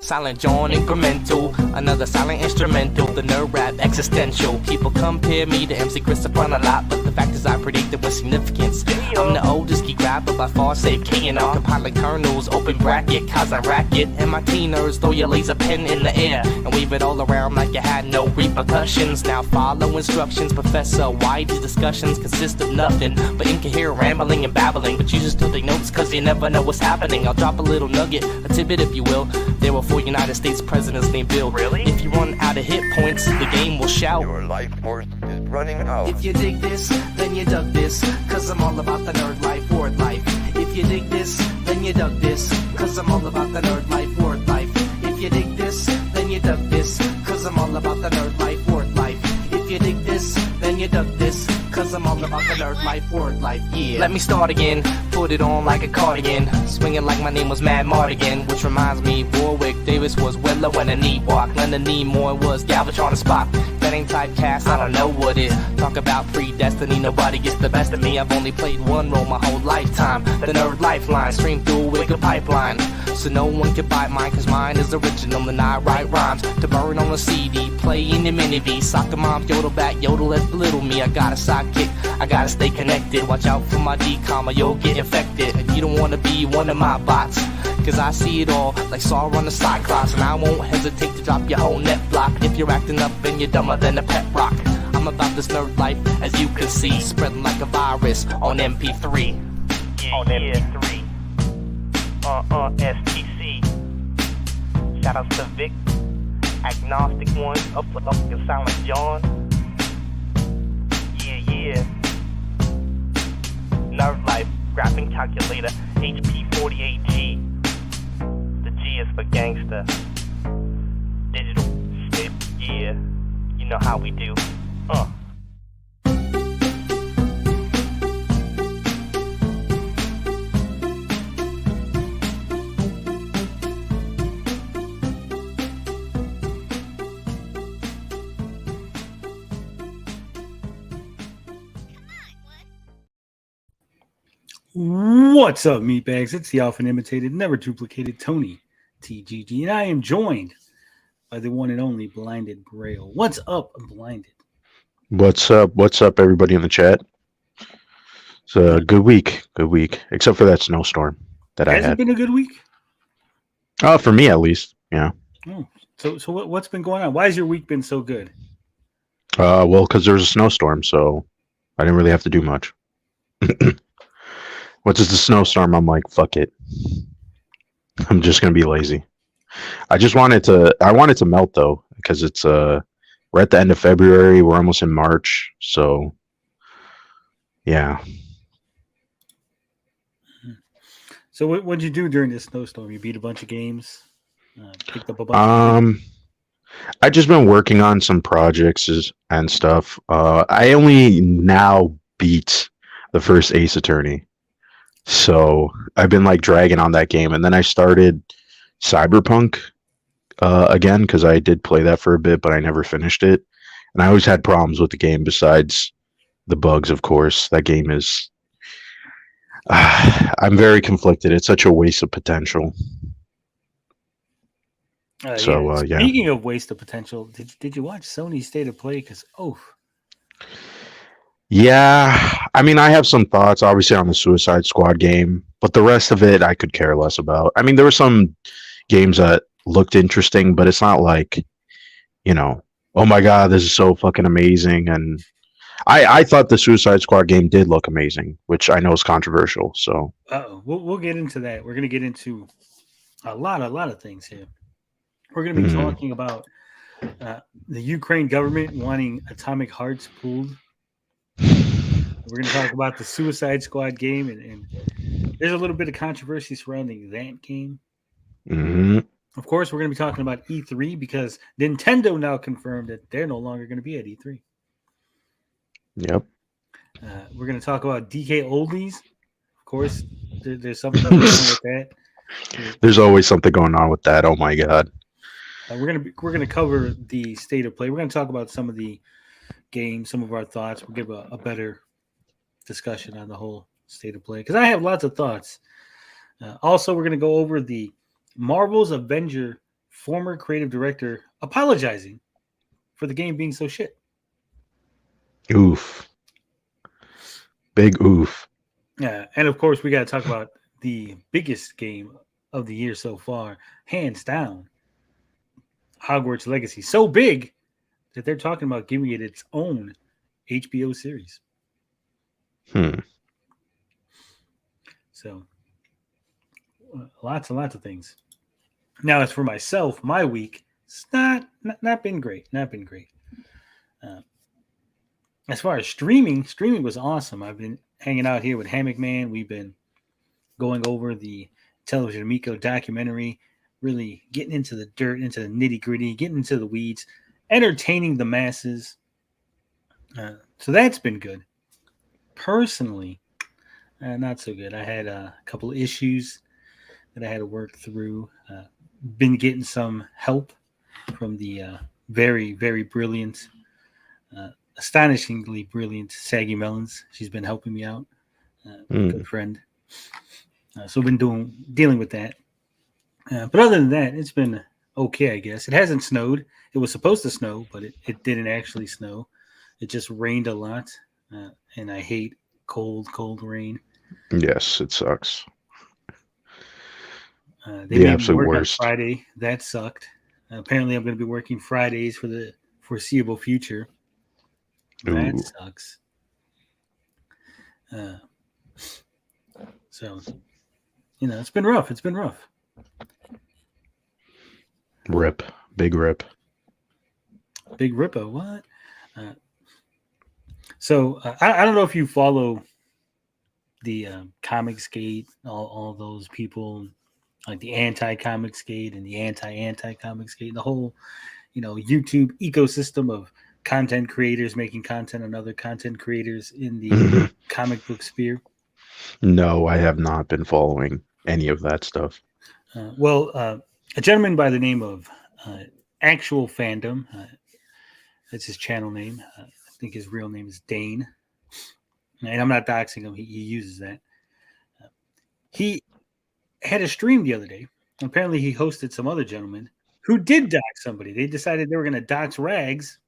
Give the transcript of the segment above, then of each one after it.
Silent John incremental, another silent instrumental, the nerd rap existential. People compare me to MC Christopher a lot, but the fact is I predicted with significance. I'm the oldest geek rapper by far, save K and R. Compiling kernels, open bracket, cause I racket. MIT nerds throw your laser pen in the air and wave it all around like you had no repercussions. Now follow instructions, Professor. Why these discussions consist of nothing but incoherent rambling and babbling, but you just still take notes cause you never know what's happening. I'll drop a little nugget, a tidbit if you will. There were 4 United States presidents named Bill. Really? If you run out of hit points, the game will shout. Your life force is running out. If you dig this, then you dug this, cause I'm all about the nerd life, word life. If you dig this, then you dug this, cause I'm all about the nerd life, word life. If you dig this, then you dug this, cause I'm all about the nerd life, word life. If you dig this, then you dug this, cause I'm all about the nerd life, word life, yeah. Let me start again, put it on like a cardigan, swinging like my name was Mad Mardigan, which reminds me, Warwick Davis was Willow and a knee walk, Leonard Nimoy was Galvatron and Spock. That ain't typecast, I don't know what it. Talk about predestiny, nobody gets the best of me. I've only played one role my whole lifetime, the nerd lifeline, stream through a wicked pipeline, so no one can bite mine, cause mine is original and I write rhymes to burn on a CD, play in the mini V. Soccer moms yodel back, yodel at belittle me. I got a sidekick, I gotta stay connected. Watch out for my decom or you'll get infected. And you don't wanna be one of my bots, cause I see it all like Sauron the Cyclops, and I won't hesitate to drop your whole net block if you're acting up and you're dumber than a pet rock. I'm about this nerd life, as you can see, spreading like a virus on MP3. On MP3. STC. Shoutouts to Vic, Agnostic One, up with fucking Silent John. Yeah. Nerd Life, graphing calculator, HP48G. The G is for gangster. Digital shit, yeah. You know how we do. What's up, meatbags? It's the often imitated, never duplicated Tony TGG, and I am joined by the one and only Blinded Braille. What's up, Blinded? What's up? What's up, everybody in the chat? It's a good week, except for that snowstorm that I had. Has it been a good week? For me at least, yeah. Oh, so what's been going on? Why has your week been so good? Well, because there was a snowstorm, so I didn't really have to do much. Once it's a snowstorm, I'm like, fuck it. I'm just gonna be lazy. I wanted to melt though, because it's we're at the end of February, we're almost in March, so yeah. So what'd you do during this snowstorm? You beat a bunch of games, picked up a bunch of I just been working on some projects and stuff. I only now beat the first Ace Attorney. So I've been like dragging on that game, and then I started Cyberpunk again because I did play that for a bit, but I never finished it. And I always had problems with the game besides the bugs, of course. That game is I'm very conflicted. It's such a waste of potential. yeah. Yeah. Speaking of waste of potential, did you watch Sony's State of Play? Because yeah, I mean, I have some thoughts, obviously, on the Suicide Squad game, but the rest of it, I could care less about. I mean, there were some games that looked interesting, but it's not like, oh my God, this is so fucking amazing. And I thought the Suicide Squad game did look amazing, which I know is controversial. So we'll get into that. We're going to get into a lot of things here. We're going to be talking about the Ukraine government wanting atomic hearts pulled. We're going to talk about the Suicide Squad game, and there's a little bit of controversy surrounding that game. Mm-hmm. Of course, we're going to be talking about E3 because Nintendo now confirmed that they're no longer going to be at E3. Yep. We're going to talk about DK Oldies. Of course, there's something going on with that. There's always something going on with that. Oh my god. We're gonna cover the state of play. We're gonna talk about some of the games, some of our thoughts. We'll give a better discussion on the whole state of play because I have lots of thoughts. Also, we're gonna go over the Marvel's Avenger former creative director apologizing for the game being so shit. Oof. Big oof. Yeah, and of course, we got to talk about the biggest game of the year so far, hands down. Hogwarts Legacy, so big that they're talking about giving it its own HBO series. So lots and lots of things. Now, as for myself, my week, it's not been great. Not been great. As far as streaming was awesome. I've been hanging out here with Hammock Man. We've been going over the Intellivision Amico documentary, really getting into the dirt, into the nitty gritty, getting into the weeds, entertaining the masses. So that's been good. Personally, not so good. I had a couple of issues that I had to work through. Been getting some help from the very, very brilliant, astonishingly brilliant Saggy Melons. She's been helping me out. Good friend. So I've been dealing with that. But other than that, it's been okay, I guess. It hasn't snowed. It was supposed to snow, but it didn't actually snow. It just rained a lot, and I hate cold rain. Yes, it sucks. They made me work on Friday. That sucked. Apparently, I'm going to be working Fridays for the foreseeable future. That sucks. So, it's been rough. It's been rough. Rip. Big rip. Big ripper. What? So I don't know if you follow the Comicsgate, all those people, like the anti-Comicsgate and the anti-Comicsgate, the whole, YouTube ecosystem of content creators making content on other content creators in the comic book sphere. No, I have not been following any of that stuff. A gentleman by the name of Actual Fandom, that's his channel name. I think his real name is Dane. And I'm not doxing him. He uses that. He had a stream the other day. Apparently, he hosted some other gentleman who did dox somebody. They decided they were going to dox Rags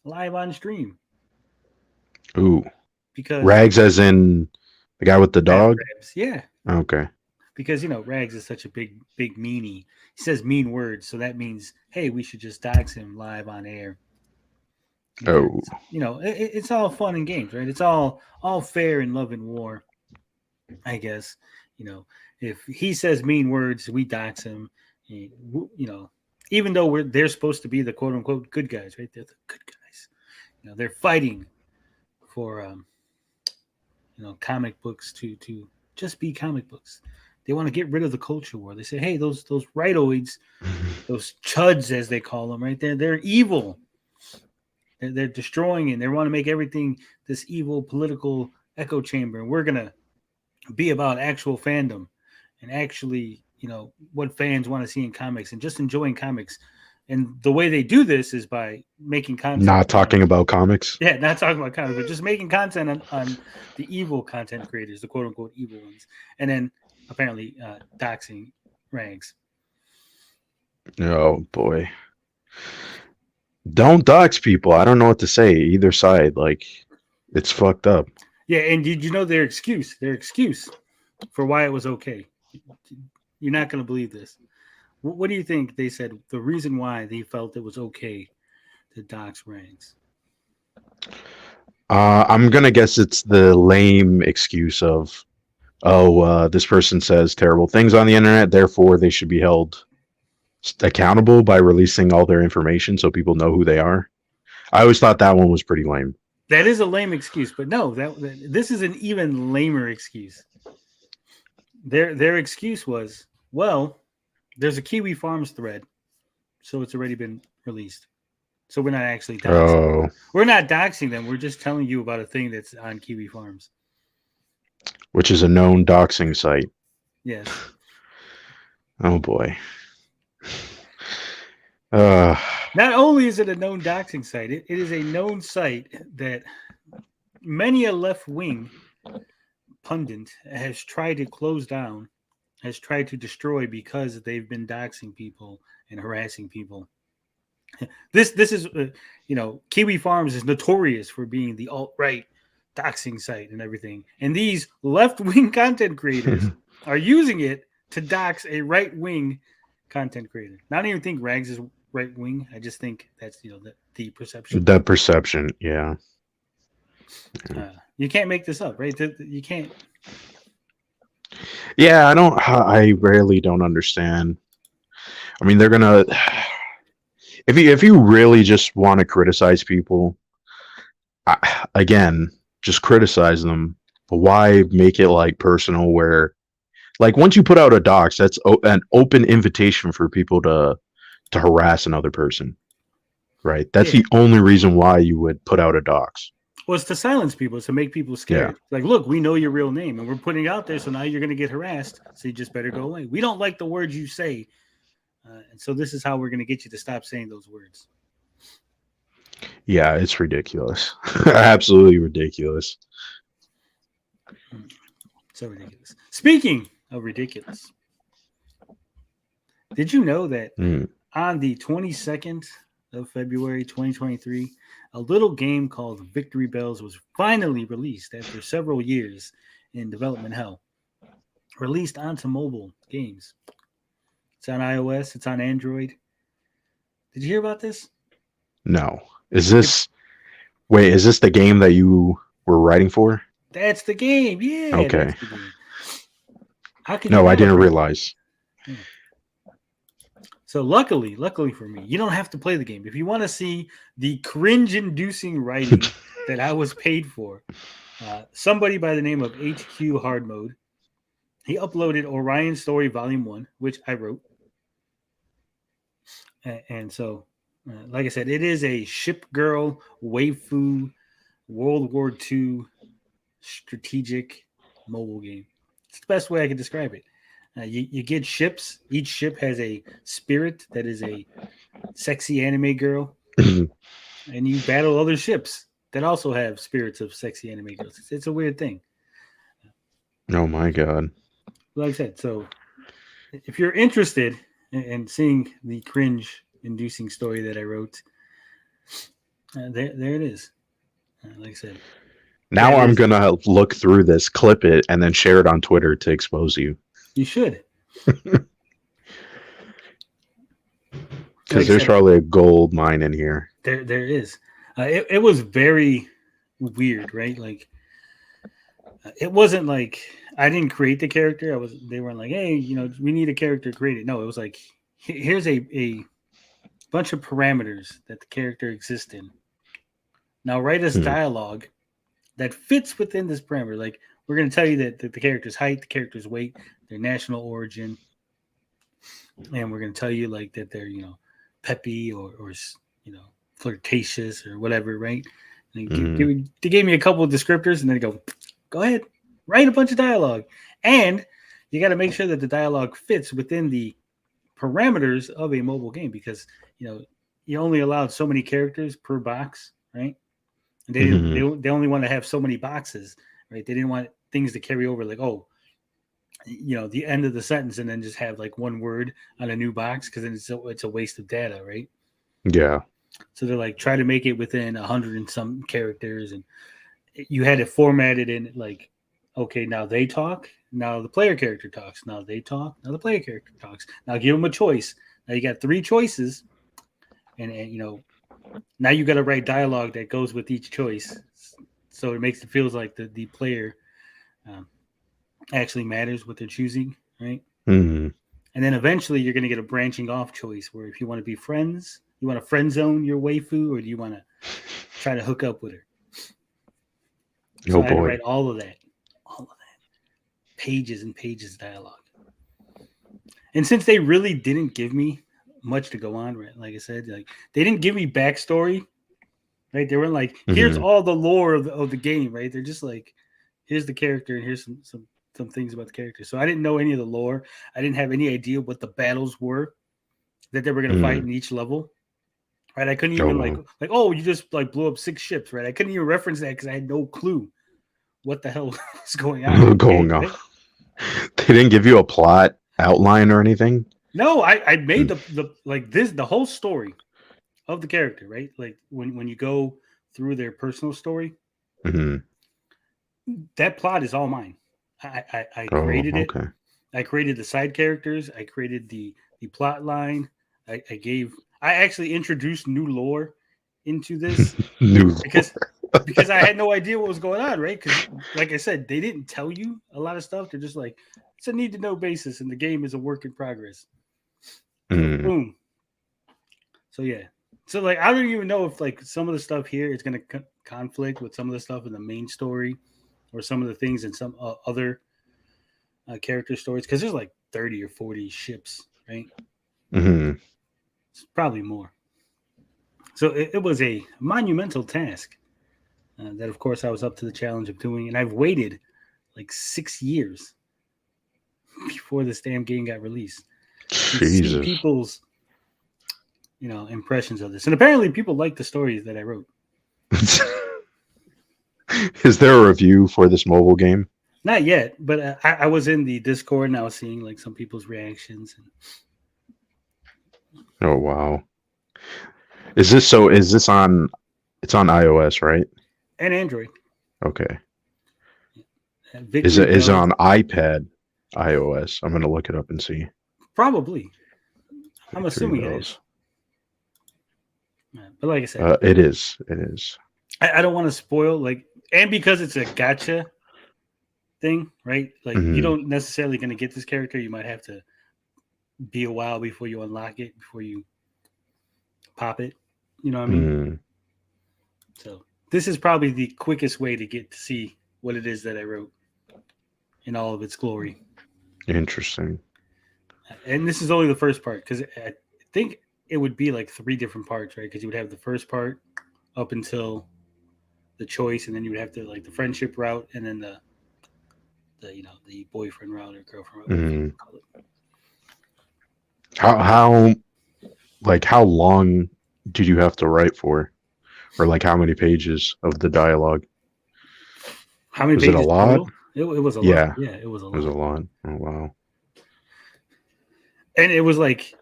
live on stream. Ooh. Because Rags as in the guy with the dog? Rags, yeah. Okay. Because, Rags is such a big meanie. He says mean words, so that means, hey, we should just dox him live on air. Because, it's all fun and games, right? It's all fair in love and war, I guess. If he says mean words, we dox him. Even though they're supposed to be the quote unquote good guys, right? They're the good guys. They're fighting for comic books to just be comic books. They want to get rid of the culture war. They say, hey, those rightoids, those chuds as they call them, right there, they're evil. They're destroying it. They want to make everything this evil political echo chamber. And we're going to be about actual fandom and actually, what fans want to see in comics and just enjoying comics. And the way they do this is by making content. Not talking about comics. Yeah, not talking about comics, but just making content on the evil content creators, the quote unquote evil ones. And then apparently doxing Rags. Oh, boy. Don't dox people. I don't know what to say. Either side. Like, it's fucked up. Yeah, and did you know their excuse? Their excuse for why it was okay. You're not going to believe this. What do you think they said? The reason why they felt it was okay to dox Rags? I'm going to guess it's the lame excuse of, this person says terrible things on the internet, therefore they should be held accountable by releasing all their information so people know who they are. I always thought that one was pretty lame. That is a lame excuse, but no, this is an even lamer excuse. Their excuse was, well, There's a Kiwi Farms thread, so it's already been released. So we're not actually doxing. Oh, We're not doxing them. We're just telling you about a thing that's on Kiwi Farms. which is a known doxing site. Yes. Oh boy. Uh, Not only is it a known doxing site, it is a known site that many a left-wing pundit has tried to close down, has tried to destroy because they've been doxing people and harassing people. This is Kiwi Farms is notorious for being the alt-right doxing site and everything, and these left-wing content creators are using it to dox a right-wing content creator. I don't even think Rags is right-wing. I just think that's the perception. the perception, yeah. You can't make this up, right? You can't. Yeah, I rarely don't understand. I mean, they're gonna if you really just want to criticize people, again, just criticize them. But why make it like personal? Where like once you put out a dox, that's an open invitation for people to harass another person, right? That's the only reason why you would put out a dox. Well, it's to silence people, it's to make people scared. Like, look, we know your real name, and we're putting it out there, so now you're going to get harassed. So you just better go away. We don't like the words you say, and so this is how we're going to get you to stop saying those words. Yeah, it's ridiculous. Absolutely ridiculous. So ridiculous. Speaking of ridiculous, did you know that on the 22nd of February 2023, a little game called Victory Bells was finally released after several years in development hell. Released onto mobile games. It's on iOS, it's on Android. Did you hear about this? No. Is this the game that you were writing for? That's the game. Yeah. Okay. That's the game. How could No, I didn't realize. Yeah. So luckily for me, you don't have to play the game. If you want to see the cringe-inducing writing that I was paid for, somebody by the name of HQ Hard Mode, he uploaded Orion Story Volume 1, which I wrote. And so, like I said, it is a ship girl, waifu, World War II strategic mobile game. It's the best way I can describe it. You get ships. Each ship has a spirit that is a sexy anime girl. And you battle other ships that also have spirits of sexy anime girls. It's a weird thing. Oh my god. Like I said, so if you're interested in seeing the cringe-inducing story that I wrote, there it is. Like I said. Now I'm going to look through this, clip it, and then share it on Twitter to expose you. You should. Because there's probably a gold mine in here. There is. It was very weird, right? Like, it wasn't like I didn't create the character. They weren't like, hey, we need a character created. No, it was like, here's a bunch of parameters that the character exists in. Now write us dialogue that fits within this parameter. Like, we're going to tell you that the character's height, the character's weight, their national origin, and we're going to tell you like that they're peppy or flirtatious or whatever, right? And they gave me a couple of descriptors, and then they go ahead, write a bunch of dialogue, and you got to make sure that the dialogue fits within the parameters of a mobile game, because you only allowed so many characters per box, right? And they only want to have so many boxes, right? They didn't want things to carry over, like the end of the sentence, and then just have like one word on a new box, because then it's a waste of data, right? Yeah. So they're like, try to make it within 100 and some characters, and you had it formatted in like, okay, now they talk, now the player character talks, now they talk, now the player character talks. Now give them a choice. Now you got 3 choices, and now you got to write dialogue that goes with each choice, so it makes it feels like the player actually matters what they're choosing, right? And then eventually you're going to get a branching off choice, where if you want to be friends, you want to friend zone your waifu, or do you want to try to hook up with her? So I had to write all of that, pages and pages of dialogue. And since they really didn't give me much to go on, right? Like I said, like they didn't give me backstory, right? They weren't like, here's all the lore of the game, right? They're just like, here's the character and here's some things about the character. So I didn't know any of the lore. I didn't have any idea what the battles were that they were going to fight in each level, right? I couldn't even like, oh, you just like blew up 6 ships, right? I couldn't even reference that because I had no clue what the hell was going on. Right? They didn't give you a plot outline or anything. No, I made the whole story of the character, right? Like when you go through their personal story, that plot is all mine. I created it. I created the side characters. I created the plot line. I actually introduced new lore into this because I had no idea what was going on, right? Because like I said, they didn't tell you a lot of stuff. They're just like, it's a need to know basis, and the game is a work in progress. So, boom. So yeah. So like I don't even know if like some of the stuff here is going to conflict with some of the stuff in the main story, or some of the things in some other character stories, because there's like 30 or 40 ships, right? It's probably more. So it was a monumental task that, of course, I was up to the challenge of doing, and I've waited like 6 years before this damn game got released. Jesus. See people's, impressions of this, and apparently people like the stories that I wrote. Is there a review for this mobile game? Not yet, but I was in the Discord and I was seeing like some people's reactions. Oh wow! Is this on? It's on iOS, right? And Android. Okay. Is it on iPad? iOS. I'm gonna look it up and see. Probably. I'm assuming it is. But like I said, it is. It is. I don't want to spoil and because it's a gacha thing, right? Like you don't necessarily going to get this character. You might have to be a while before you unlock it, before you pop it. You know what I mean? So this is probably the quickest way to get to see what it is that I wrote in all of its glory. Interesting. And this is only the first part, because I think it would be like 3 different parts, right? Because you would have the first part up until the choice, and then you would have to like the friendship route, and then the boyfriend route or girlfriend route. How long did you have to write for, or like how many pages of the dialogue? How many pages? Was it a lot? It was a lot. Yeah, it was a lot. It was a lot. Oh wow! And it was like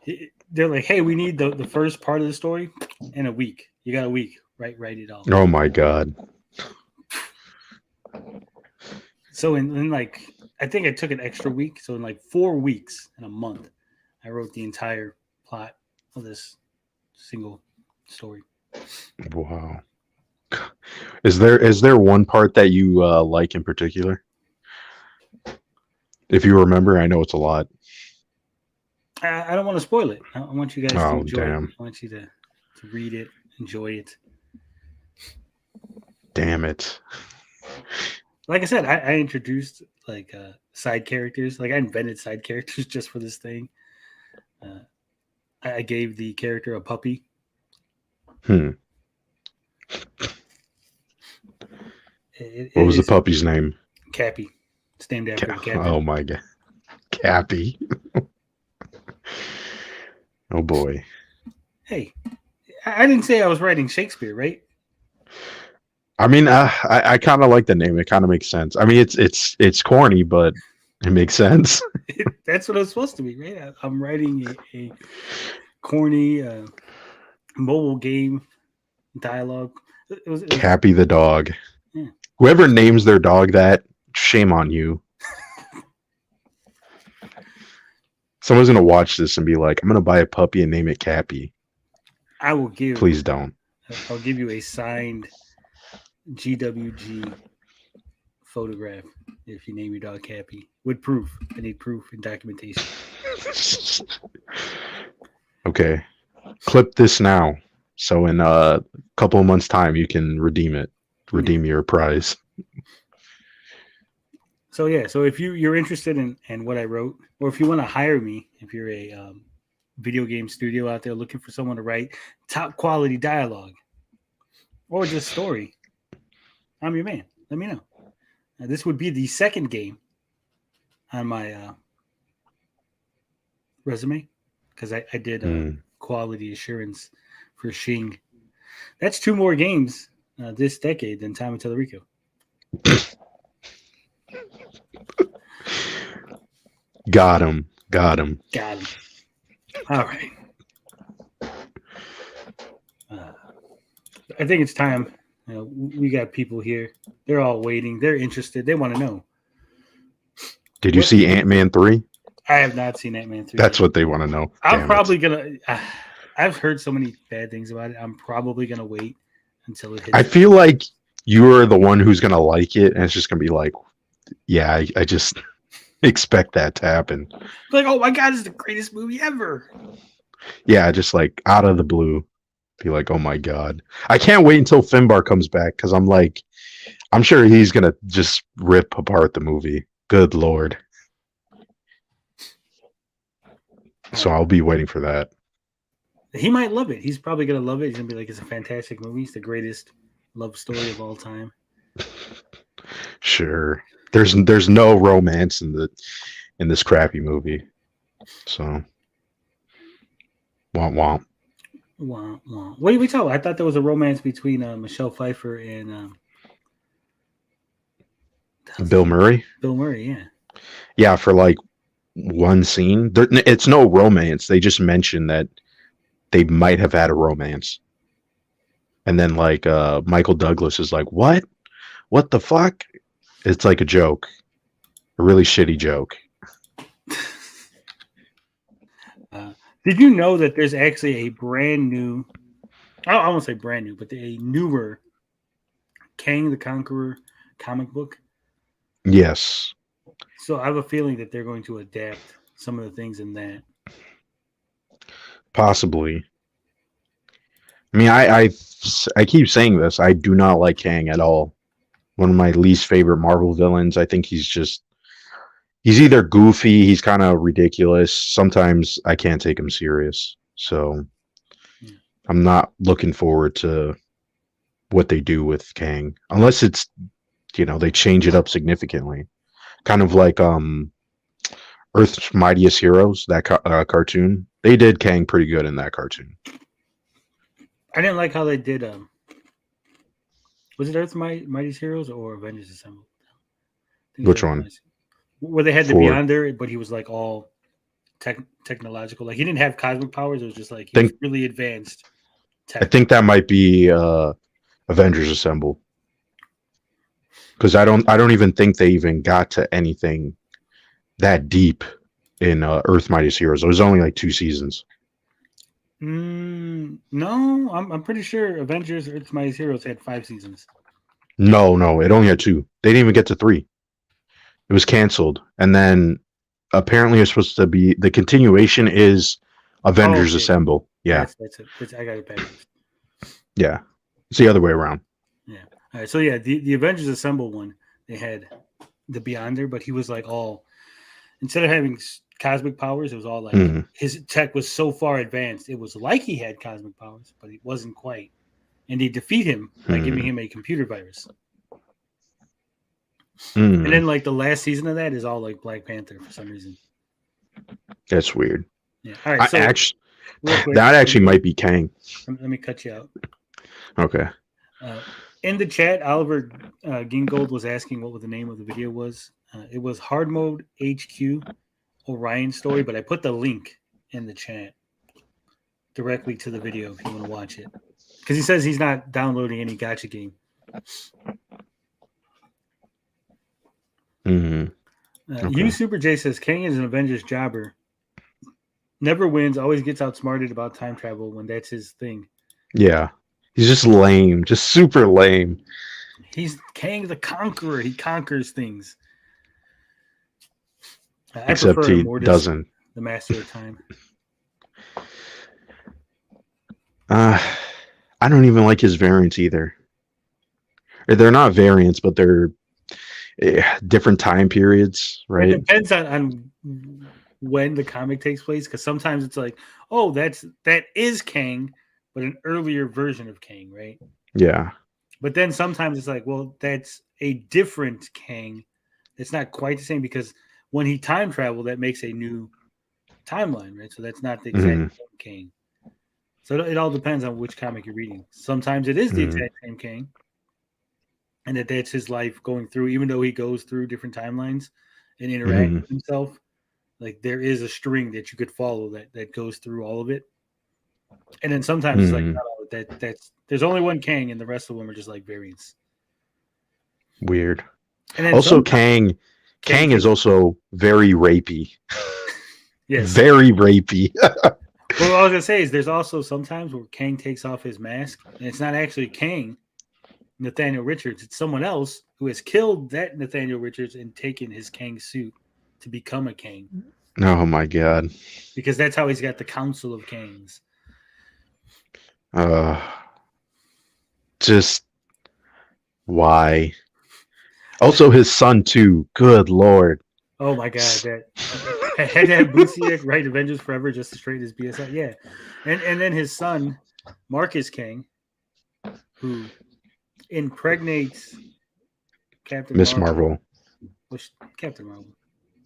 they're like, hey, we need the first part of the story in a week. You got a week, right? Write it all. Oh my god! So in like, I think I took an extra week. So in like 4 weeks and a month, I wrote the entire plot of this single story. Wow. Is there one part that you like in particular? If you remember, I know it's a lot. I don't want to spoil it. I want you guys to enjoy it. I want you to read it, enjoy it. Damn it. Like I said, I introduced like side characters. Like I invented side characters just for this thing. I gave the character a puppy. What was the puppy's name? Cappy. It's named after Cappy. Oh my god. Cappy. Oh boy. Hey, I didn't say I was writing Shakespeare, right? I mean, I kind of like the name. It kind of makes sense. I mean, it's corny, but it makes sense. That's what it's supposed to be, right? I'm writing a corny mobile game dialogue. It was Cappy the dog. Yeah. Whoever names their dog that, shame on you. Someone's gonna watch this and be like, "I'm gonna buy a puppy and name it Cappy." I will give. Please don't. I'll give you a signed GWG photograph if you name your dog Cappy with proof. I need proof and documentation. Okay, clip this now, so in a couple of months' time you can redeem it. Redeem your prize. So yeah, so if you're interested in what I wrote, or if you want to hire me, if you're a video game studio out there looking for someone to write top quality dialogue or just story, I'm your man. Let me know. This would be the second game on my resume because I did quality assurance for Shing. That's 2 more games this decade than Time of Tellerico. Got him. Got him. All right. I think it's time. We got people here. They're all waiting. They're interested. They want to know. Did you see Ant-Man 3? I have not seen Ant-Man 3. That's what they want to know. I'm probably going to... I've heard so many bad things about it. I'm probably going to wait until it hits. I feel like you're the one who's going to like it, and it's just going to be like, yeah, I just expect that to happen. Like, oh my God, it's the greatest movie ever. Yeah, just like out of the blue. Be like, oh my God. I can't wait until Finbar comes back because I'm sure he's going to just rip apart the movie. Good Lord. So I'll be waiting for that. He might love it. He's probably going to love it. He's going to be like, it's a fantastic movie. It's the greatest love story of all time. Sure. There's no romance in this crappy movie. So womp womp. Womp womp. What are we talking about? I thought there was a romance between Michelle Pfeiffer and Bill Murray? Bill Murray, yeah. Yeah, for like one scene. It's no romance. They just mentioned that they might have had a romance. And then like Michael Douglas is like, what? What the fuck? It's like a joke. A really shitty joke. Did you know that there's actually a brand new, I won't say brand new, but a newer Kang the Conqueror comic book? Yes. So I have a feeling that they're going to adapt some of the things in that. Possibly. I mean, I keep saying this. I do not like Kang at all. One of my least favorite Marvel villains. I think he's either goofy, he's kind of ridiculous. Sometimes I can't take him serious. So I'm not looking forward to what they do with Kang. Unless it's, they change it up significantly. Kind of like Earth's Mightiest Heroes, that cartoon. They did Kang pretty good in that cartoon. I didn't like how they did. Was it Earth's Mightiest Heroes or Avengers Assemble? Which one? Where they had the Beyonder, but he was like all technological. Like he didn't have cosmic powers. It was just like he was really advanced. I think that might be Avengers Assemble. Because I don't even think they even got to anything that deep in Earth Mightiest Heroes. It was only like 2 seasons. No, I'm pretty sure Avengers Earth Mightiest Heroes had 5 seasons. No, it only had 2. They didn't even get to 3. It was canceled, and then apparently it's supposed to be the continuation is Avengers Assemble. Yeah, that's it. I got it backwards. Yeah, it's the other way around. Yeah. All right. So yeah, the Avengers Assemble one, they had the Beyonder, but he was like all instead of having cosmic powers, it was all like his tech was so far advanced. It was like he had cosmic powers, but he wasn't quite. And they defeat him by giving him a computer virus. And then like the last season of that is all like Black Panther for some reason. That's weird. Yeah. All right. So that actually might be Kang. Let me cut you out. Okay. In the chat, Oliver Gingold was asking what the name of the video was. It was Hard Mode HQ Orion Story, but I put the link in the chat directly to the video if you want to watch it. Because he says he's not downloading any gacha game. You Super J says Kang is an Avengers jobber. Never wins, always gets outsmarted about time travel when that's his thing. Yeah. He's just lame, just super lame. He's Kang the Conqueror. He conquers things. Except he doesn't. The Master of Time. I don't even like his variants either. They're not variants, but they're different time periods, It right? depends on when the comic takes place, because sometimes it's like, oh, that is Kang, but an earlier version of Kang, right? Yeah. But then sometimes it's like, well, that's a different Kang. It's not quite the same because when he time traveled, that makes a new timeline, right? So that's not the exact Mhm. same Kang. So it all depends on which comic you're reading. Sometimes it is the Mhm. exact same Kang, and that's his life going through, even though he goes through different timelines and interacts Mhm. with himself. Like there is a string that you could follow that goes through all of it. And then sometimes it's like, Mhm. no, that's there's only one Kang, and the rest of them are just like variants. Weird. And then Also, sometimes Kang Kang is takes, also very rapey. yes. Very rapey. Well, what I was gonna say is there's also sometimes where Kang takes off his mask, and it's not actually Kang, Nathaniel Richards. It's someone else who has killed that Nathaniel Richards and taken his Kang suit to become a Kang, Oh my god. because that's how he's got the Council of Kangs. Uh, just why? Also, his son too. Good lord. Oh my god, that had to have Busiek write Avengers Forever just to straighten his BS out. Yeah, and then his son Marcus Kang, who impregnates Captain Miss Marvel. Marvel. Which, Captain Marvel.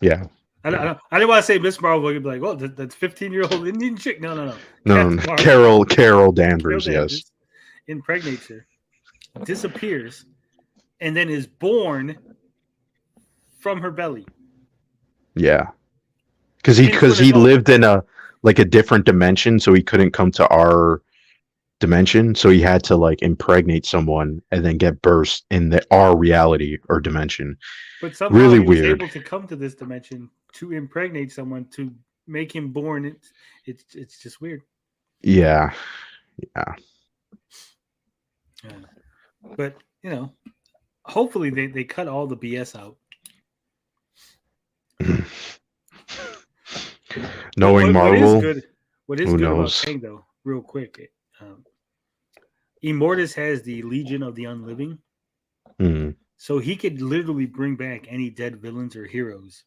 Yeah. I didn't want to say Miss Marvel. You'd be like, well, that's 15-year-old Indian chick. No. No, Captain no, Marvel. Carol Carol Danvers. Yes. Danvers impregnates her, disappears, and then is born from her belly. Yeah. Because he lived in a different dimension, so he couldn't come to our dimension, so he had to like impregnate someone and then get burst in our reality or dimension. But somehow Really he was weird. able to come to this dimension to impregnate someone to make him born. It's just weird. Yeah. But hopefully they cut all the BS out. Knowing Marvel, what is who good knows? about Kang, though, real quick, Immortus has the Legion of the Unliving, so he could literally bring back any dead villains or heroes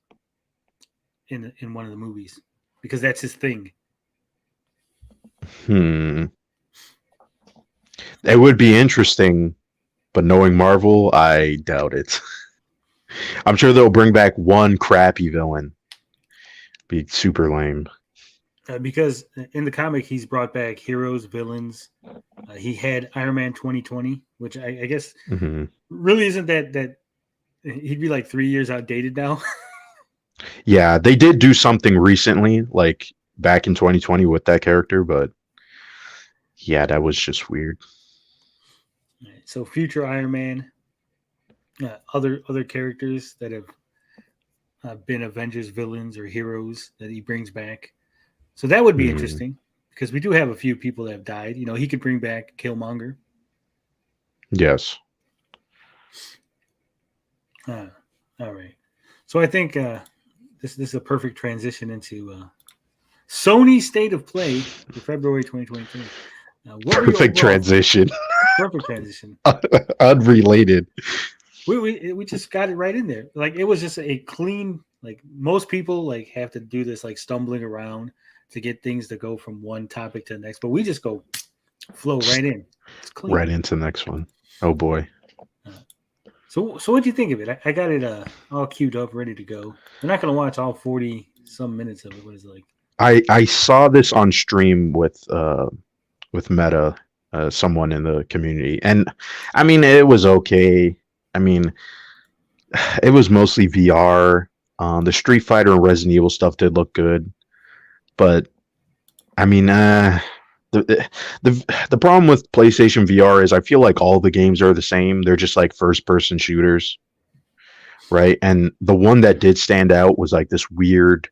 in one of the movies, because that's his thing. It would be interesting, but knowing Marvel, I doubt it. I'm sure they'll bring back one crappy villain. Be super lame. Because in the comic, he's brought back heroes, villains. He had Iron Man 2020, which I guess really isn't that he'd be like 3 years outdated now. Yeah, they did do something recently, like back in 2020 with that character, but yeah, that was just weird. So future Iron Man, other characters that have been Avengers villains or heroes that he brings back. So that would be interesting, because we do have a few people that have died. He could bring back Killmonger. Yes. All right. So I think this is a perfect transition into Sony State of Play for February 2023. Perfect transition. Perfect transition. Unrelated. We just got it right in there. Like, it was just a clean. Like, most people like have to do this, like, stumbling around to get things to go from one topic to the next, but we just go flow right in. It's clean. Right into the next one. Oh boy. So what do you think of it? I got it all queued up, ready to go. We're not going to watch all 40 some minutes of it. What is it like? I saw this on stream with Meta, someone in the community, and I mean, it was okay. I mean, it was mostly VR. The Street Fighter and Resident Evil stuff did look good, but I mean, the problem with PlayStation VR is I feel like all the games are the same. They're just like first person shooters, right? And the one that did stand out was like this weird.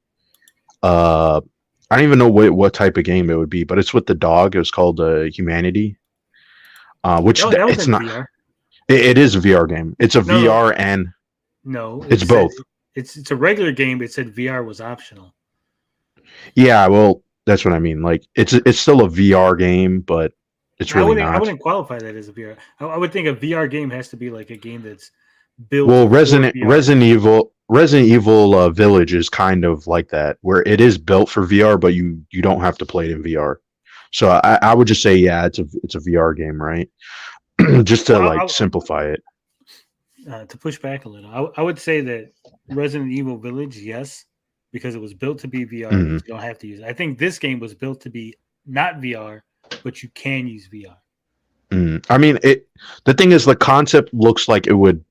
I don't even know what type of game it would be, but it's with the dog. It was called Humanity, which it's not. VR. It is a VR game. It's a VR and no, it's both. It's a regular game. It said VR was optional. Yeah, well, that's what I mean. Like, it's still a VR game, but it's really not. I wouldn't qualify that as a VR. I would think a VR game has to be like a game that's built. Well, for VR. Resident Evil Village is kind of like that, where it is built for VR, but you don't have to play it in VR. So I would just say, yeah, it's a VR game, right? Just to Well, like simplify it. to push back a little, I would say that Resident Evil Village, yes, because it was built to be VR, but you don't have to use it. I think this game was built to be not VR, but you can use VR. I mean, the thing is, the concept looks like it would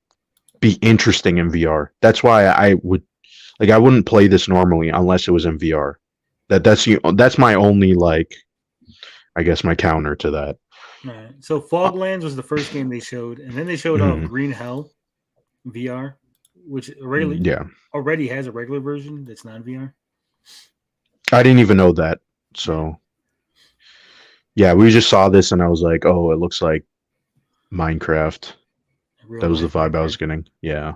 be interesting in VR. That's why I wouldn't play this normally unless it was in VR. That's my only like, I guess my counter to that. All right. So Foglands was the first game they showed, and then they showed off Green Hell VR, which already has a regular version that's not VR. I didn't even know that. So yeah, we just saw this and I was like, oh, it looks like Minecraft. That was the vibe I was getting. Yeah.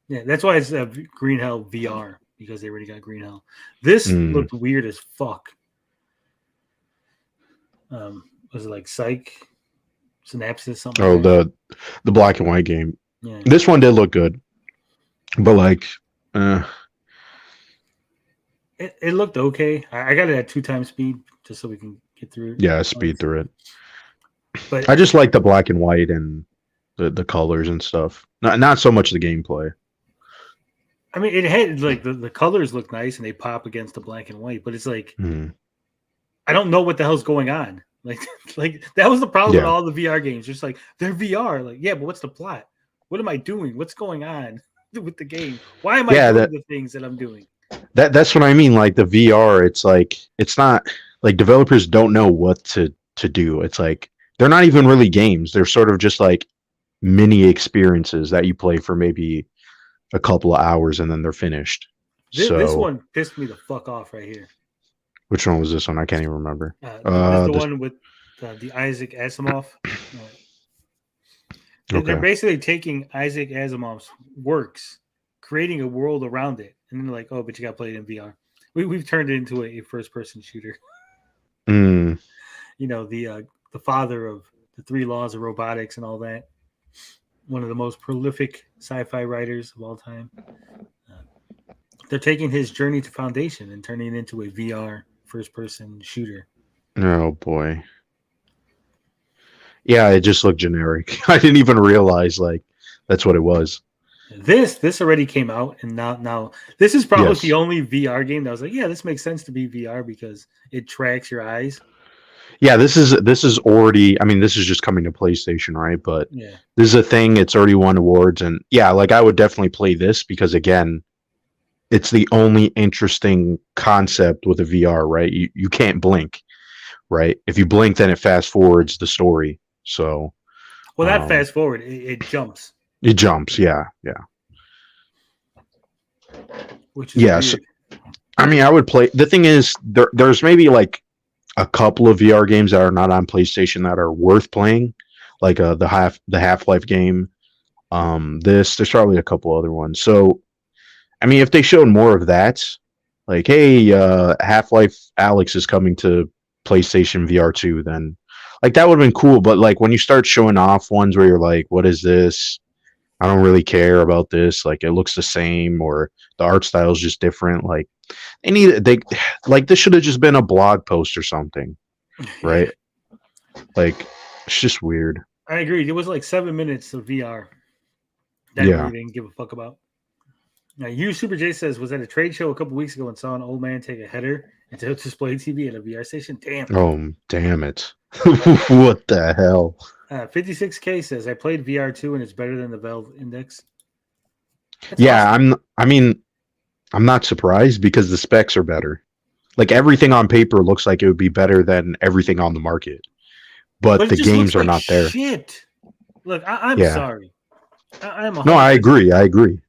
Yeah, that's why it's Green Hell VR, because they already got Green Hell. This looked weird as fuck. Was it like Psych, Synapses, something? Oh, the black and white game. Yeah. This one did look good, but like, it looked okay. I got it at 2x speed just so we can get through it. Yeah, speed through it. But I just like the black and white and the colors and stuff. Not so much the gameplay. I mean, it had like the colors look nice and they pop against the black and white, but it's like I don't know what the hell's going on. Like that was the problem with all the VR games. Just like they're VR. Like, yeah, but what's the plot? What am I doing? What's going on with the game? Why am I doing the things that I'm doing? That's what I mean. Like the VR, it's like it's not like developers don't know what to do. It's like they're not even really games. They're sort of just like mini experiences that you play for maybe a couple of hours and then they're finished. This one pissed me the fuck off right here. Which one was this one? I can't even remember. The one with the Isaac Asimov. They're basically taking Isaac Asimov's works, creating a world around it, and then they're like, "Oh, but you got to play it in VR." We've turned it into a first-person shooter. You know, the father of the 3 laws of robotics and all that. One of the most prolific sci-fi writers of all time. They're taking his journey to Foundation and turning it into a VR first-person shooter. Oh boy. Yeah, it just looked generic. I didn't even realize like that's what it was. This already came out, and now this is probably the only VR game that I was like, yeah, this makes sense to be VR because it tracks your eyes. Yeah, this is already. I mean, this is just coming to PlayStation, right? But this is a thing. It's already won awards, and yeah, like I would definitely play this because again, it's the only interesting concept with a VR, right? You can't blink, right? If you blink, then it fast forwards the story. So, well, not fast forward. It jumps. It jumps. Yeah. Which is weird. I mean, I would play. The thing is, there's maybe like a couple of VR games that are not on PlayStation that are worth playing, like the Half-Life game. There's probably a couple other ones. So, I mean, if they showed more of that, like, hey, Half-Life Alyx is coming to PlayStation VR 2, then like that would have been cool. But like when you start showing off ones where you're like, what is this? I don't really care about this. Like it looks the same, or the art style is just different. Like this should have just been a blog post or something, right? Like it's just weird. I agree. It was like 7 minutes of VR that we didn't give a fuck about. Now, Super J says, was at a trade show a couple weeks ago and saw an old man take a header into a display TV at a VR station. Damn. Oh, damn it. What the hell? 56K says, I played VR2 and it's better than the Valve Index. That's awesome. I'm not surprised because the specs are better. Like everything on paper looks like it would be better than everything on the market. But the games are not there. Shit. Look, I'm sorry. I agree.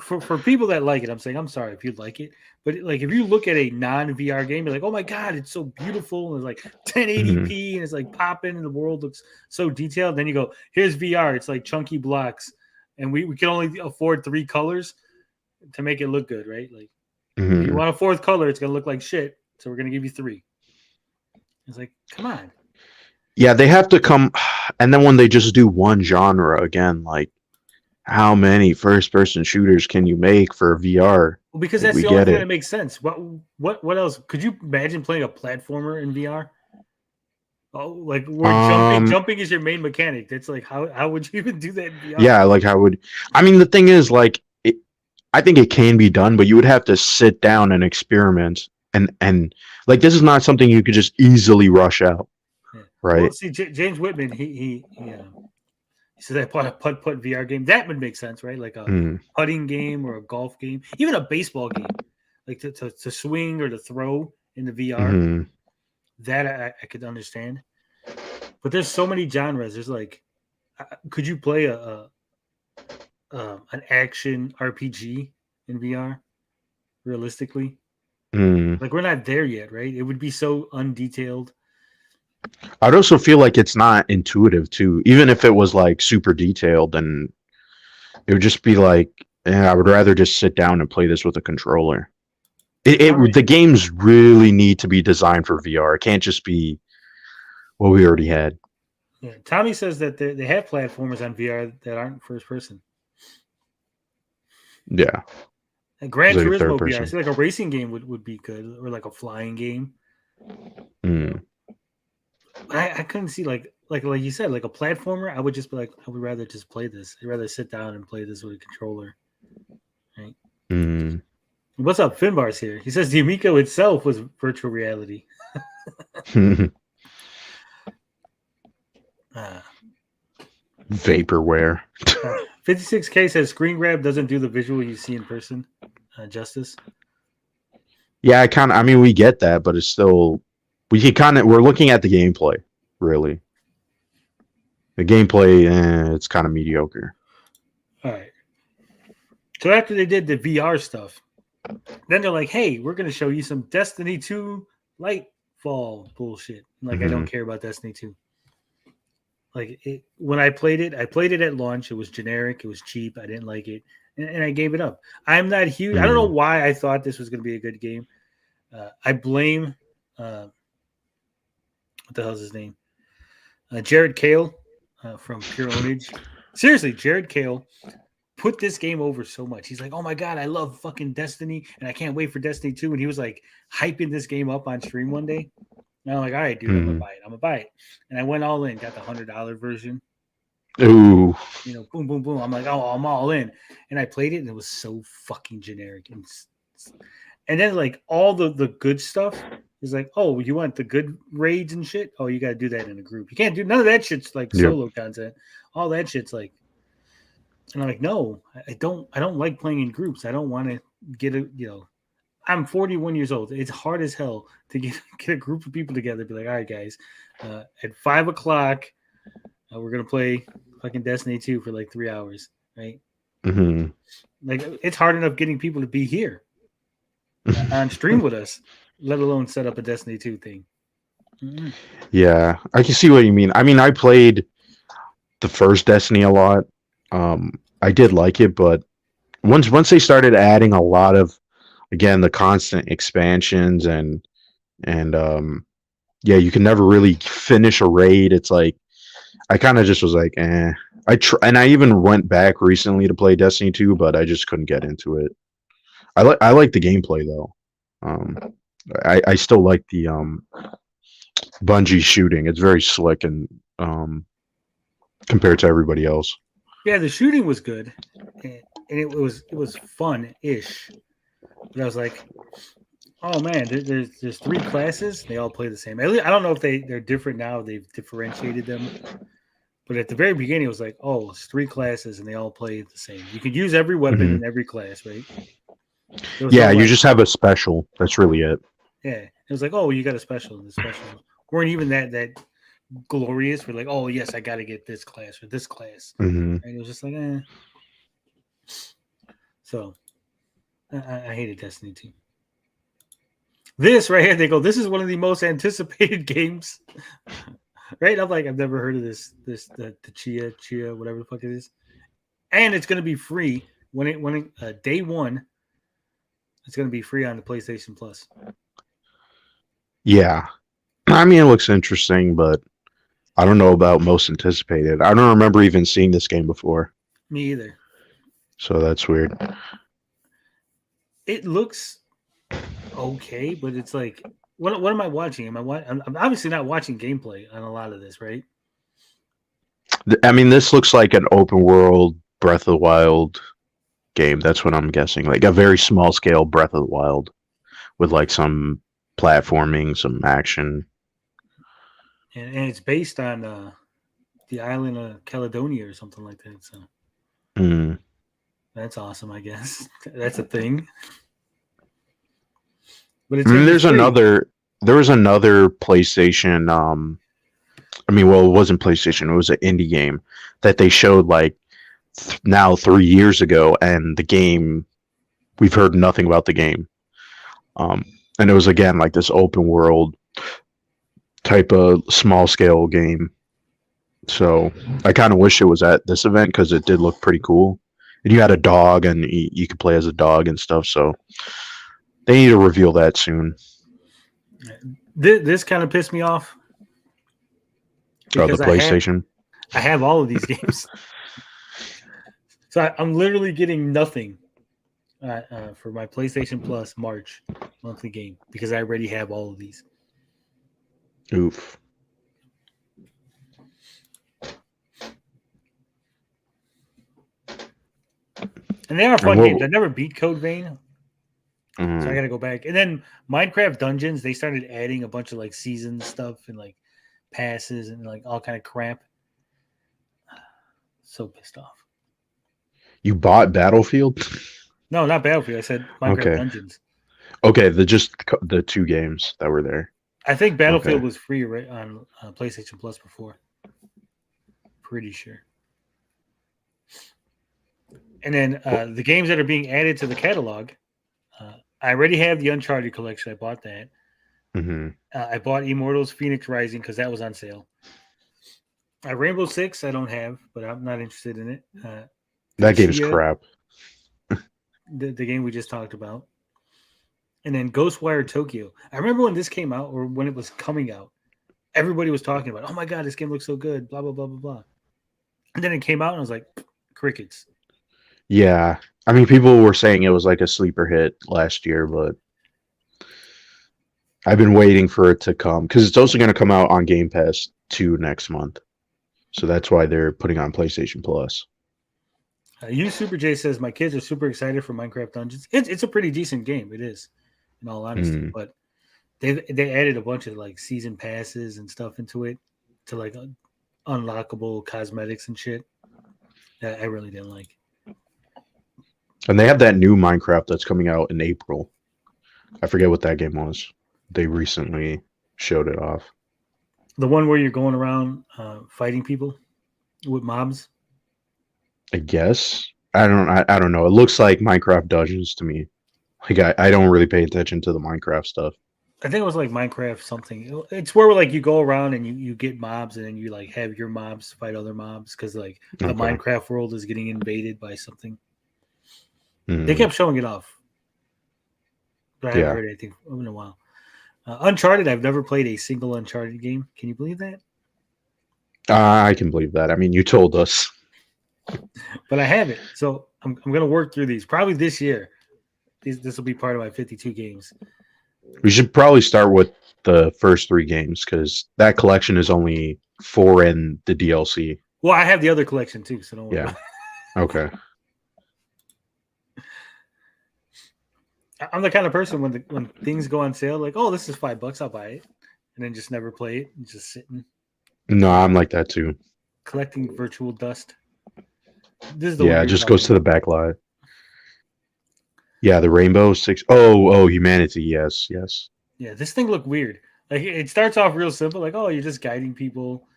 For people that like it, I'm saying I'm sorry if you like it, but like if you look at a non-VR game, you're like, oh my god, it's so beautiful, and it's like 1080p, and it's like popping, and the world looks so detailed. Then you go, here's VR, it's like chunky blocks, and we can only afford 3 colors to make it look good, right? Like if you want a 4th color, it's gonna look like shit, so we're gonna give you 3. It's like, come on. Yeah, they have to come, and then when they just do one genre again, like. how many first-person shooters can you make for VR? Well, because Like, that's we the only get thing it. that makes sense. What else? Could you imagine playing a platformer in VR? Oh, like where Um, jumping is your main mechanic. That's like how would you even do that in VR? yeah, like how would I mean the thing is like I think it can be done, but you would have to sit down and experiment and like this is not something you could just easily rush out, Yeah. Well, right? see, James Whitman, he says I bought a putt VR game. That would make sense, right? Like a Mm, putting game or a golf game, even a baseball game, like to swing or to throw in the VR. mhm. That I could understand. But there's so many genres. There's like, could you play an action RPG in VR realistically? Mm. Like we're not there yet, right? It would be so undetailed. I'd also feel like it's not intuitive too. Even if it was like super detailed, then it would just be like, I would rather just sit down and play this with a controller. Tommy, The games really need to be designed for VR. It can't just be what we already had. yeah, Tommy says that they have platformers on VR that aren't first person. Yeah, Like Gran it's like third Turismo VR, person. see, like a racing game would be good, or like a flying game. Mm. I couldn't see like you said, like a platformer. I would just be like, I would rather just play this. I'd rather sit down and play this with a controller. Right? Mm. What's up, Finbar's here? He says the Amico itself was virtual reality. Uh, Vaporware. 56K says screen grab doesn't do the visual you see in person justice. Yeah, I mean, we get that, but it's still, we're looking at the gameplay, really. The gameplay, it's kind of mediocre. All right. So after they did the VR stuff, then they're like, hey, we're going to show you some Destiny 2 Lightfall bullshit. Like, I don't care about Destiny 2. Like, when I played it at launch. It was generic. It was cheap. I didn't like it. And I gave it up. I'm not huge. I don't know why I thought this was going to be a good game. I blame, what the hell's his name? Jared Cale from Pure Ownage. Seriously, Jared Cale put this game over so much. He's like, oh my God, I love fucking Destiny, and I can't wait for Destiny 2. And he was like hyping this game up on stream one day. And I'm like, all right, dude, I'm gonna buy it. And I went all in, got the $100 version. Ooh. You know, boom, boom, boom. I'm like, oh, I'm all in. And I played it, and it was so fucking generic. And then like all the good stuff is like, oh, you want the good raids and shit? Oh, you got to do that in a group. You can't do none of that shit's like solo content. All that shit's like, and I'm like, no, I don't like playing in groups. I don't want to get I'm 41 years old. It's hard as hell to get a group of people together. Be like, all right, guys, at 5 o'clock, we're gonna play fucking Destiny 2 for like 3 hours, right? Mm-hmm. Like it's hard enough getting people to be here on stream with us, let alone set up a Destiny 2 thing. Mm-hmm. Yeah, I can see what you mean. I mean, I played the first Destiny a lot. I did like it, but once they started adding a lot of, again, the constant expansions and yeah, you can never really finish a raid. It's like I kind of just was like, eh. And I even went back recently to play Destiny 2, but I just couldn't get into it. I like the gameplay though. I still like the Bungie shooting. It's very slick and compared to everybody else. Yeah, the shooting was good, and it was fun-ish. But I was like, oh man, there's 3 classes. They all play the same. I don't know if they're different now. They've differentiated them. But at the very beginning, it was like, oh, it's 3 classes, and they all play the same. You could use every weapon in every class, right? Yeah, you just have a special. That's really it. Yeah, it was like, oh, you got a special. The special weren't even that glorious. We're like, oh yes, I got to get this class or this class. And it was just like, eh. So I hated Destiny 2. This right here, they go, this is one of the most anticipated games. Right? I'm like, I've never heard of the Chia, whatever the fuck it is. And it's gonna be free when it day one. It's gonna be free on the PlayStation Plus. Yeah. I mean, it looks interesting, but I don't know about most anticipated. I don't remember even seeing this game before. Me either. So that's weird. It looks okay, but it's like, what am I watching? I'm obviously not watching gameplay on a lot of this, right? I mean, this looks like an open world Breath of the Wild game. That's what I'm guessing. Like a very small scale Breath of the Wild with like some platforming, some action. And it's based on the island of Caledonia or something like that. So Mm. that's awesome, I guess. That's a thing. But I mean, it's free. there was another PlayStation. I mean, well, it wasn't PlayStation. It was an indie game that they showed like now 3 years ago, and the game we've heard nothing about the game. And it was again like this open world type of small scale game. So I kind of wish it was at this event because it did look pretty cool. And you had a dog, and you could play as a dog and stuff. So they need to reveal that soon. This kind of pissed me off. Oh, the PlayStation. I have all of these games. So I'm literally getting nothing for my PlayStation Plus March monthly game because I already have all of these. Oof. And they are fun games. I never beat Code Vein. Mm. So I got to go back. And then Minecraft Dungeons, they started adding a bunch of like season stuff and like passes and like all kind of crap. So pissed off. You bought Battlefield? No, not Battlefield. I said Minecraft Dungeons. Okay, the two games that were there. I think Battlefield was free right on PlayStation Plus before. Pretty sure. And then the games that are being added to the catalog, I already have the Uncharted collection. I bought that. Mm-hmm. I bought Immortals Phoenix Rising because that was on sale. Rainbow Six I don't have, but I'm not interested in it. That game's crap. The game we just talked about. And then Ghostwire Tokyo. I remember when this came out or when it was coming out, everybody was talking about, oh my God, this game looks so good, blah, blah, blah, blah, blah. And then it came out and I was like, crickets. Yeah. I mean, people were saying it was like a sleeper hit last year, but I've been waiting for it to come because it's also going to come out on Game Pass 2 next month. So that's why they're putting on PlayStation Plus. You Super J says, my kids are super excited for Minecraft Dungeons. It's a pretty decent game. It is, in all honesty. But they added a bunch of like season passes and stuff into it to like unlockable cosmetics and shit that I really didn't like. And they have that new Minecraft that's coming out in April. I forget what that game was. They recently showed it off. The one where you're going around fighting people with mobs? I guess. I don't know. It looks like Minecraft Dungeons to me. Like I don't really pay attention to the Minecraft stuff. I think it was like Minecraft something. It's where like you go around and you get mobs and then you like have your mobs fight other mobs because like the Minecraft world is getting invaded by something. They kept showing it off. But I haven't heard anything in a while. Uncharted, I've never played a single Uncharted game. Can you believe that? I can believe that. I mean, you told us. But I haven't. So I'm going to work through these. Probably this year. This will be part of my 52 games. We should probably start with the first 3 games because that collection is only 4 in the DLC. Well, I have the other collection too, so don't worry about it. Okay. I'm the kind of person when things go on sale, like, oh, this is $5, I'll buy it, and then just never play it, and just sitting. No, I'm like that too. Collecting virtual dust. This is the it just goes to the back lot. Yeah, the Rainbow Six. Oh, Humanity. Yes. Yeah, this thing looked weird. Like it starts off real simple, like, oh, you're just guiding people.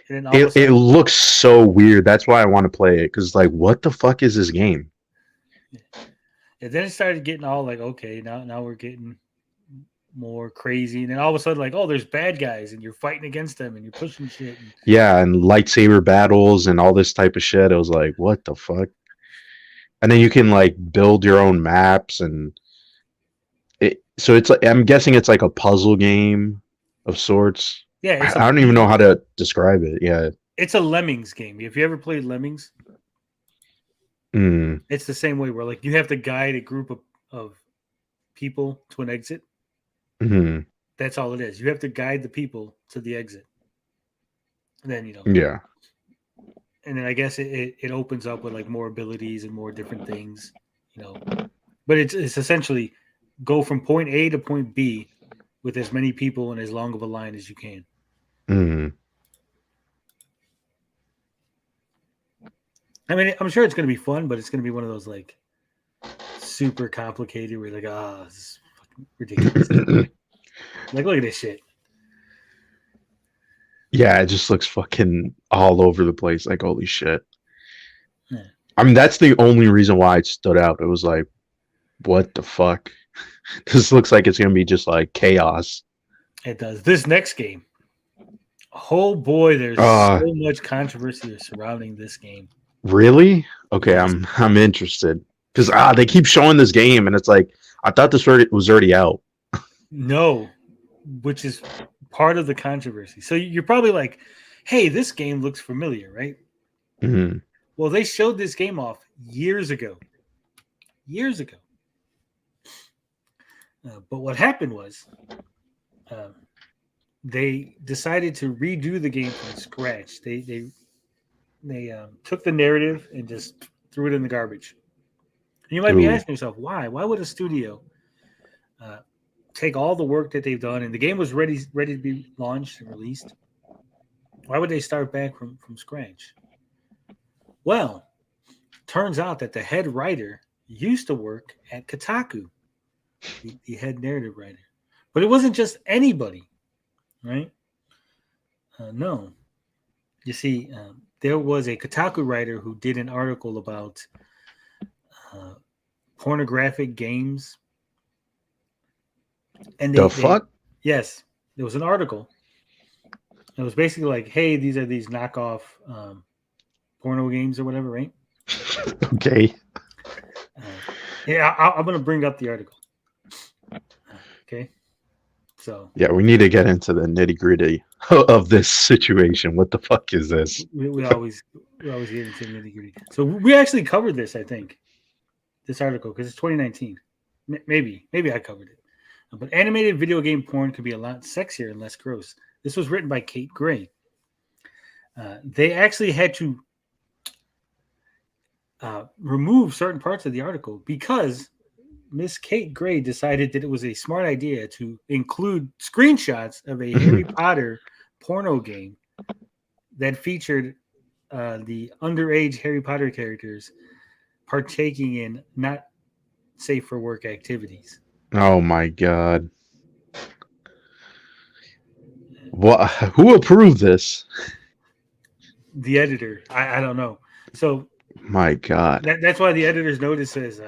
And then it looks so weird. That's why I want to play it because, like, what the fuck is this game? And then it started getting all like, okay, now we're getting more crazy. And then all of a sudden, like, oh, there's bad guys and you're fighting against them and you're pushing shit. And lightsaber battles and all this type of shit. I was like, what the fuck? And then you can like build your own maps and so it's like, I'm guessing it's like a puzzle game of sorts. Yeah. I don't even know how to describe it. Yeah. It's a Lemmings game. Have you ever played Lemmings? It's the same way where like you have to guide a group of people to an exit. Mm-hmm. That's all it is. You have to guide the people to the exit. And then Yeah. and then I guess it opens up with like more abilities and more different things, But it's essentially go from point A to point B with as many people and as long of a line as you can. Mm-hmm. I mean, I'm sure it's going to be fun, but it's going to be one of those like super complicated where you're like, this is fucking ridiculous. Like, look at this shit. Yeah, it just looks fucking all over the place. Like, holy shit. Yeah. I mean, that's the only reason why it stood out. It was like, what the fuck? This looks like it's going to be just like chaos. It does. This next game. Oh boy, there's so much controversy surrounding this game. Really? Okay, I'm interested. Because they keep showing this game, and it's like, I thought this was already out. No, which is part of the controversy. So you're probably like, hey, this game looks familiar, right? Mm-hmm. Well, they showed this game off years ago. But what happened was they decided to redo the game from scratch. They took the narrative and just threw it in the garbage. And you might be asking yourself, why? Why would a studio take all the work that they've done and the game was ready to be launched and released? Why would they start back from scratch? Well, turns out that the head writer used to work at Kotaku, the head narrative writer. But it wasn't just anybody, right? No. You see, there was a Kotaku writer who did an article about pornographic games. And fuck? Yes, there was an article. It was basically like, hey, these are these knockoff porno games or whatever, right? Okay. Yeah, I'm going to bring up the article. Okay. So. Yeah, we need to get into the nitty gritty of this situation. What the fuck is this? We always get into nitty gritty. So we actually covered this, I think, this article, because it's 2019. Maybe I covered it. But animated video game porn could be a lot sexier and less gross. This was written by Kate Gray. They actually had to remove certain parts of the article because Miss Kate Gray decided that it was a smart idea to include screenshots of a Harry Potter porno game that featured the underage Harry Potter characters partaking in not safe for work activities. Oh my god. What? Who approved this? The editor. I don't know. So my god. That's why the editor's notice says,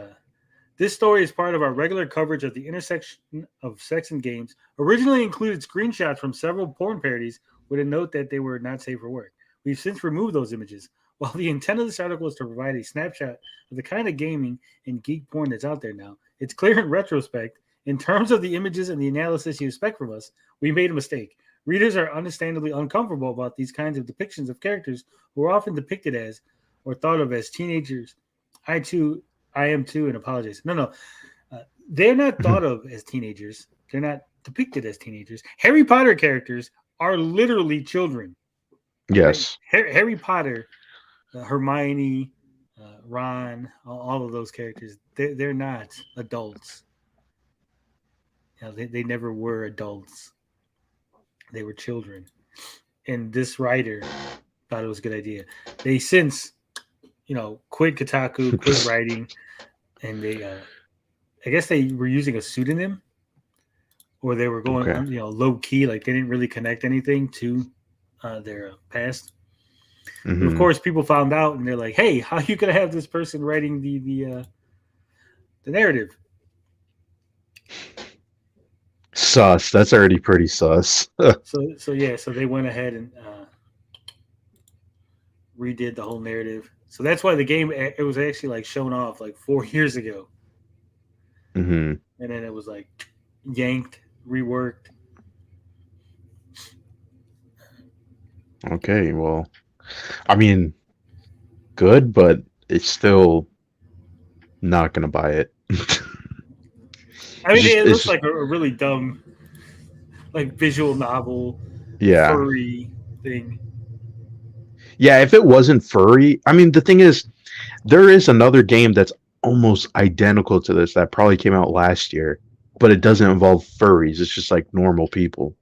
this story is part of our regular coverage of the intersection of sex and games. Originally included screenshots from several porn parodies with a note that they were not safe for work. We've since removed those images. While the intent of this article is to provide a snapshot of the kind of gaming and geek porn that's out there now, it's clear in retrospect, in terms of the images and the analysis you expect from us, we made a mistake. Readers are understandably uncomfortable about these kinds of depictions of characters who are often depicted as or thought of as teenagers. I am too, and apologize. No. They're not thought of as teenagers. They're not depicted as teenagers. Harry Potter characters are literally children. Yes. Right? Harry Potter, Hermione, Ron, all of those characters, they're not adults. They never were adults. They were children. And this writer thought it was a good idea. They since, quit Kotaku, quit writing, and they, I guess they were using a pseudonym, or they were going, low key, like they didn't really connect anything to their past. Mm-hmm. Of course, people found out, and they're like, "Hey, how are you gonna have this person writing the narrative?" Sus. That's already pretty sus. So they went ahead and redid the whole narrative. So that's why the game, it was actually like shown off like 4 years ago. Mm-hmm. And then it was like yanked, reworked. Okay, well, I mean, good, but it's still Not gonna buy it. I mean, it It's looks just like a really dumb, like visual novel, yeah. furry thing. Yeah, if it wasn't furry, I mean, the thing is, there is another game that's almost identical to this that probably came out last year, but it doesn't involve furries. It's just like normal people.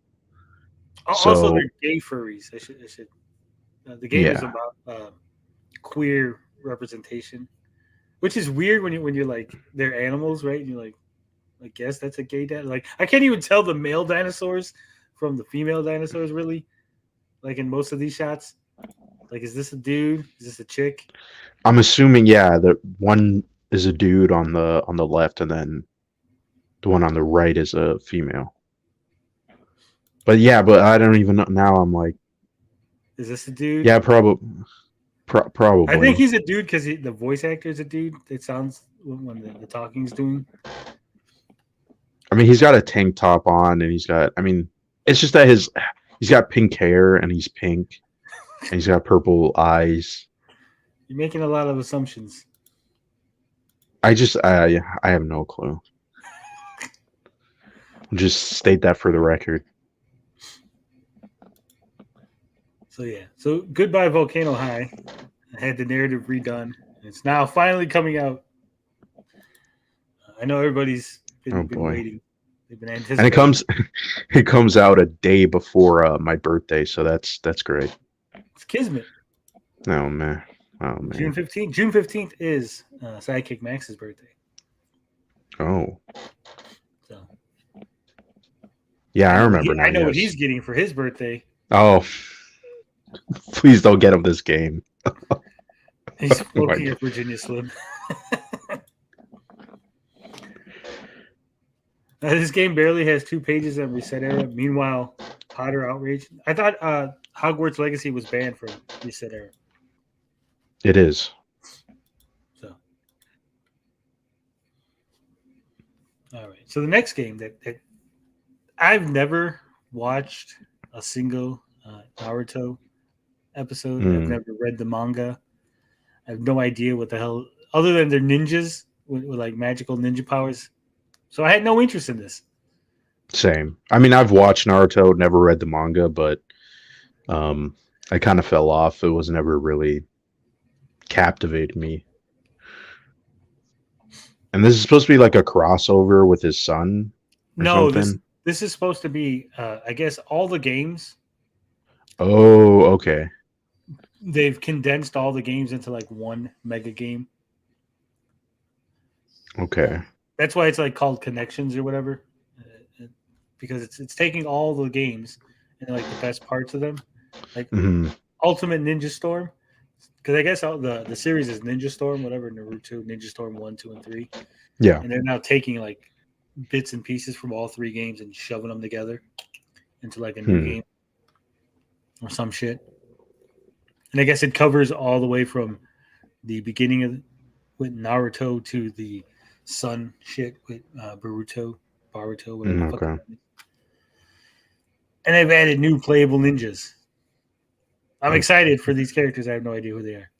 Also, So they're gay furries. I should. The game is yeah, about queer representation, which is weird when you're like they're animals, right? And you're like, I guess that's a gay dad. Like I can't even tell the male dinosaurs from the female dinosaurs really. Like in most of these shots, like is this a dude? Is this a chick? I'm assuming yeah, the one is a dude on the left, and then the one on the right is a female. But yeah, but I don't even know now. I'm like, Is this a dude? yeah, I think probably. he's a dude because the voice actor is a dude. It sounds when the talking's doing. I mean, he's got a tank top on, and he's got. I mean, it's just that he's got pink hair, and he's pink, and he's got purple eyes. You're making a lot of assumptions. I have no clue. Just state that for the record. So yeah. So goodbye, Volcano High. I had the narrative redone. It's now finally coming out. I know everybody's Oh been boy. waiting. They've been anticipating. And it comes out a day before my birthday, so that's great. It's Kismet. Oh man. Oh June man. 15th. June 15th is Sidekick Max's birthday. Oh. So Yeah, I remember now. I know what Yes. he's getting for his birthday. Oh. Please don't get him this game. He's Oh my looking God. at Virginia Slim. This game barely has 2 pages on Reset Era. Meanwhile, Potter Outrage. I thought Hogwarts Legacy was banned from Reset Era. It is. So, all right. So the next game that I've never watched a single Naruto episode. I've never read the manga. I have no idea what the hell, other than they're ninjas with like magical ninja powers. So I had no interest in this. Same. I mean, I've watched Naruto, never read the manga, but I kind of fell off. It was never really captivated me. And this is supposed to be like a crossover with his son or No, something. this is supposed to be, I guess, all the games. Oh, okay. They've condensed all the games into like one mega game. Okay. That's why it's like called Connections or whatever, because it's taking all the games and like the best parts of them, like Ultimate Ninja Storm. Because I guess the series is Ninja Storm, whatever, Naruto, Ninja Storm 1, 2, and 3. Yeah. And they're now taking like bits and pieces from all 3 games and shoving them together into like a new game or some shit. And I guess it covers all the way from the beginning of with Naruto to the Sun shit with Boruto, whatever the fuck. Okay. And they've added new playable ninjas. I'm excited for these characters. I have no idea who they are.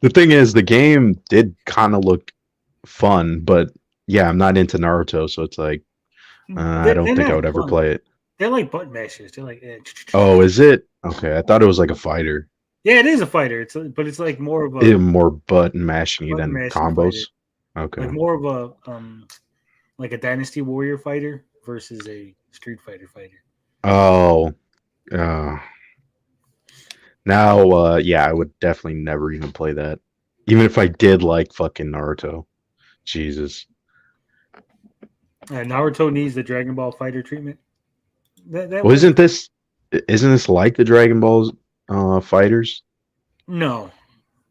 The thing is, the game did kind of look fun, but yeah, I'm not into Naruto, so it's like I don't think I would ever play it. They're like button mashers. They're like, Oh, is it? Okay, I thought it was like a fighter. yeah, it is a fighter. But it's like more of a More button mashing than combos. Okay. like more of a like a Dynasty Warrior fighter versus a Street Fighter fighter. Oh, now, yeah, I would definitely never even play that, even if I did like fucking Naruto. Jesus. Naruto needs the Dragon Ball fighter treatment. Well, isn't this like the Dragon Ball fighters? No,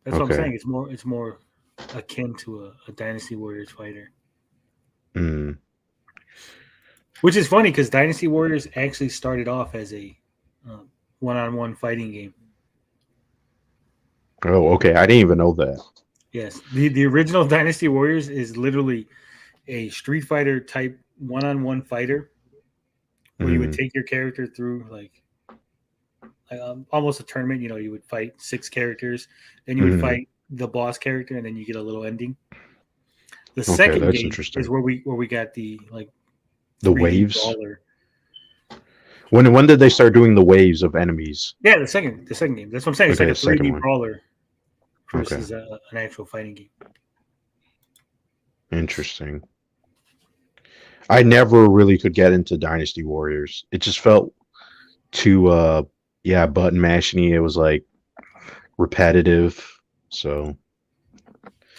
that's what I'm Okay. saying. It's more akin to a Dynasty Warriors fighter. Which is funny because Dynasty Warriors actually started off as a one-on-one fighting game. Oh, okay. I didn't even know that. Yes, the original Dynasty Warriors is literally a Street Fighter type one-on-one fighter where you would take your character through like almost a tournament. You know, you would fight 6 characters, then you would fight the boss character, and then you get a little ending. The Okay, second that's game interesting. is where we got the like The 3D waves. brawler. When did they start doing the waves of enemies? Yeah, the second game. That's what I'm saying. It's Okay, like a the second 3D one. brawler Okay, versus an actual fighting game. interesting. I never really could get into Dynasty Warriors. It just felt too button mashing. It was like repetitive. So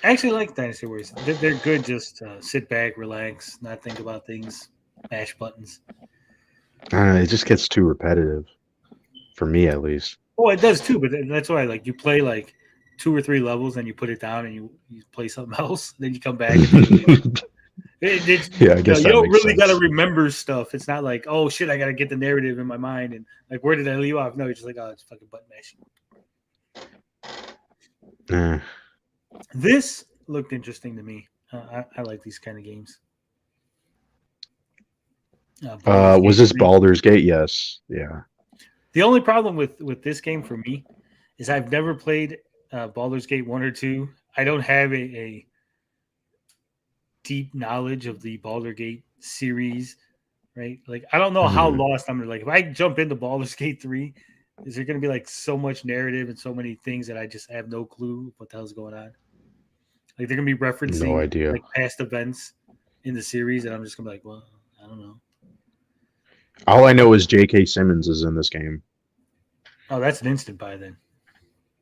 I actually like Dynasty Warriors. They're good. Just sit back, relax, not think about things, mash buttons. it just gets too repetitive for me, at least. Oh, it does too. But that's why, like, you play like 2 or 3 levels, and you put it down, and you play something else. Then you come back. And Yeah, I guess you that don't makes really sense. got to remember stuff. It's not like, oh shit, I got to get the narrative in my mind, and like, where did I leave off? No, you're just like, oh, it's fucking button mashing. Eh. This looked interesting to me. I like these kind of games. Was this 3. Baldur's Gate? Yes. Yeah. The only problem with this game for me is I've never played Baldur's Gate 1 or 2. I don't have a deep knowledge of the Baldur's Gate series, right? Like, I don't know how lost I'm. Like, if I jump into Baldur's Gate 3, is there going to be like so much narrative and so many things that I just have no clue what the hell's going on? Like, they're going to be referencing No idea. like past events in the series, and I'm just going to be like, well, I don't know. All I know is J.K. Simmons is in this game. Oh, that's an instant buy then.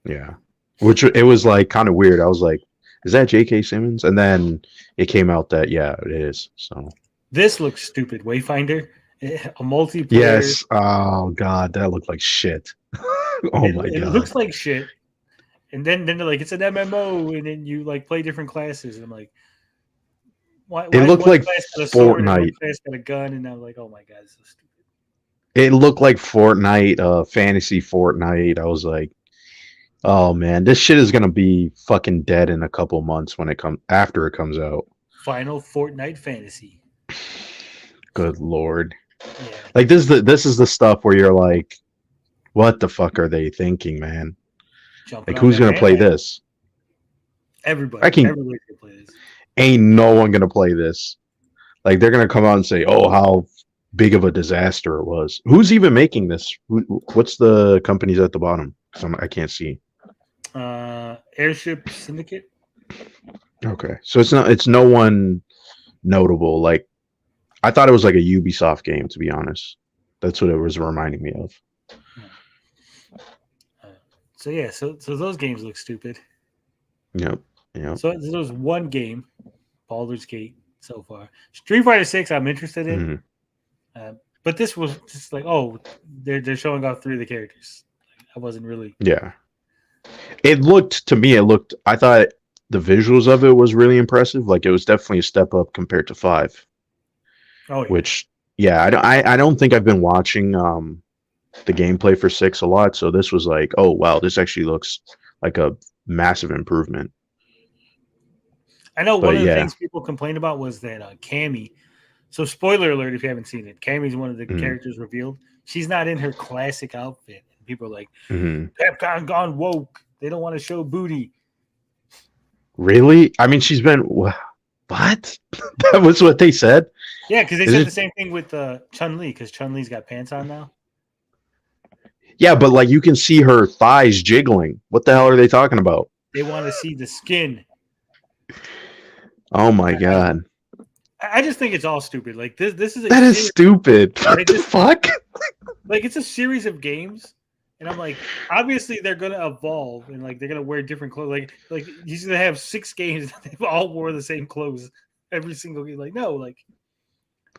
Yeah. Which it was like kind of weird. I was like, is that J.K. Simmons? And then it came out that, yeah, it is. So this looks stupid. Wayfinder, a multiplayer. yes. Oh, God. That looked like shit. Oh, my God. It looks like shit. And then they're like, it's an MMO, and then you like play different classes. And I'm like, why It looked like class got a sword and one Fortnite. class got a gun? And I'm like, oh my God, it's so stupid. It looked like Fortnite, fantasy Fortnite. I was like, oh man, this shit is gonna be fucking dead in a couple months when it comes after it comes out. Final Fortnite fantasy. Good lord. Yeah. Like this is the stuff where you're like, what the fuck are they thinking, man? Jumping Like on who's that gonna play bandwagon. this? Everybody. Everybody's gonna play this. Ain't no one gonna play this. Like they're gonna come out and say, oh, how big of a disaster it was. Who's even making this? What's the companies at the bottom? 'Cause I can't see. Airship Syndicate. Okay, so it's no one notable. Like I thought it was like a Ubisoft game, to be honest. That's what it was reminding me of. So yeah, so those games look stupid. Yep. So there's one game, Baldur's Gate, so far. Street Fighter 6, I'm interested in. But this was just like, oh, they're showing off 3 of the characters. I wasn't really. Yeah. It looked to me. I thought the visuals of it was really impressive. Like it was definitely a step up compared to 5. Oh yeah. Which, yeah, I don't think I've been watching the gameplay for 6 a lot. So this was like, oh wow, this actually looks like a massive improvement. I know one of the things people complained about was that Cammy. So spoiler alert if you haven't seen it, Cammy's one of the characters revealed. She's not in her classic outfit. And people are like, Capcom gone woke. They don't want to show booty. Really? I mean, she's been what? That was what they said. Yeah, because they said the same thing with Chun-Li, because Chun-Li's got pants on now. Yeah, but like you can see her thighs jiggling. What the hell are they talking about? They want to see the skin. Oh my God. I just think it's all stupid. Like this is that is stupid. What the fuck? Like it's a series of games, and I'm like, obviously they're gonna evolve and like they're gonna wear different clothes. Like he's gonna have 6 games that they've all wore the same clothes every single game. Like no, like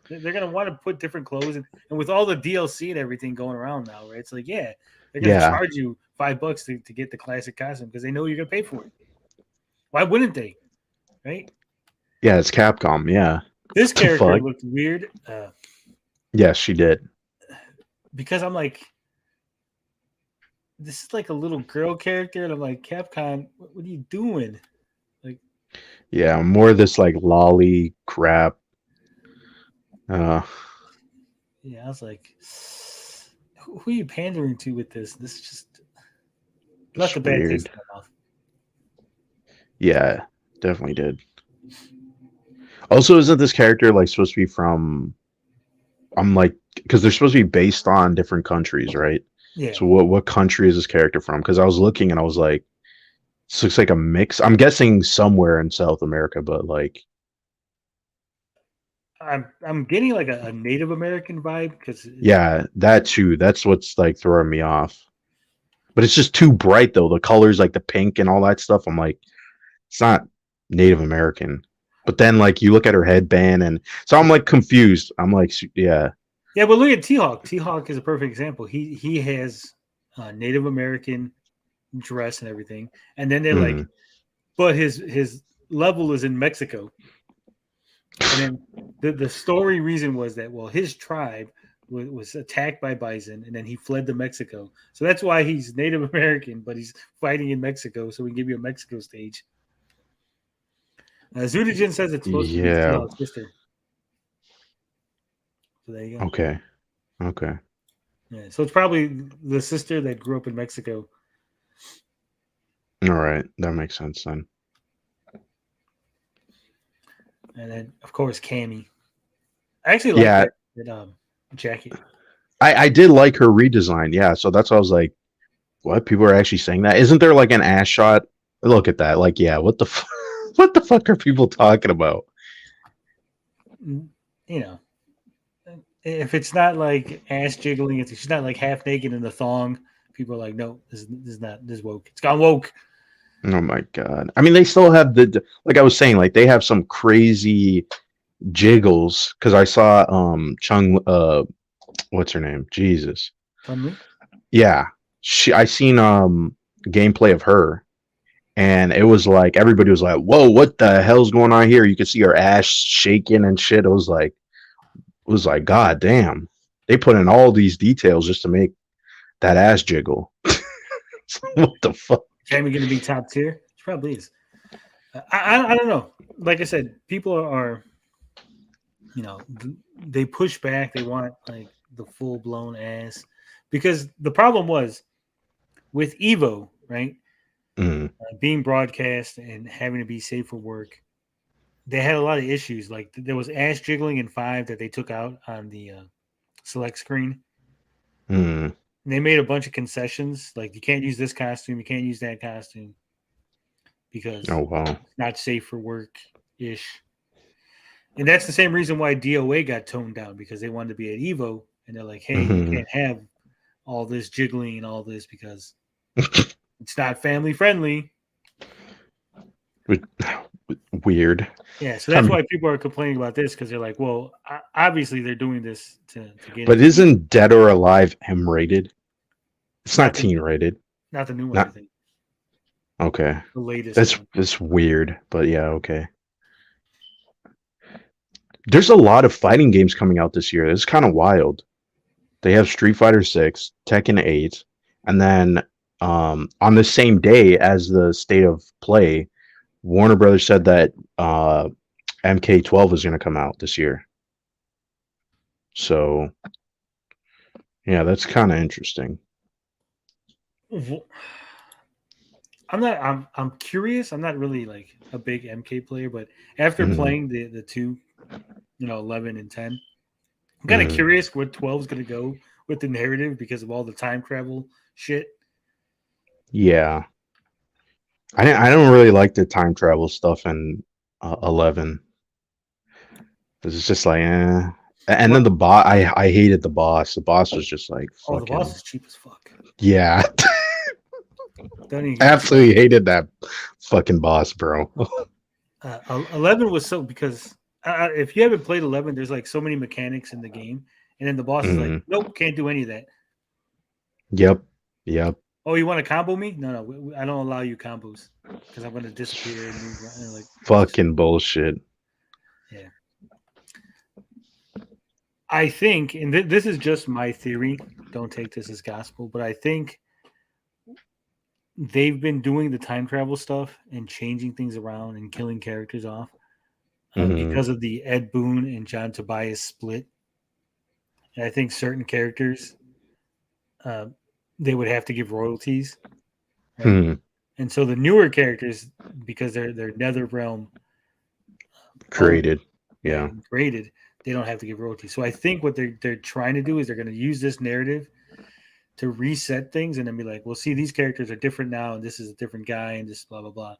they're gonna want to put different clothes and with all the DLC and everything going around now, right? It's like they're gonna charge you $5 to get the classic costume because they know you're gonna pay for it. Why wouldn't they? Right? Yeah, it's Capcom. Yeah. This character looked weird. Yes, she did. Because I'm like, this is like a little girl character, and I'm like, Capcom, what are you doing? Like, yeah, more of this like lolly crap. Yeah, I was like, who are you pandering to with this? This is just left a bad taste in my mouth. Yeah, definitely did. Also, isn't this character like supposed to be from? I'm like, because they're supposed to be based on different countries, right? Yeah. So what country is this character from? Because I was looking and I was like, this looks like a mix. I'm guessing somewhere in South America, but like, I'm getting like a Native American vibe because yeah, that too. That's what's like throwing me off. But it's just too bright though. The colors, like the pink and all that stuff. I'm like, it's not Native American. But then like you look at her headband, and so I'm like confused. I'm like, yeah. yeah, but look at T-Hawk. T-Hawk is a perfect example. He has Native American dress and everything, and then they're like, Mm. but his level is in Mexico, and then the story reason was that his tribe was attacked by bison, and then he fled to Mexico, so that's why he's Native American, but he's fighting in Mexico, so we can give you a Mexico stage. Zudijin says it's supposed to be Yeah. T-Hawk's sister. So there you go. Okay. Okay. Yeah, so it's probably the sister that grew up in Mexico. All right. That makes sense then. And then, of course, Cammy. I actually like Yeah, that jacket. I did like her redesign. Yeah, so that's why I was like, what? People are actually saying that? Isn't there like an ass shot? Look at that. Like, yeah, what the what the fuck are people talking about? You know, if it's not like ass jiggling, if she's not like half naked in the thong, people are like, no, this is not this woke. It's gone woke. Oh my god. I mean, they still have the like I was saying, like they have some crazy jiggles because I saw Chung what's her name? Jesus. Chun-Li? Yeah. I seen gameplay of her, and it was like everybody was like, "Whoa, what the hell's going on here?" You could see her ass shaking and shit. It was like, God damn. They put in all these details just to make that ass jiggle. What the fuck? Cammy going to be top tier? She probably is. I don't know. Like I said, people are they push back. They want like the full blown ass because the problem was with Evo, right? Mm, Being broadcast and having to be safe for work, they had a lot of issues. Like there was ass jiggling in 5 that they took out on the select screen. mm. And they made a bunch of concessions, like you can't use this costume, you can't use that costume because Oh wow. it's not safe for work ish. And that's the same reason why DOA got toned down because they wanted to be at Evo, and they're like, hey, you Hmm. can't have all this jiggling and all this because it's not family friendly. Weird. Yeah, so I that's mean, why people are complaining about this because they're like, well, obviously they're doing this to get but into isn't Dead or Alive M rated? It's not not the teen rated. not the new one, I Not think okay. the latest That's one. that's weird, but yeah, okay. There's a lot of fighting games coming out this year. It's kind of wild. They have Street Fighter 6, Tekken 8, and then on the same day as the state of play, Warner Brothers said that MK12 is going to come out this year. So, yeah, that's kind of interesting. I'm not. I'm curious. I'm not really like a big MK player, but after Mhm, playing the two, 11 and 10, I'm kind of mhm. curious where 12 is going to go with the narrative because of all the time travel shit. Yeah, I don't really like the time travel stuff in 11. It's just like, eh. And then Well, the boss, I hated the boss. The boss was just like oh, the boss fucking is cheap as fuck. yeah. Don't even get me Absolutely started. hated that fucking boss, bro. 11 was so because if you haven't played 11, there's like so many mechanics in the game, and then the boss is like, Mhm. nope, can't do any of that. Yep. Yep. Oh, you want to combo me? No, I don't allow you combos because I'm going to disappear and move around. And like, Fucking bullshit. yeah. I think, and this is just my theory. Don't take this as gospel, but I think they've been doing the time travel stuff and changing things around and killing characters off Hmm. because of the Ed Boon and John Tobias split. And I think certain characters uh, they would have to give royalties, right? Hmm. And so the newer characters, because they're NetherRealm Created. Yeah. created, they don't have to give royalties. So I think what they're trying to do is they're going to use this narrative to reset things and then be like, well, see, these characters are different now, and this is a different guy, and this blah blah blah.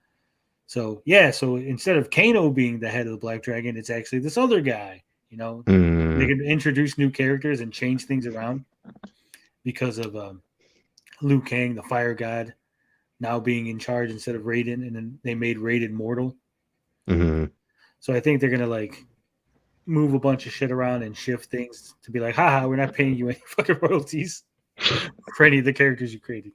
So yeah, so instead of Kano being the head of the Black Dragon, it's actually this other guy. You know, they can introduce new characters and change things around because of Liu Kang, the Fire God, now being in charge instead of Raiden, and then they made Raiden mortal. So I think they're gonna like move a bunch of shit around and shift things to be like, haha, we're not paying you any fucking royalties for any of the characters you created.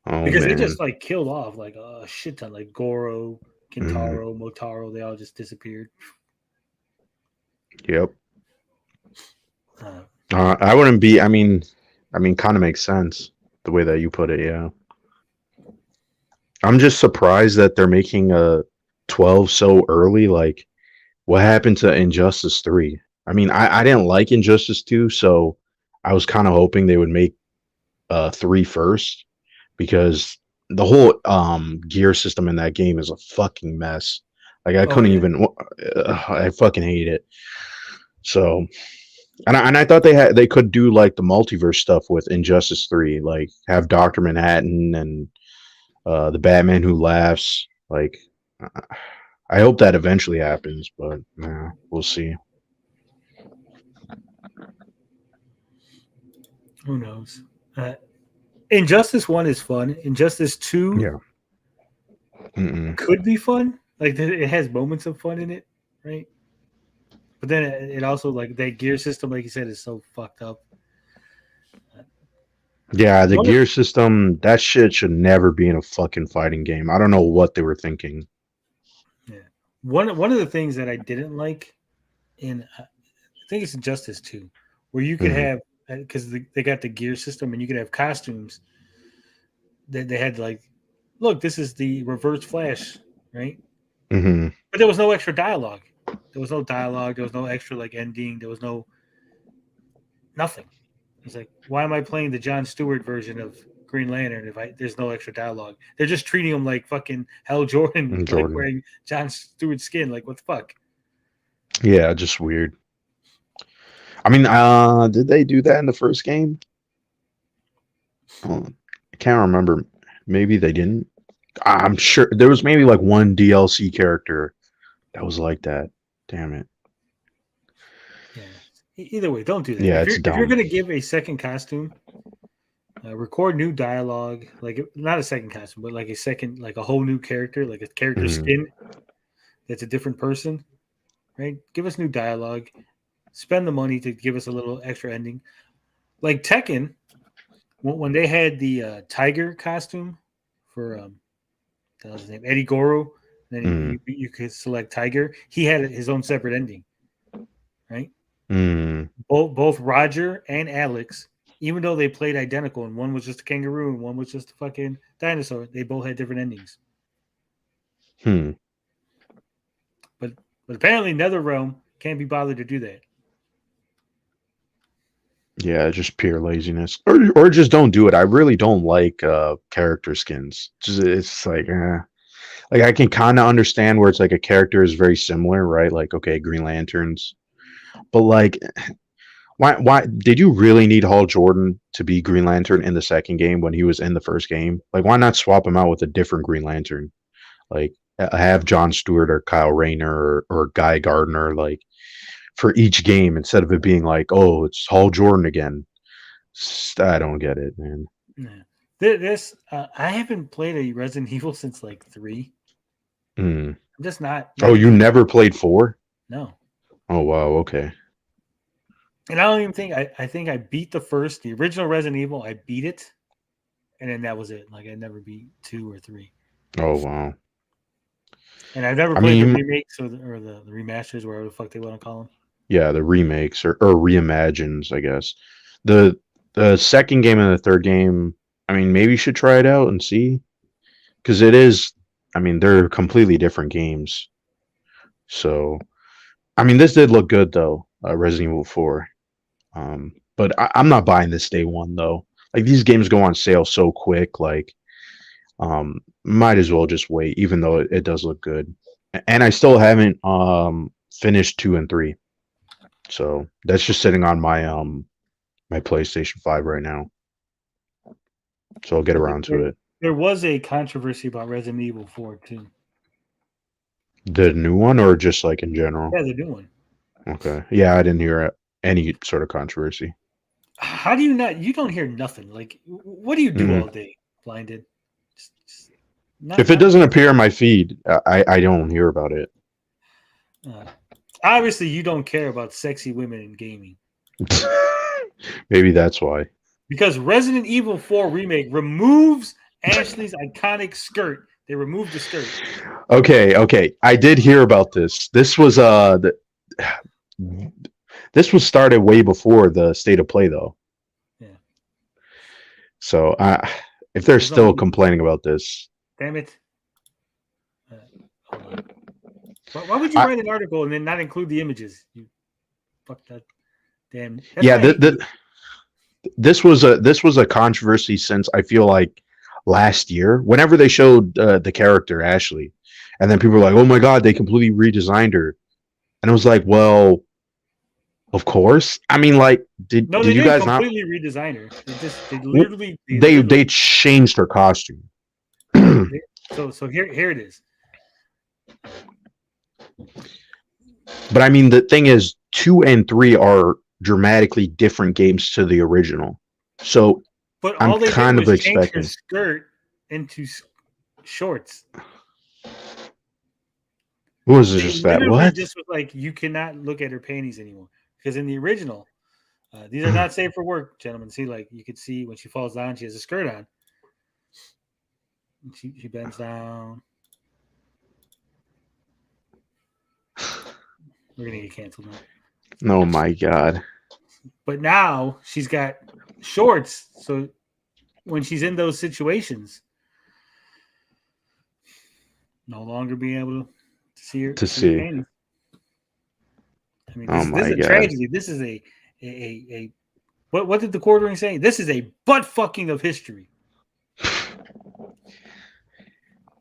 Because they just like killed off like a shit ton, like Goro, Kintaro, Motaro, they all just disappeared. Yep. I wouldn't be. I mean, kind of makes sense the way that you put it. Yeah. I'm just surprised that they're making a 12 so early. Like, what happened to Injustice 3? I mean, I didn't like Injustice 2, so I was kind of hoping they would make 3 first, because the whole gear system in that game is a fucking mess. Like, I couldn't even. I fucking hate it. So, and I thought they could do like the multiverse stuff with Injustice 3, like have Dr. Manhattan and the Batman Who Laughs. Like, I hope that eventually happens, but we'll see. Who knows? Injustice 1 is fun. Injustice 2 could be fun. Like, it has moments of fun in it, right? But then it also, like, that gear system, like you said, is so fucked up. Yeah, the gear system, that shit should never be in a fucking fighting game. I don't know what they were thinking. Yeah. One of the things that I didn't like in, I think it's Injustice 2, where you could have, because they got the gear system and you could have costumes that they had, like, look, this is the Reverse Flash, right? But there was no extra dialogue. There was no dialogue. There was no extra, like, ending. There was nothing. It's like, why am I playing the Jon Stewart version of Green Lantern if there's no extra dialogue? They're just treating him like fucking Hal Jordan, like wearing Jon Stewart's skin. Like, what the fuck? Yeah, just weird. I mean, did they do that in the first game? I can't remember. Maybe they didn't. I'm sure there was maybe like one DLC character that was like that. Damn it. Yeah. Either way, don't do that. Yeah, if you're going to give a second costume, record new dialogue, like not a second costume, but like a whole new character, like a character skin that's a different person, right? Give us new dialogue. Spend the money to give us a little extra ending. Like Tekken, when they had the tiger costume for that was his name, Eddie Goro, then you could select Tiger. He had his own separate ending, right? Both Roger and Alex, even though they played identical, and one was just a kangaroo and one was just a fucking dinosaur, they both had different endings. But apparently NetherRealm can't be bothered to do that. Yeah, just pure laziness, or just don't do it. I really don't like character skins. It's like, like I can kind of understand where it's like a character is very similar, right? Like, okay, Green Lanterns, but like, why did you really need Hal Jordan to be Green Lantern in the second game when he was in the first game? Like, why not swap him out with a different Green Lantern? Like, have Jon Stewart or Kyle Rayner or Guy Gardner, like, for each game, instead of it being like, oh, it's Hal Jordan again. I don't get it, man. Yeah. I haven't played a Resident Evil since like 3. I'm just not. Oh, you never played 4? No. Oh, wow. Okay. And I don't even think I think I beat the original Resident Evil. I beat it, and then that was it. Like, I never beat 2 or 3. Oh, wow. And I've never played the remakes or the remasters, whatever the fuck they want to call them. Yeah, the remakes or reimagines, I guess. The second game and the third game, I mean, maybe you should try it out and see. Because it is, I mean, they're completely different games. So, I mean, this did look good, though, Resident Evil 4. But I'm not buying this day one, though. Like, these games go on sale so quick. Like, Might as well just wait, even though it does look good. And I still haven't finished 2 and 3. So that's just sitting on my my PlayStation 5 right now. So I'll get around to it. There was a controversy about Resident Evil 4 too. The new one, or just like in general? Yeah, the new one. Okay. Yeah, I didn't hear any sort of controversy. How do you not? You don't hear nothing. Like, what do you do all day, blinded? If it doesn't appear in my feed, I don't hear about it. Obviously, you don't care about sexy women in gaming. Maybe that's why. Because Resident Evil 4 Remake removes Ashley's iconic skirt. They removed the skirt. Okay. I did hear about this. This was this was started way before the state of play, though. Yeah. So if they're still complaining about this, damn it! Hold on. Why would you write an article and then not include the images? You fuck that. Damn. Yeah. This was a controversy since I feel like last year. Whenever they showed the character Ashley, and then people were like, "Oh my god, they completely redesigned her," and it was like, "Well, of course." I mean, like, did you guys not completely redesign her? They changed her costume. So here it is. But I mean, the thing is, 2 and 3 are dramatically different games to the original. So, but all they kind did of was change expecting her skirt into shorts. What was it? Just that? What? Just was like, you cannot look at her panties anymore, because in the original, these are not safe for work, gentlemen. See, like, you could see when she falls down, she has a skirt on. She bends down. We're gonna get canceled now. Oh my god! But now she's got shorts, so when she's in those situations, no longer being able to see her. See. Her panties. I mean, this is a tragedy. This is a what did the quartering say? This is a butt fucking of history.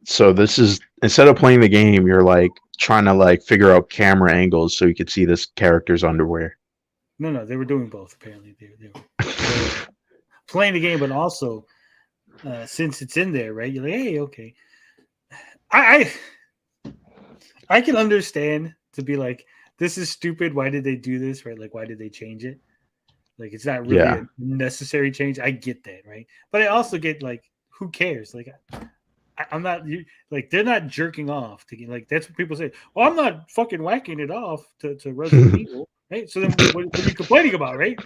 So this is, instead of playing the game, you're like trying to like figure out camera angles so you could see this character's underwear. No, they were doing both. Apparently, they were playing the game, but also since it's in there, right? You're like, hey, okay. I can understand to be like, this is stupid. Why did they do this? Right? Like, why did they change it? Like, it's not really a necessary change. I get that, right? But I also get like, who cares? Like, I'm not like, they're not jerking off to get, like, that's what people say. Well, I'm not fucking whacking it off to Resident Evil, right? So then what are you complaining about, right?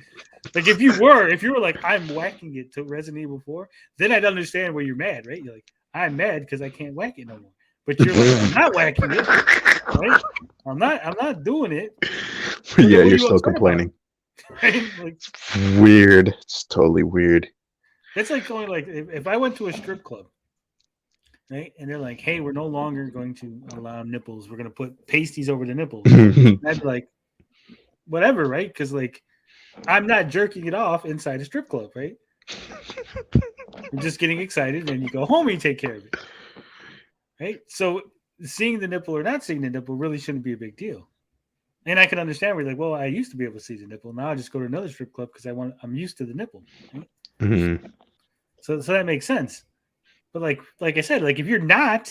Like, if you were like, I'm whacking it to Resident Evil 4, then I'd understand where you're mad, right? You're like, I'm mad because I can't whack it no more. But you're like, I'm not whacking it, right? I'm not doing it. Yeah, you're still complaining. Right? Like, it's weird. It's totally weird. It's like going, like, if I went to a strip club, right, and they're like, hey, we're no longer going to allow nipples. We're going to put pasties over the nipples. I'd be like, whatever, right? Because, like, I'm not jerking it off inside a strip club, right? I'm just getting excited, and you go home and you take care of it. Right? So seeing the nipple or not seeing the nipple really shouldn't be a big deal. And I can understand where you're like, well, I used to be able to see the nipple. Now I just go to another strip club because I'm used to the nipple. Right? Mm-hmm. So that makes sense. But like I said, like, if you're not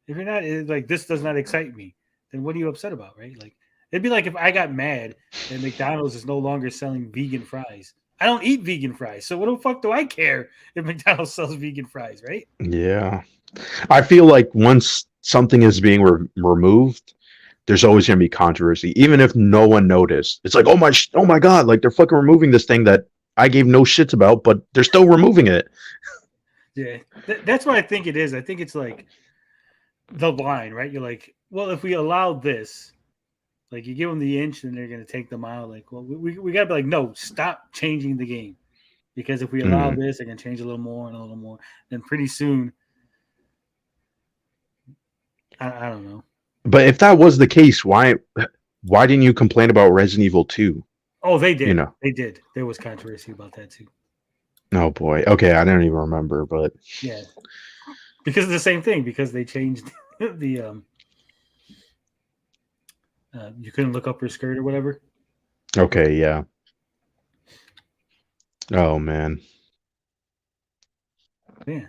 like, this does not excite me, then what are you upset about, right? Like, it'd be like if I got mad and McDonald's is no longer selling vegan fries. I don't eat vegan fries, so what the fuck do I care if McDonald's sells vegan fries, right? Yeah. I feel like once something is being removed, there's always going to be controversy, even if no one noticed. It's like, oh my god, like, they're fucking removing this thing that I gave no shits about, but they're still removing it. Yeah, that's what I think it is. I think it's like the line, right? You're like, well, if we allow this, like, you give them the inch and they're going to take them out. Like, well, we got to be like, no, stop changing the game. Because if we allow this, they're going to change a little more and a little more. Then pretty soon, I don't know. But if that was the case, why didn't you complain about Resident Evil 2? Oh, they did. You know. They did. There was controversy about that too. Oh boy. Okay, I don't even remember, but Yeah, because of the same thing. Because they changed the you couldn't look up her skirt or whatever. okay, yeah. Oh man. Yeah,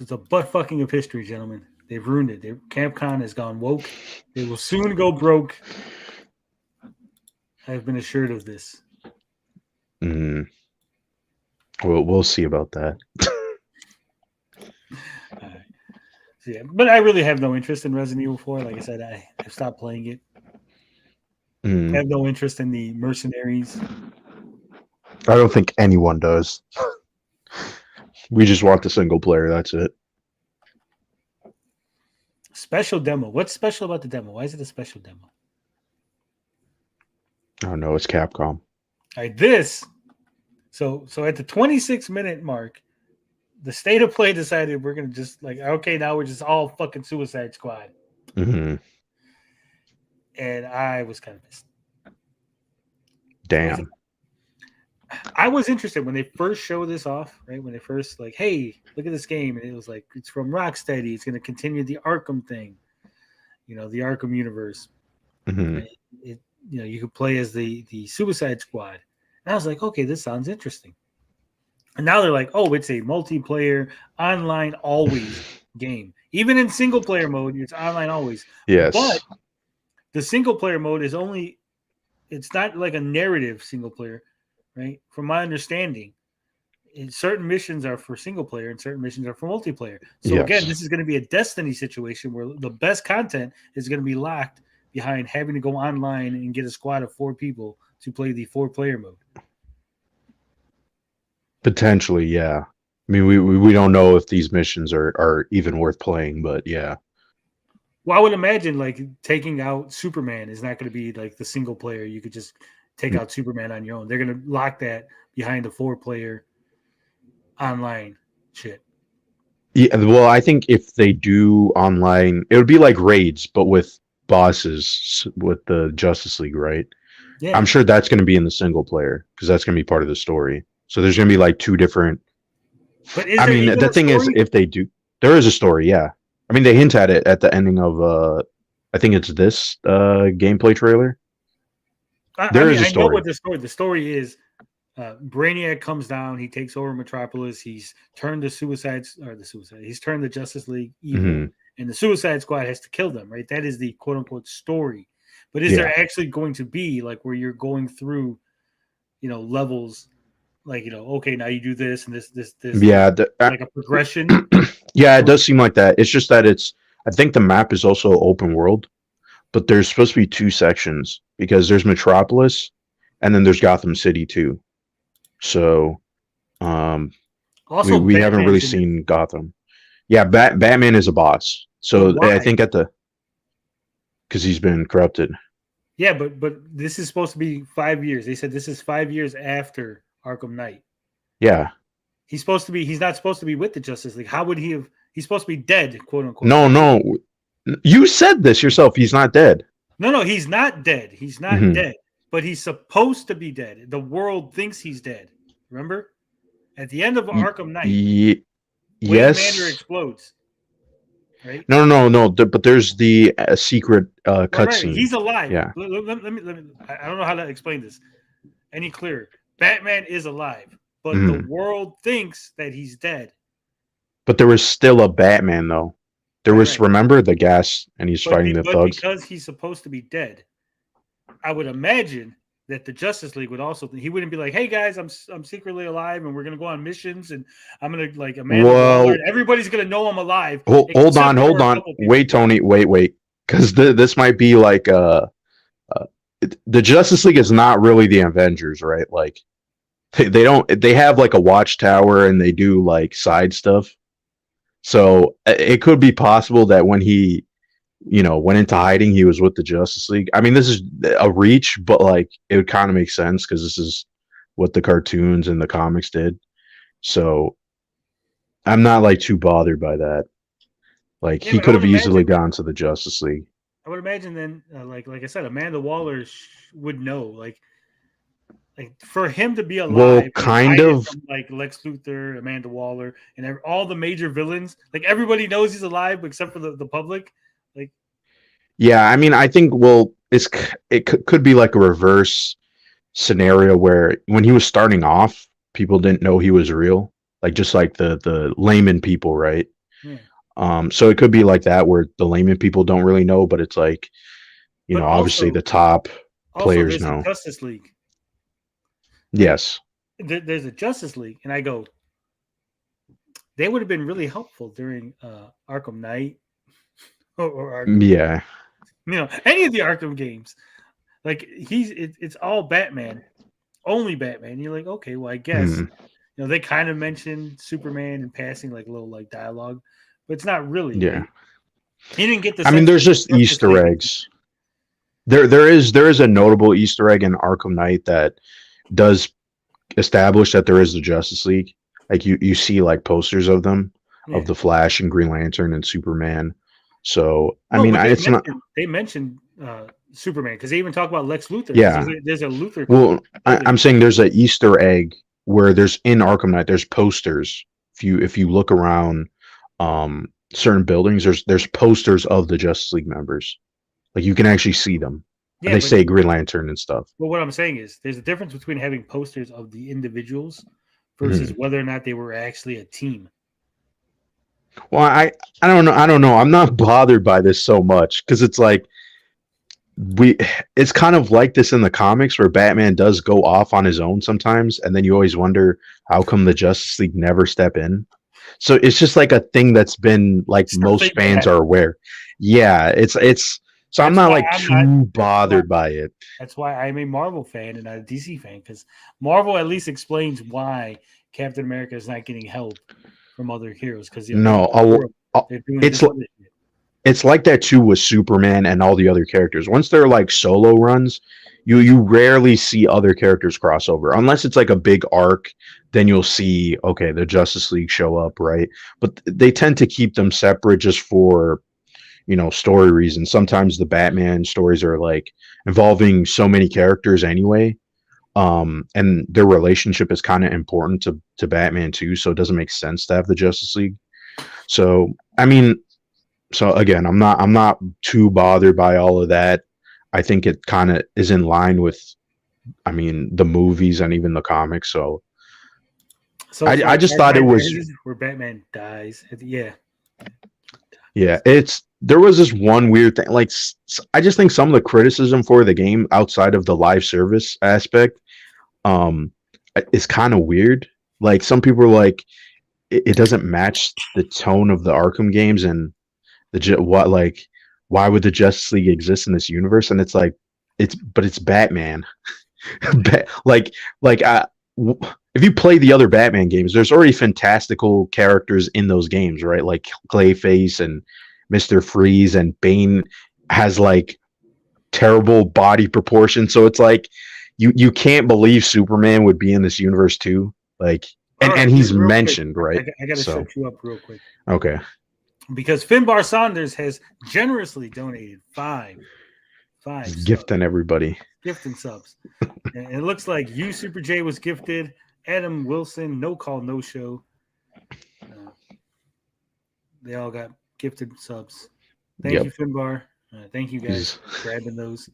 it's a butt fucking of history, gentlemen. They've ruined it. Capcom has gone woke. They will soon go broke. I've been assured of this. Mm. We'll see about that. All right. So yeah, but I really have no interest in Resident Evil 4. Like I said, I've stopped playing it. I Mm. have no interest in the mercenaries. I don't think anyone does. We just want the single player. That's it. Special demo. What's special about the demo? Why is it a special demo? Oh no, it's Capcom. All right, this. So at the 26-minute mark, the state of play decided we're gonna just like, okay, now we're just all fucking Suicide Squad. Mm-hmm. And I was kind of pissed. Damn. I was interested when they first showed this off, right? When they first like, hey, look at this game, and it was like it's from Rocksteady. It's going to continue the Arkham thing, the Arkham universe. Mm-hmm. You could play as the Suicide Squad, and I was like, okay, this sounds interesting. And now they're like, oh, it's a multiplayer, online always game. Even in single player mode, it's online always. Yes. But the single player mode is only. It's not like a narrative single player. Right? From my understanding, certain missions are for single player and certain missions are for multiplayer. So Yes. again, this is going to be a Destiny situation where the best content is going to be locked behind having to go online and get a squad of 4 people to play the 4-player mode. Potentially, yeah. I mean, we don't know if these missions are even worth playing, but yeah. Well, I would imagine like taking out Superman is not going to be like the single player. You could just take out Superman on your own. They're going to lock that behind the 4-player online shit. Yeah, well, I think if they do online, it would be like raids, but with bosses with the Justice League, right? Yeah. I'm sure that's going to be in the single player because that's going to be part of the story. So there's going to be like 2 different. But is I there mean, even the a thing is, story? if they do, there is a story, yeah. I mean, they hint at it at the ending of, I think it's this gameplay trailer. There is a I know story. what the story is. Brainiac comes down. He takes over Metropolis. He's turned He's turned the Justice League evil, Mhm. and the Suicide Squad has to kill them. Right? That is the quote unquote story. But is Yeah. there actually going to be like where you're going through, levels? Like okay, now you do this and this. Yeah, like a progression. yeah, it does seem like that. It's just that I think the map is also open world, but there's supposed to be 2 sections because there's Metropolis and then there's Gotham City too. So, Also, we haven't really Batman's in it. seen Gotham. Yeah, Batman is a boss. So But why? I think because he's been corrupted. Yeah, but this is supposed to be 5 years. They said this is 5 years after Arkham Knight. Yeah. He's not supposed to be with the Justice League. How would he have? He's supposed to be dead, quote unquote. No. You said this yourself. He's not dead. No, he's not dead. He's not Mhm. dead, but he's supposed to be dead. The world thinks he's dead. Remember? At the end of Arkham Knight, Wayne Manor Yes. explodes. Right? No. But there's the secret Right. cutscene. He's alive. Yeah. Let me. I don't know how to explain this any clearer. Batman is alive, but Mhm. the world thinks that he's dead. But there was still a Batman though. There was, Right. remember the gas, and he's fighting the thugs. Because he's supposed to be dead, I would imagine that the Justice League would also. He wouldn't be like, "Hey guys, I'm secretly alive, and we're gonna go on missions, and I'm gonna like Amanda Waller, and everybody's gonna know I'm alive." Hold on. Wait, Tony. Wait. Because this might be like the Justice League is not really the Avengers, right? Like they have like a watchtower and they do like side stuff. So it could be possible that when he, went into hiding, he was with the Justice League. I mean, this is a reach, but like it would kind of make sense because this is what the cartoons and the comics did. So I'm not like too bothered by that. Like he could have easily gone to the Justice League. I would imagine then, like I said, Amanda Waller would know. Like like for him to be alive, Well, and kind hide it of. from like Lex Luthor, Amanda Waller, and all the major villains. Like everybody knows he's alive except for the public. Like Yeah, I mean, I think it could be like a reverse scenario where when he was starting off, people didn't know he was real, like just like the layman people, right? yeah. So it could be like that where the layman people don't really know, but it's like, But obviously the top also players there's a know. Justice League. Like, Yes. there's a Justice League, and I go, they would have been really helpful during Arkham Knight or Arkham, Yeah. any of the Arkham games. Like it's all Batman, only Batman. You're like, okay, well, I guess Hmm. they kind of mentioned Superman in passing, like little like dialogue, but it's not really. Yeah. He didn't get the. I mean, sense there's that just Justice Easter League- eggs. There is a notable Easter egg in Arkham Knight that does establish that there is the Justice League. Like you see like posters of them, Yeah. of the Flash and Green Lantern and Superman. So I No, mean, but they it's not. They mentioned Superman because they even talk about Lex Luthor. Yeah. There's a Luthor. Well, I'm saying there's an Easter egg where there's in Arkham Knight. There's posters. If you look around certain buildings, there's posters of the Justice League members. Like you can actually see them. Yeah, And they but- say Green Lantern and stuff. But what I'm saying is, there's a difference between having posters of the individuals versus whether or not they were actually a team. Well, I don't know. I don't know. I'm not bothered by this so much because it's like it's kind of like this in the comics where Batman does go off on his own sometimes, and then you always wonder how come the Justice League never step in. So it's just like a thing that's been like most fans are aware. Yeah, it's so I'm not like too bothered by it. That's why I'm a Marvel fan and not a DC fan, because Marvel at least explains why Captain America is not getting help from other heroes. Because it's like that too with Superman and all the other characters. Once they're like solo runs, you rarely see other characters cross over unless it's like a big arc. Then you'll see the Justice League show up, right? But they tend to keep them separate just for story reasons. Sometimes the Batman stories are like involving so many characters anyway, and their relationship is kind of important to Batman too. So it doesn't make sense to have the Justice League. So I mean. So again, I'm not too bothered by all of that. I think it kind of is in line with, the movies and even the comics. So I just thought it was where Batman dies. Yeah. There was this one weird thing. Like I just think some of the criticism for the game outside of the live service aspect, is kind of weird. Like some people are like, it doesn't match the tone of the Arkham games and. Why would the Justice League exist in this universe? And it's like it's Batman. If you play the other Batman games, there's already fantastical characters in those games, right? Like Clayface and Mr. Freeze, and Bane has like terrible body proportions. So it's like you can't believe Superman would be in this universe too. Like and he's mentioned, right? I gotta shut you up real quick. Okay. Because Finbar Saunders has generously donated five gifting everybody. Gifting subs. And it looks like you Super J was gifted. Adam Wilson, no call, no show. They all got gifted subs. Thank you, Finbar. Thank you guys for grabbing those.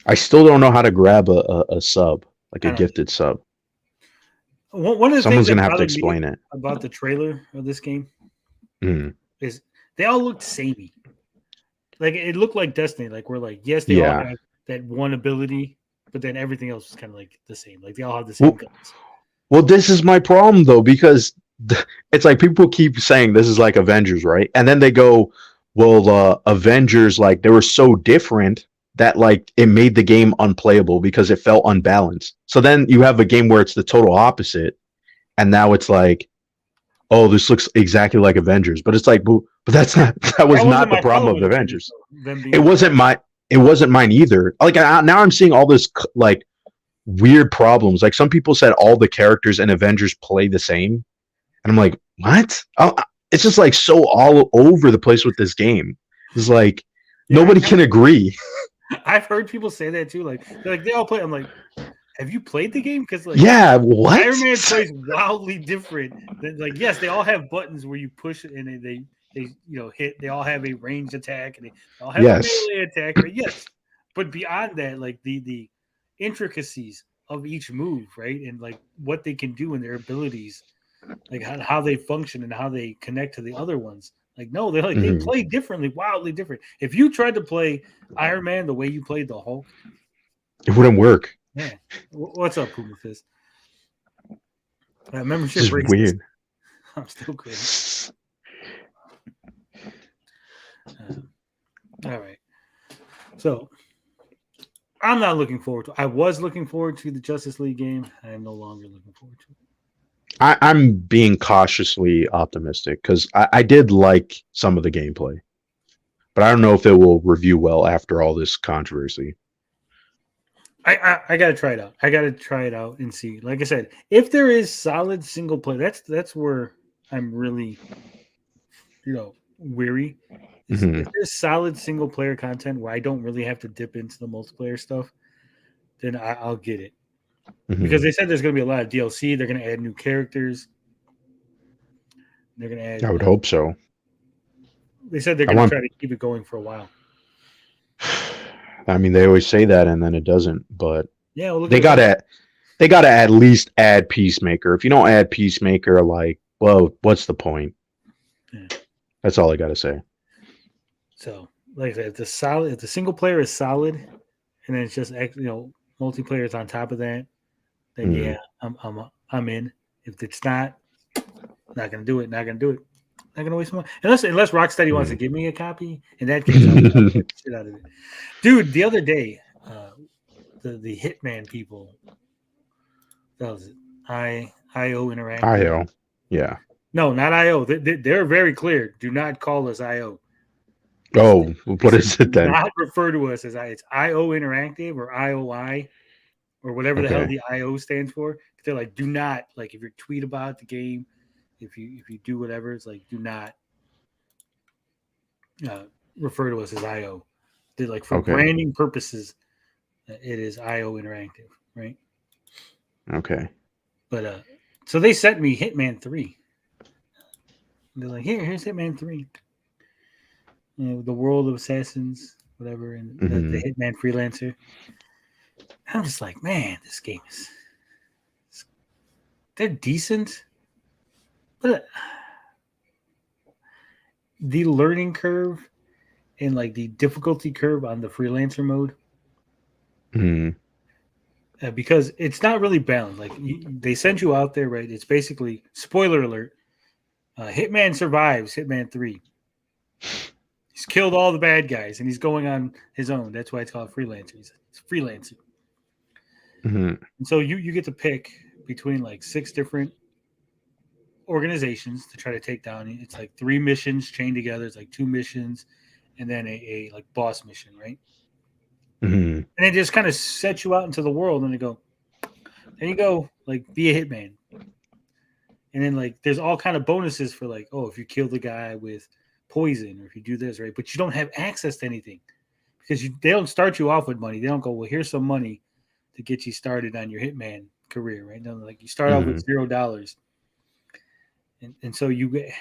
I still don't know how to grab a sub, like a gifted sub. One of the Someone's things gonna have to explain it about the trailer of this game is they all looked samey. Like it looked like Destiny. Like we're like, yes, they all have that one ability, but then everything else is kind of like the same. Like they all have the same guns. Well, this is my problem though, because it's like people keep saying this is like Avengers, right? And then they go, well, Avengers, like they were so different that like it made the game unplayable because it felt unbalanced. So then you have a game where it's the total opposite, and now it's like, oh, this looks exactly like Avengers, but it's like, but that was not the problem of Avengers. It wasn't mine either. Like now I'm seeing all this like weird problems. Like some people said all the characters in Avengers play the same, and I'm like, what? It's just like so all over the place with this game. It's like nobody can agree. I've heard people say that too. Like they all play. I'm like, have you played the game? Because like Yeah, what? Iron Man plays wildly different. Like yes, they all have buttons where you push it and they hit. They all have a ranged attack and they all have a melee attack. Right? Yes, but beyond that, like the intricacies of each move, right, and like what they can do and their abilities, like how they function and how they connect to the other ones. Like no, they they play differently, wildly different. If you tried to play Iron Man the way you played the Hulk, it wouldn't work. yeah. What's up, Puma Fist? Membership This is breaks. weird. I'm still crazy. All right. So I'm not looking forward to. I was looking forward to the Justice League game. I am no longer looking forward to it. I'm being cautiously optimistic because I did like some of the gameplay, but I don't know if it will review well after all this controversy. I gotta try it out. I gotta try it out and see. Like I said, if there is solid single play, that's where I'm really, weary. If there's solid single player content where I don't really have to dip into the multiplayer stuff, then I'll get it. Because they said there's going to be a lot of DLC. They're going to add new characters. They're going to add. I would hope so. They said they're going to try to keep it going for a while. I mean, they always say that, and then it doesn't. But yeah, well, they gotta at least add Peacemaker. If you don't add Peacemaker, like, well, what's the point? Yeah. That's all I got to say. So, like I said, if the single player is solid, and then it's just multiplayer is on top of that, then yeah, I'm in. If it's not gonna do it. Not gonna waste money unless Rocksteady wants to give me a copy. In that case, I'll get shit out of it. Dude, the other day, the Hitman people, that was it. IO Interactive. IO, yeah. No, not IO. They're very clear. Do not call us IO. Oh, what is it then? Do not refer to us as it's IO Interactive or IOI or whatever the hell the IO stands for. They're like, do not, like, if you tweet about the game, if you do whatever, it's like, do not refer to us as IO. They're like, for branding purposes, it is IO Interactive, right? Okay. But so they sent me Hitman 3. They're like, here's Hitman 3. The World of Assassins, whatever, and the Hitman Freelancer. I'm just like, man, this game they're decent, but the learning curve and like the difficulty curve on the Freelancer mode, because it's not really balanced. Like they send you out there, right? It's basically, spoiler alert, Hitman survives Hitman 3. He's killed all the bad guys, and he's going on his own. That's why it's called Freelancer. It's freelancing. And so you get to pick between like 6 different organizations to try to take down. It's like 3 missions chained together. It's like 2 missions, and then a like boss mission, right? And it just kind of sets you out into the world, and they go, there you go, like be a hitman. And then like there's all kind of bonuses for like, oh, if you kill the guy with poison, or if you do this, right? But you don't have access to anything because they don't start you off with money. They don't go, well, here's some money to get you started on your hitman career, right? No, like you start off with $0, and so you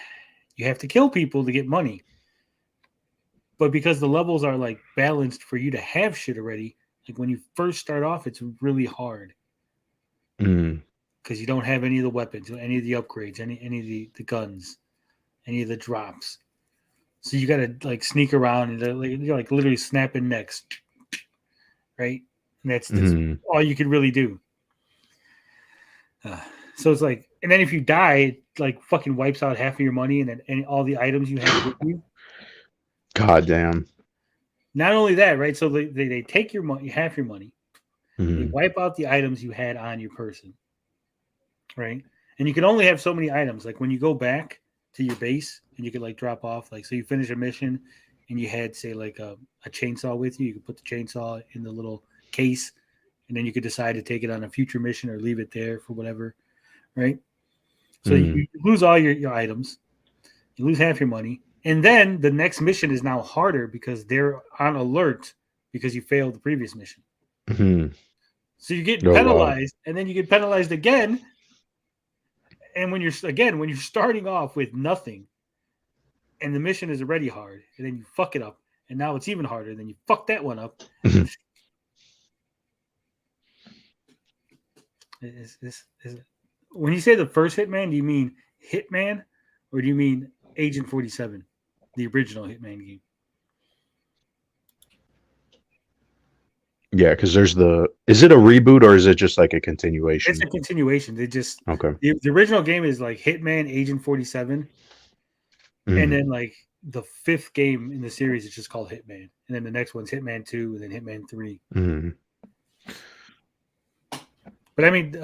have to kill people to get money. But because the levels are like balanced for you to have shit already, like when you first start off, it's really hard because you don't have any of the weapons, any of the upgrades, any of the guns, any of the drops. So you got to like sneak around and you're like literally snapping necks, right? And that's all you can really do. So it's like, and then if you die, it like fucking wipes out half of your money and all the items you have with you. God damn. Not only that, right? So they take your money, half your money. They wipe out the items you had on your person, right? And you can only have so many items. Like when you go back to your base and you could like drop off, like, so you finish a mission and you had, say, like a chainsaw with you. You could put the chainsaw in the little case, and then you could decide to take it on a future mission or leave it there for whatever, right? So you lose all your items, you lose half your money, and then the next mission is now harder because they're on alert because you failed the previous mission. Hmm. So you get Oh, wow. penalized, and then you get penalized again. And when you're starting off with nothing, and the mission is already hard, and then you fuck it up, and now it's even harder, and then you fuck that one up. Mhm. When you say the first Hitman, do you mean Hitman, or do you mean Agent 47, the original Hitman game? Yeah, because there's is it a reboot or is it just like a continuation? It's a continuation. They just Okay. the original game is like Hitman Agent 47, Mhm. and then like the fifth game in the series is just called Hitman, and then the next one's Hitman 2, and then Hitman 3. Mhm. But I mean,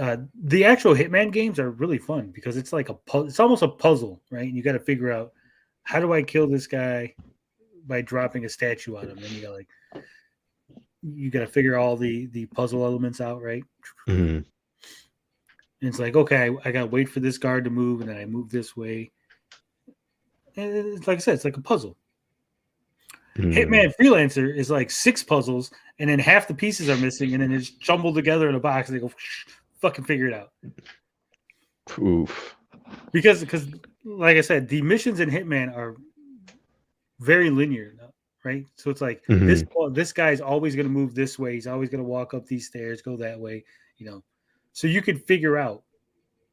the actual Hitman games are really fun because it's like it's almost a puzzle, right? And you got to figure out, how do I kill this guy by dropping a statue on him? Then you got to figure all the puzzle elements out, right? Mhm. And it's like, okay, I got to wait for this guard to move, and then I move this way. And it's like I said, it's like a puzzle. Mhm. Hitman Freelancer is like 6 puzzles, and then half the pieces are missing, and then it's jumbled together in a box, and they go, fucking figure it out. Oof. Because like I said, the missions in Hitman are very linear, right? So it's like this guy's always going to move this way. He's always going to walk up these stairs, go that way, So you could figure out,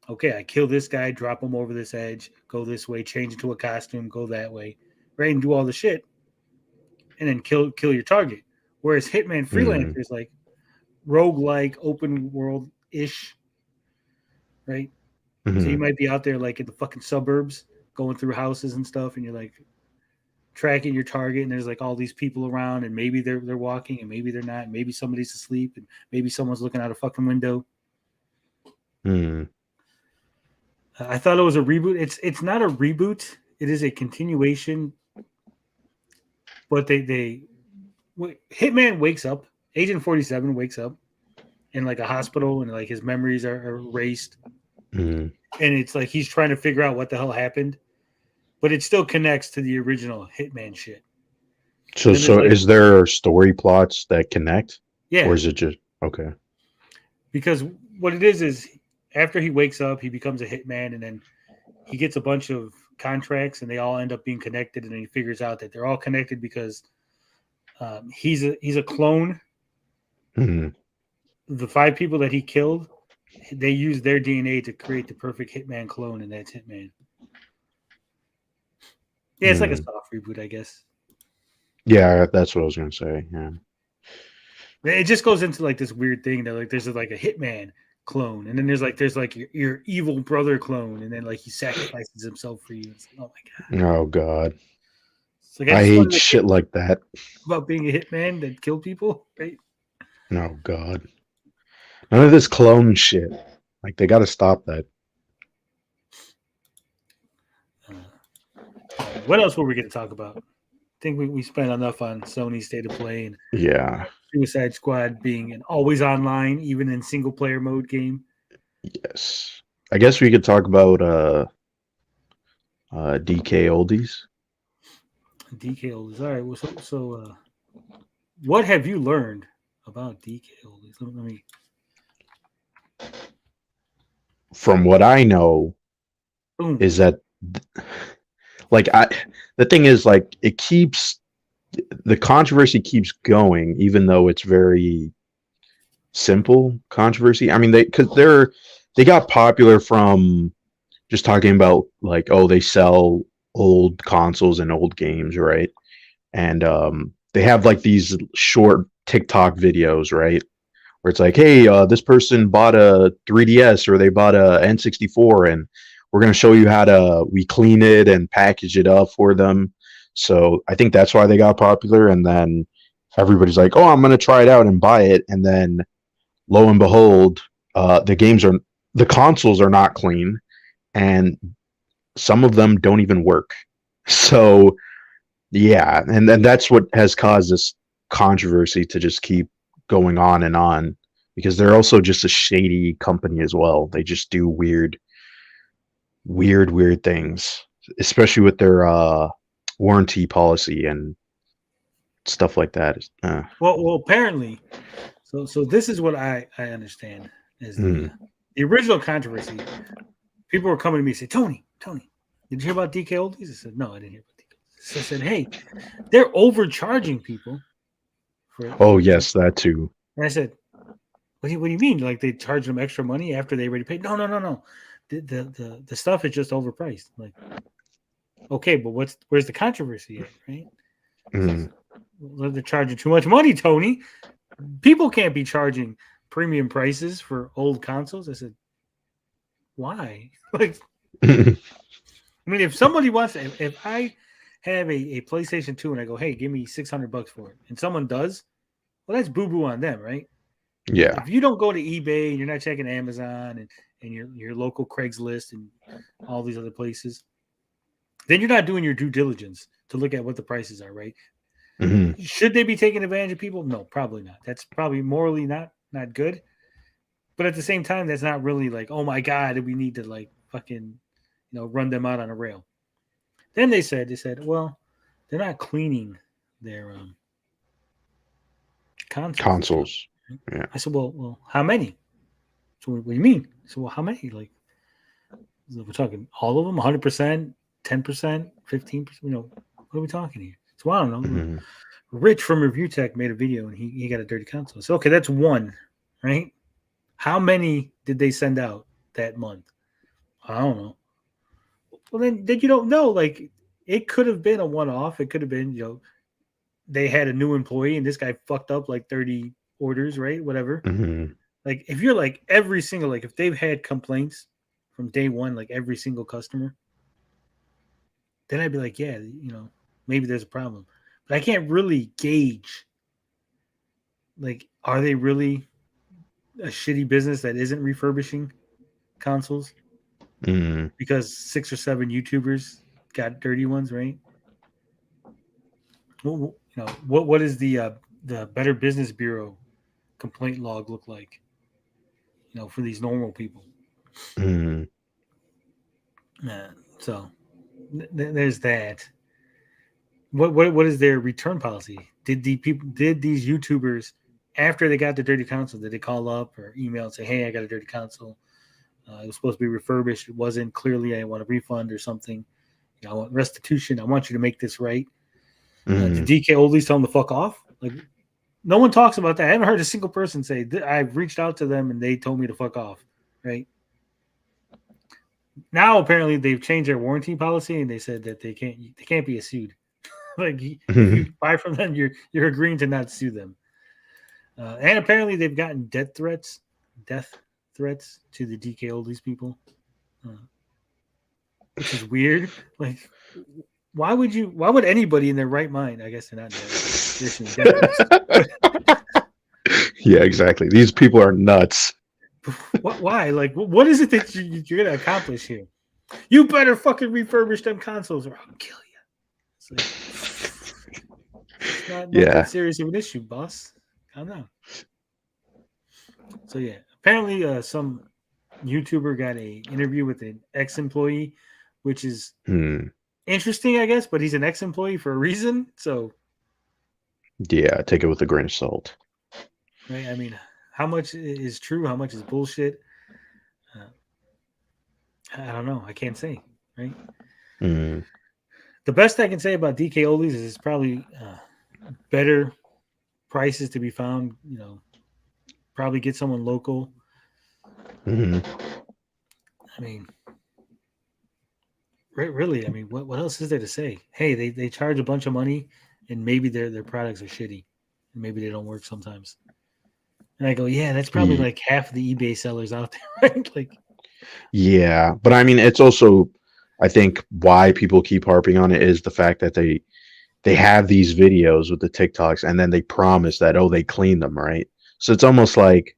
okay, I kill this guy, drop him over this edge, go this way, change into a costume, go that way, right, and do all the shit, and then kill your target. Whereas Hitman Freelancer is like roguelike, open world ish, right? Mhm. So you might be out there like in the fucking suburbs, going through houses and stuff, and you're like tracking your target, and there's like all these people around, and maybe they're walking, and maybe they're not, and maybe somebody's asleep, and maybe someone's looking out a fucking window. Mhm. I thought it was a reboot. It's not a reboot. It is a continuation. But Hitman wakes up. Agent 47 wakes up in like a hospital, and like his memories are erased. Mhm. And it's like he's trying to figure out what the hell happened, but it still connects to the original Hitman shit. So is there story plots that connect? Yeah. Or is it just okay? Because what it is after he wakes up, he becomes a hitman, and then he gets a bunch of contracts, and they all end up being connected, and then he figures out that they're all connected because he's a clone. Mhm. The 5 people that he killed, they used their DNA to create the perfect Hitman clone, and that's Hitman. Yeah, it's like a soft reboot, I guess. Yeah, that's what I was gonna say. Yeah. It just goes into like this weird thing that like there's like a Hitman clone, and then there's like your evil brother clone, and then like he sacrifices himself for you. It's like, oh my god. Oh god. It's like, I hate shit like that. About being a hitman that kill people, right? Oh god. None of this clone shit. Like they got to stop that. What else were we going to talk about? I think we spent enough on Sony's State of Play and Yeah. Suicide Squad being an always online, even in single player mode game. Yes. I guess we could talk about DK Oldies. DK Oldies. All right. Well, so what have you learned about DK Oldies? Let me. From what I know, is that like the thing is like the controversy keeps going, even though it's very simple controversy. I mean, they got popular from just talking about like, oh, they sell old consoles and old games, right? And they have like these short TikTok videos, right? Where it's like, hey, this person bought a 3DS or they bought a N64, and we're going to show you how we clean it and package it up for them. So I think that's why they got popular. And then everybody's like, oh, I'm going to try it out and buy it. And then lo and behold, the consoles are not clean, and some of them don't even work. So yeah, and that's what has caused this controversy to just keep going on, because they're also just a shady company as well. They just do weird things, especially with their warranty policy, and stuff like that is. Well, apparently, so this is what I understand is the original controversy. People were coming to me and say, Tony, did you hear about DK Oldies? I said, no, I didn't hear about DK Oldies. So I said, hey, they're overcharging people. Yes, that too. And I said, what do you mean? Like they charge them extra money after they already paid? No. The stuff is just overpriced. Like, okay, but where's the controversy at, right? Well, they're charging too much money, Tony. People can't be charging premium prices for old consoles. I said, why? Like, I mean, if somebody wants to, if I have a PlayStation 2 and I go, hey, give me $600 for it, and someone does, well, that's boo-boo on them, right? Yeah. If you don't go to eBay and you're not checking Amazon and your local Craigslist and all these other places, then you're not doing your due diligence to look at what the prices are, right? Should they be taking advantage of people? No, probably not. That's probably morally not good. But at the same time, that's not really like, oh my God, we need to like fucking, run them out on a rail. Then they said, well, they're not cleaning their consoles. Yeah. I said, well, how many? So what do you mean? I said, well, how many? Like, we're talking all of them, 100%, 10%, 15%. What are we talking here? So I don't know. Rich from Review Tech made a video and he got a dirty console. So okay, that's one, right? How many did they send out that month? I don't know. Well, then you don't know. Like, it could have been a one-off. It could have been, they had a new employee and this guy fucked up like 30 orders, right? Whatever. Like, if you're like every single, like if they've had complaints from day one, like every single customer, then I'd be like, yeah, maybe there's a problem. But I can't really gauge, like, are they really a shitty business that isn't refurbishing consoles? Because 6 or 7 YouTubers got dirty ones, right? Well, what is the Better Business Bureau complaint log look like? For these normal people. So there's that. What is their return policy? Did these YouTubers, after they got the dirty console, did they call up or email and say, hey, I got a dirty console? It was supposed to be refurbished. It wasn't. Clearly, I want a refund or something. I want restitution. I want you to make this right. Did DK Oldies tell them to fuck off? Like, no one talks about that. I haven't heard a single person say, I've reached out to them and they told me to fuck off, right? Now, apparently, they've changed their warranty policy and they said that they can't be sued. Like, if you buy from them, you're agreeing to not sue them. And apparently, they've gotten death threats to the DK Oldies people, which is weird. Like, why would anybody in their right mind? I guess they're not dead. Yeah, exactly. These people are nuts. Why? Like, what is it that you're gonna accomplish here? You better fucking refurbish them consoles or I'll kill you. It's not that serious of an issue, boss. Calm down. So yeah, apparently some YouTuber got a interview with an ex-employee, which is interesting, I guess, but he's an ex-employee for a reason. So yeah, take it with a grain of salt. Right? I mean, how much is true? How much is bullshit? I don't know. I can't say. Right? The best I can say about DK Oldies is it's probably better prices to be found. Probably get someone local. I mean, really, I mean, what else is there to say? Hey, they charge a bunch of money, and maybe their products are shitty, and maybe they don't work sometimes. And I go, yeah, that's probably like half the eBay sellers out there, right? Like, yeah, but I mean, it's also, I think, why people keep harping on it is the fact that they have these videos with the TikToks, and then they promise that they clean them, right? So it's almost like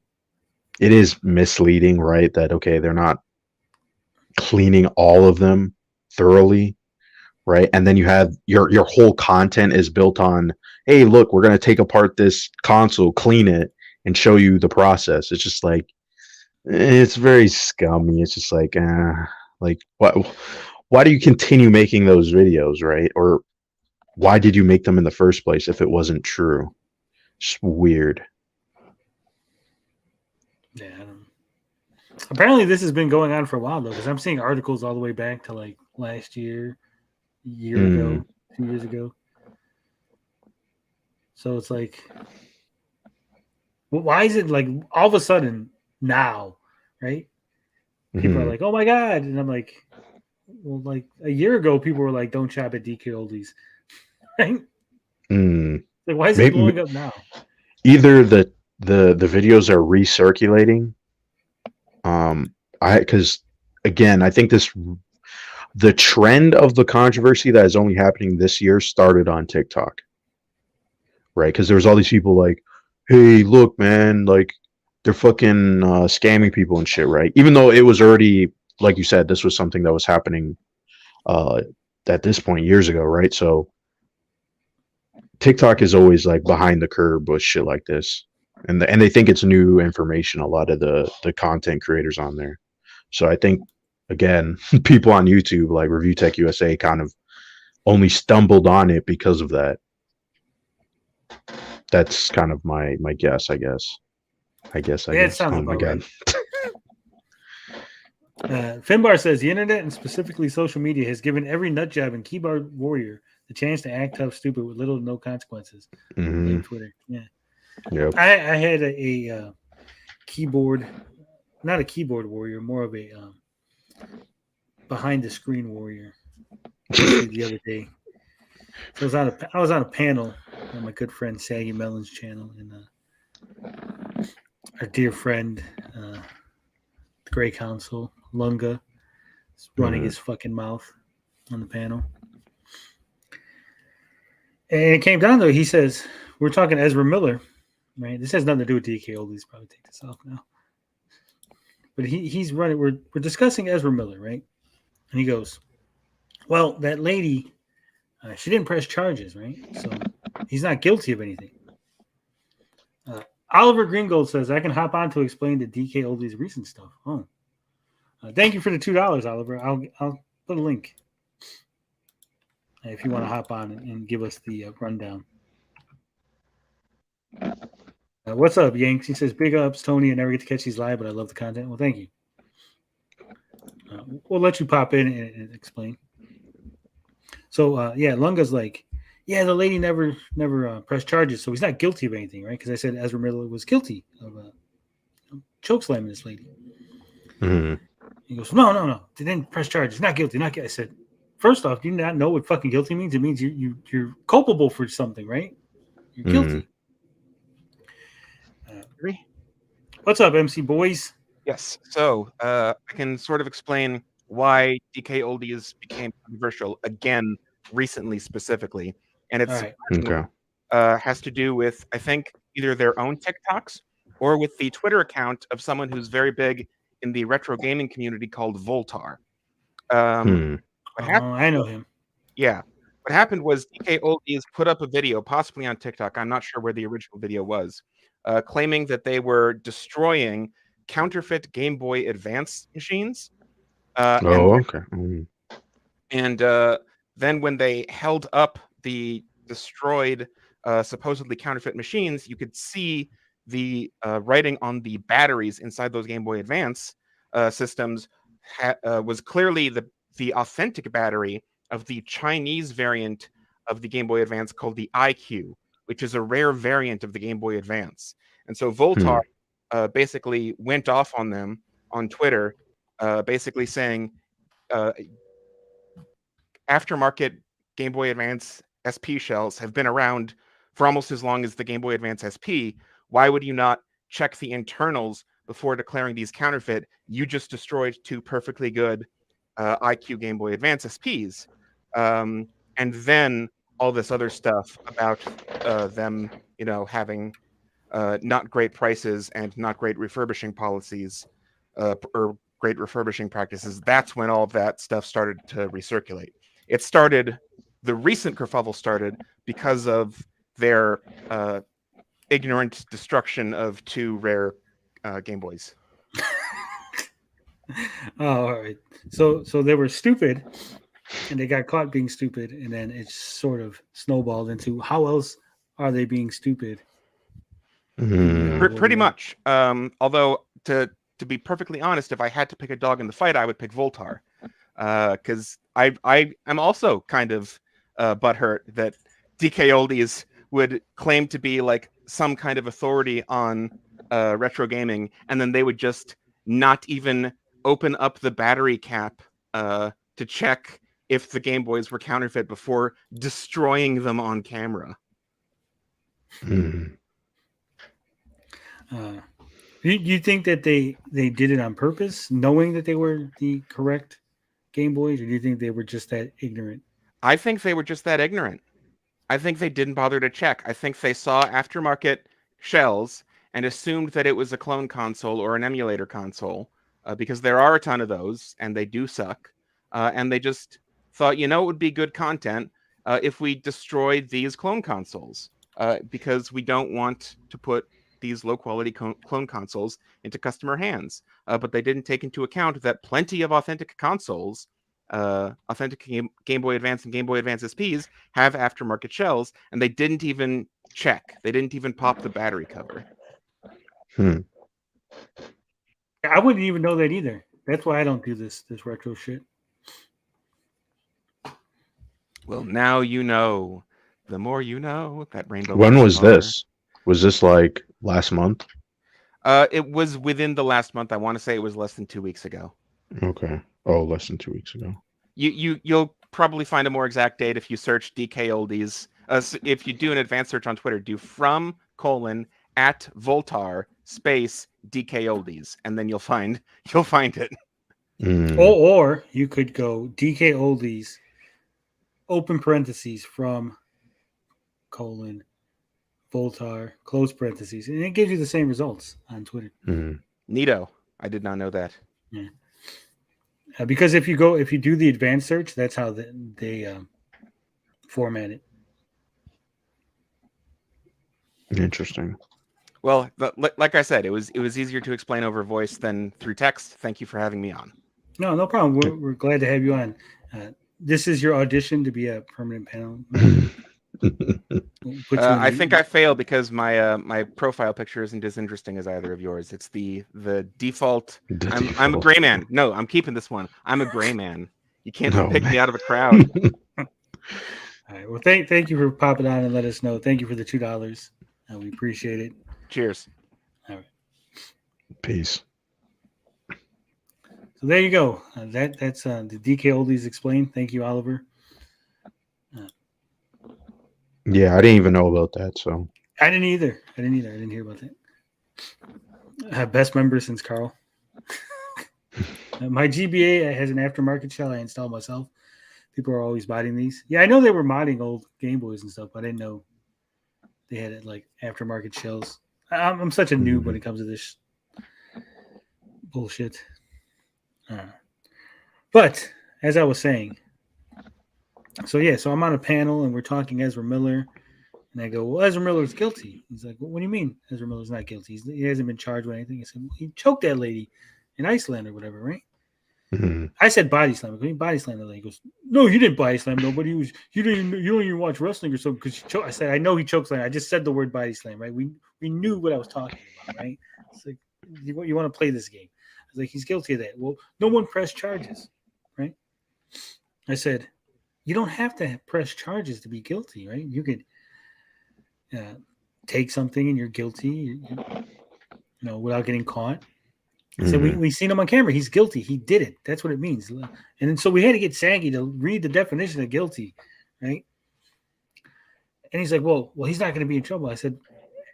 it is misleading, right? That okay, they're not cleaning all of them thoroughly, right? And then you have your whole content is built on, hey, look, we're gonna take apart this console, clean it, and show you the process. It's just like it's very scummy. It's just like what? Why do you continue making those videos, right? Or why did you make them in the first place if it wasn't true? Just weird. Yeah. Apparently, this has been going on for a while though, because I'm seeing articles all the way back to like last year, year ago, 2 years ago. So it's like, well, why is it like all of a sudden now, right? People are like, "Oh my god," and I'm like, "Well, like a year ago, people were like, don't shop at DK Oldies." Right? Like, why is it blowing up now? Either the videos are recirculating. Because again, I think the trend of the controversy that is only happening this year started on TikTok, right? Because there was all these people like, "Hey, look, man, like they're fucking scamming people and shit," right? Even though it was already, like you said, this was something that was happening at this point years ago, right? So TikTok is always like behind the curve with shit like this, and they think it's new information. A lot of the content creators on there. So I think again, people on YouTube like Review Tech USA kind of only stumbled on it because of that. That's kind of my guess, I guess. It sounds Oh my about god. Right. Finbar says the internet and specifically social media has given every nut job and keyboard warrior the chance to act tough, stupid with little to no consequences. Like Twitter, yeah. Yep. I had a keyboard, not a keyboard warrior, more of a behind the screen warrior. The other day, so I was on a panel on my good friend Saggy Melon's channel, and our dear friend, the Grey Council Lunga, is running his fucking mouth on the panel. And it came down to it. He says, we're talking Ezra Miller, right? This has nothing to do with DK Oldies. Probably take this off now. But he's running. We're discussing Ezra Miller, right? And he goes, well, that lady, she didn't press charges, right? So he's not guilty of anything. Oliver Greengold says, I can hop on to explain the DK Oldies recent stuff. Oh. Thank you for the $2, Oliver. I'll put a link if you want to hop on and give us the rundown. What's up, Yanks? He says, big ups, Tony. I never get to catch these live, but I love the content. Well, thank you. We'll let you pop in and explain. So, yeah, Lunga's like, yeah, the lady never pressed charges, so he's not guilty of anything, right? Because I said Ezra Miller was guilty of chokeslamming this lady. He goes, no, they didn't press charges. Not guilty, not guilty. I said, first off, do you not know what fucking guilty means? It means you're culpable for something, right? You're guilty. What's up, MC Boys? Yes, so I can sort of explain why DK Oldies became controversial again recently specifically. And it's has to do with, I think, either their own TikToks or with the Twitter account of someone who's very big in the retro gaming community called Voltar. I know him. Yeah. What happened was DK Oldies put up a video, possibly on TikTok, I'm not sure where the original video was, claiming that they were destroying counterfeit Game Boy Advance machines. And then when they held up the destroyed, supposedly counterfeit machines, you could see the writing on the batteries inside those Game Boy Advance systems was clearly the authentic battery of the Chinese variant of the Game Boy Advance called the IQ, which is a rare variant of the Game Boy Advance. And so Voltar basically went off on them on Twitter, basically saying aftermarket Game Boy Advance SP shells have been around for almost as long as the Game Boy Advance SP. Why would you not check the internals before declaring these counterfeit? You just destroyed two perfectly good IQ Game Boy Advance SPs. And then all this other stuff about them, having not great prices and not great refurbishing policies or great refurbishing practices. That's when all of that stuff started to recirculate. The recent kerfuffle started because of their ignorant destruction of two rare Game Boys. Oh, all right. So they were stupid and they got caught being stupid, and then it sort of snowballed into how else are they being stupid? Pretty much. Although to be perfectly honest, if I had to pick a dog in the fight, I would pick Voltar, because I am also kind of butthurt that DK Oldies would claim to be like some kind of authority on retro gaming, and then they would just not even open up the battery cap to check if the Game Boys were counterfeit before destroying them on camera. You think that they did it on purpose, knowing that they were the correct Game Boys, or do you think they were just that ignorant? I think they were just that ignorant. I think they didn't bother to check. I think they saw aftermarket shells and assumed that it was a clone console or an emulator console, because there are a ton of those, and they do suck. And they just thought, it would be good content if we destroyed these clone consoles, because we don't want to put these low-quality clone consoles into customer hands. But they didn't take into account that plenty of authentic consoles, authentic Game Boy Advance and Game Boy Advance SPs, have aftermarket shells, and they didn't even check. They didn't even pop the battery cover. I wouldn't even know that either. That's why I don't do this retro shit. Well, now you know. The more you know, that Rainbow. When was this? Was this like last month? It was within the last month. I want to say it was less than 2 weeks ago. Okay. Oh, less than 2 weeks ago. You'll probably find a more exact date if you search DK Oldies. If you do an advanced search on Twitter, do @Voltar space DK Oldies, and then you'll find it. Or you could go DK Oldies, open parentheses from Voltar, close parentheses, and it gives you the same results on Twitter. Neato. I did not know that. Yeah. Because if you do the advanced search, that's how they format it. Interesting. Well, like I said, it was easier to explain over voice than through text. Thank you for having me on. No problem. We're glad to have you on. This is your audition to be a permanent panel. I think I failed because my profile picture isn't as interesting as either of yours. It's the default. I'm a gray man. No, I'm keeping this one. I'm a gray man. You can't pick me out of a crowd. All right. Well, thank you for popping on and let us know. Thank you for the $2. We appreciate it. Cheers. All right. Peace. So there you go. That's the DK Oldies explained. Thank you, Oliver. Yeah, I didn't even know about that. So I didn't either. I didn't hear about that. I have best member since Carl. My GBA has an aftermarket shell I installed myself. People are always modding these. Yeah, I know they were modding old Game Boys and stuff, but I didn't know they had it like aftermarket shells. I'm such a noob when it comes to this bullshit. But as I was saying, so I'm on a panel and we're talking Ezra Miller, and I go, "Well, Ezra Miller's guilty." He's like, "Well, what do you mean Ezra Miller's not guilty? He hasn't been charged with anything." I said, "Well, he choked that lady in Iceland or whatever, right?" I said body slam. He body slammed the lady. He goes, "No, you didn't body slam nobody. You don't even watch wrestling or something because she choked." I said, "I know he choked slam. I just said the word body slam, right? We knew what I was talking about, right?" It's like, you want to play this game? I was like, "He's guilty of that." Well, no one pressed charges, right? I said, "You don't have to press charges to be guilty, right? You could take something and you're guilty, without getting caught." So we seen him on camera. He's guilty. He did it. That's what it means. And then, so we had to get Saggy to read the definition of guilty, right? And he's like, well, he's not going to be in trouble. I said,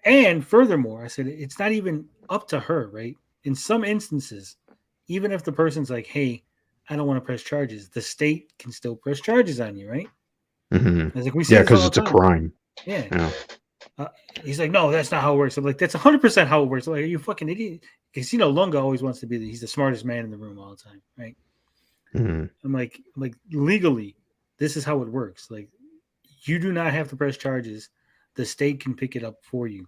and furthermore, I said, it's not even up to her, right? In some instances, even if the person's like, hey, I don't want to press charges, the state can still press charges on you, right? I was like, because it's a crime. Yeah. He's like, no, that's not how it works. I'm like, that's 100% how it works. I'm like, are you fucking idiot? Because Lunga always wants to be he's the smartest man in the room all the time, right? I'm like legally, this is how it works. Like, you do not have to press charges. The state can pick it up for you,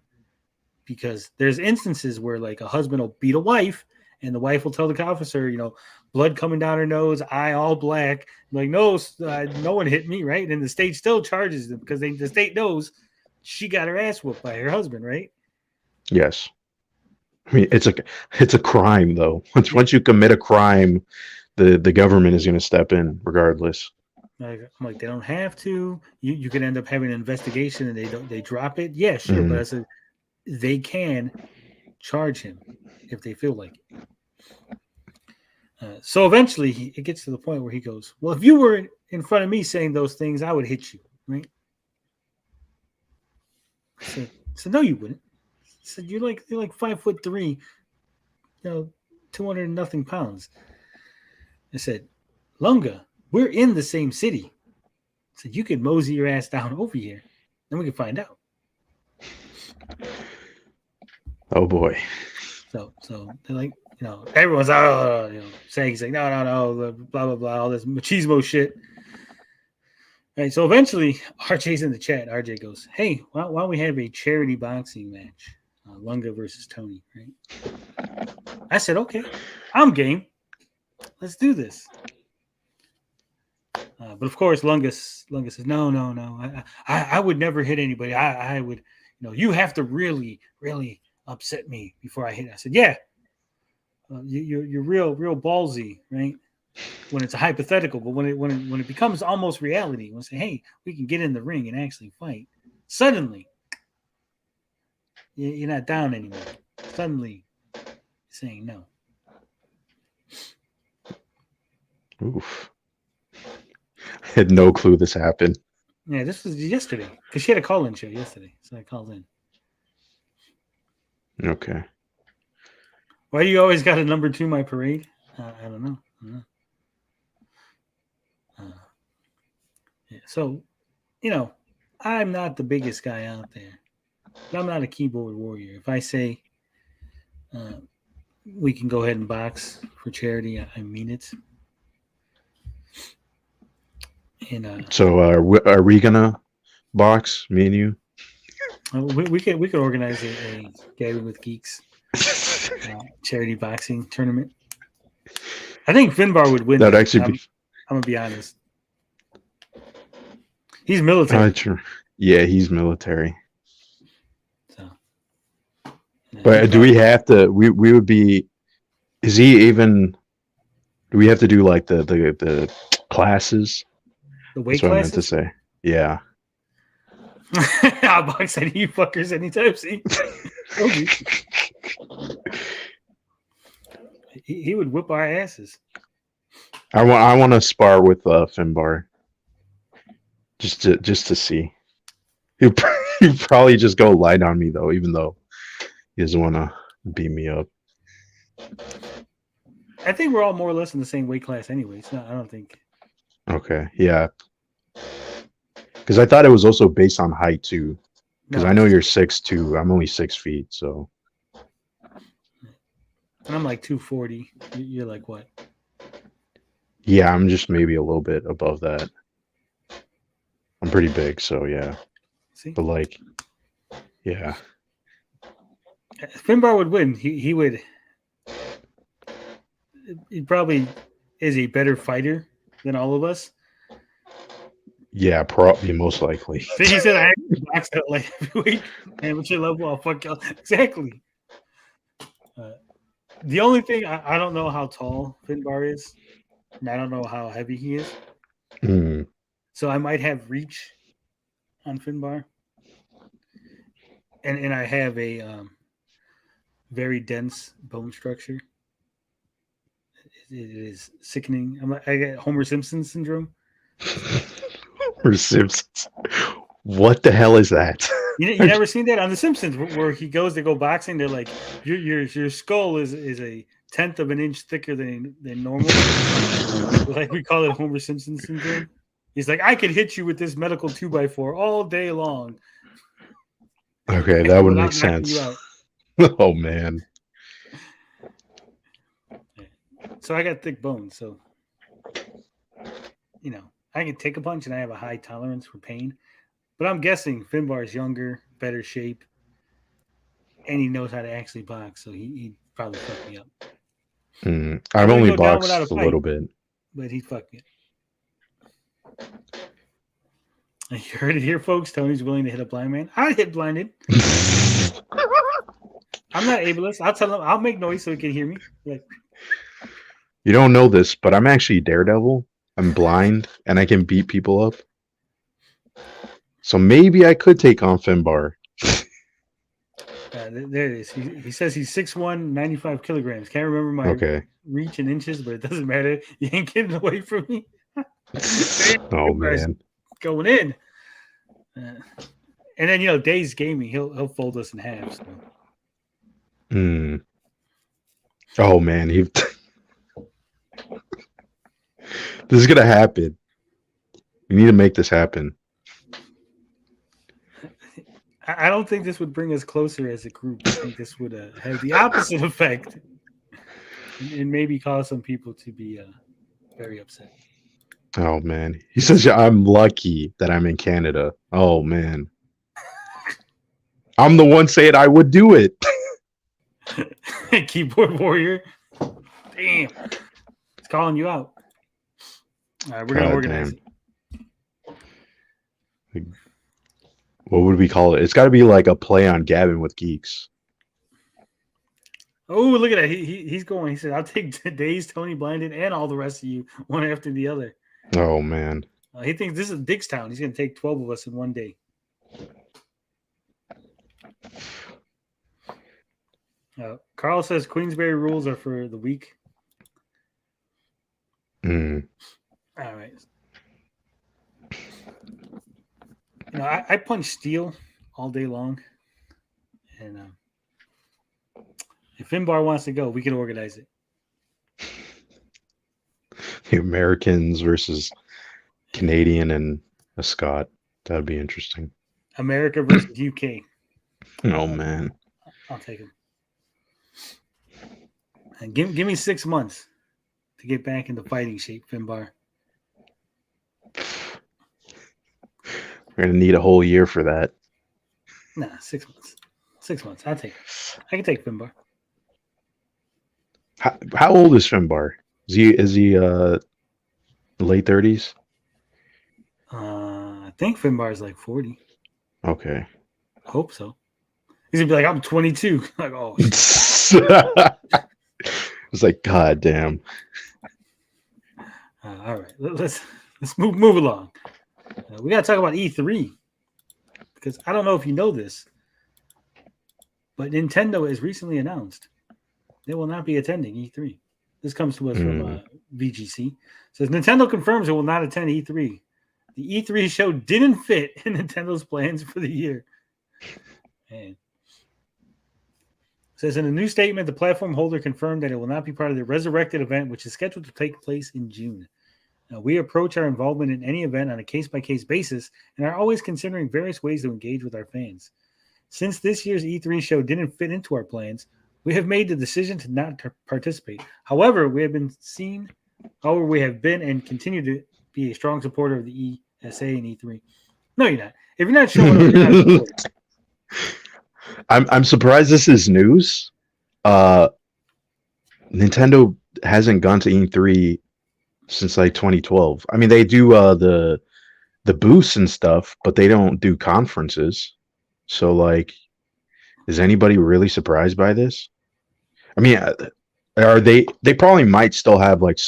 because there's instances where like a husband will beat a wife And the wife will tell the officer, blood coming down her nose, eye all black. Like, no, no one hit me, right? And the state still charges them because the state knows she got her ass whooped by her husband, right? Yes. I mean, it's a crime though. Once you commit a crime, the government is going to step in regardless. I'm like, they don't have to. You could end up having an investigation and they drop it. Yeah, sure, but I said they can charge him if they feel like it. So eventually it gets to the point where he goes, well, if you were in front of me saying those things, I would hit you, right? I said no, you wouldn't. He said, you're like 5'3", 200 and nothing pounds. I said, Lunga, we're in the same city. I said, you could mosey your ass down over here, then we can find out. Oh boy. So they're like, everyone's saying, he's like, no, blah blah blah, all this machismo shit. Right. So eventually, RJ's in the chat. RJ goes, hey, why don't we have a charity boxing match, Lunga versus Tony? Right. I said, okay, I'm game. Let's do this. But of course, Lunga says, no. I would never hit anybody. I would, you have to really, really upset me before I hit. I said, yeah, you're real ballsy, right? When it's a hypothetical, but when it becomes almost reality, when say, hey, we can get in the ring and actually fight, suddenly you're not down anymore. Suddenly you're saying no. Oof. I had no clue this happened. Yeah, this was yesterday because she had a call-in show yesterday, so I called in. Okay. Why do you always got a number 2 my parade? I don't know. Yeah, so, I'm not the biggest guy out there, but I'm not a keyboard warrior. If I say we can go ahead and box for charity, I mean it. And so are we gonna box, me and you? we could organize a Gabbing with Geeks charity boxing tournament. I think Finbar would win. That'd actually be. I'm gonna be honest. He's military. Yeah, he's military. So, but do we have to? We would be. Is he even? Do we have to do like the classes? The weight That's what classes? I meant to say. Yeah. I'll box any you fuckers anytime. See, he would whip our asses. I want to spar with Finbar. Just to see. He'll probably just go light on me though, even though he doesn't want to beat me up. I think we're all more or less in the same weight class anyway. So I don't think. Okay. Yeah. Because I thought it was also based on height too. Because I know you're 6'2". I'm only 6 feet, so. And I'm like 240. You're like what? Yeah, I'm just maybe a little bit above that. I'm pretty big, so yeah. See? But like, yeah. Finbar would win. He would. He probably is a better fighter than all of us. Yeah, probably most likely. See, he said I boxed at light heavyweight, and what's your level? I'll fuck you. Exactly. The only thing I don't know how tall Finbar is, and I don't know how heavy he is. So I might have reach on Finbar, and I have a very dense bone structure. It is sickening. I get Homer Simpson syndrome. Homer Simpsons. What the hell is that? You never seen that on The Simpsons where they go boxing. They're like, your skull is a 1/10 of an inch thicker than normal. Like we call it Homer Simpson syndrome. He's like, I could hit you with this medical 2x4 all day long. Okay, that would make sense. Oh man. So I got thick bones, so I can take a punch and I have a high tolerance for pain. But I'm guessing Finbar is younger, better shape, and he knows how to actually box, so he'd probably fuck me up. I've only go down without boxed a a fight. little bit. But he fucked it. You heard it here, folks. Tony's willing to hit a blind man. I hit blinded. I'm not ableist. I'll tell him. I'll make noise so he can hear me. Like, You don't know this, but I'm actually Daredevil. I'm blind and I can beat people up. So maybe I could take on Finbar. there it is. He says he's 6'1", 95 kilograms. Can't remember my reach in inches, but it doesn't matter. You ain't getting away from me. Oh man, going in. And then Days Gaming, he'll fold us in half. So. Oh man, this is gonna happen. We need to make this happen. I don't think this would bring us closer as a group. I think this would have the opposite effect and maybe cause some people to be very upset. Oh man, he says I'm lucky that I'm in Canada. Oh man, I'm the one saying I would do it. Keyboard warrior, damn, it's calling you out. All right, we're gonna organize it. What would we call it? It's got to be like a play on Gabbing with Geeks. Oh, look at that! He's going. He said, "I'll take today's Tony Blinded and all the rest of you, one after the other." Oh man, he thinks this is Dickstown. He's going to take 12 of us in one day. Carl says Queensberry rules are for the weak. All right. I punch steel all day long, and if Finbar wants to go, we can organize it. The Americans versus Canadian and a Scot. That'd be interesting. America versus UK. Oh man, I'll take him. And give me 6 months to get back into fighting shape, Finbar. We're gonna need a whole year for that. Nah, 6 months. 6 months. I'll take it. I can take Finbar. How old is Finbar? Is he late 30s? I think Finbar's like 40. Okay. I hope so. He's gonna be like, I'm 22. Like, oh It's like, God damn. All right. Let's move along. We gotta talk about E3. Because I don't know if you know this, but Nintendo has recently announced they will not be attending E3. This comes to us from VGC. It says Nintendo confirms it will not attend E3. The E3 show didn't fit in Nintendo's plans for the year. Man. It says in a new statement, the platform holder confirmed that it will not be part of the Resurrected event, which is scheduled to take place in June. Now, we approach our involvement in any event on a case-by-case basis and are always considering various ways to engage with our fans. Since this year's E3 show didn't fit into our plans, we have made the decision to not participate. However, we have been and continue to be a strong supporter of the ESA and E3. No, you're not. If you're not showing up, you're not supporting. I'm surprised this is news. Nintendo hasn't gone to E3 since like 2012. I mean, they do the booths and stuff, but they don't do conferences. So, like, is anybody really surprised by this? I mean, are they? They probably might still have like.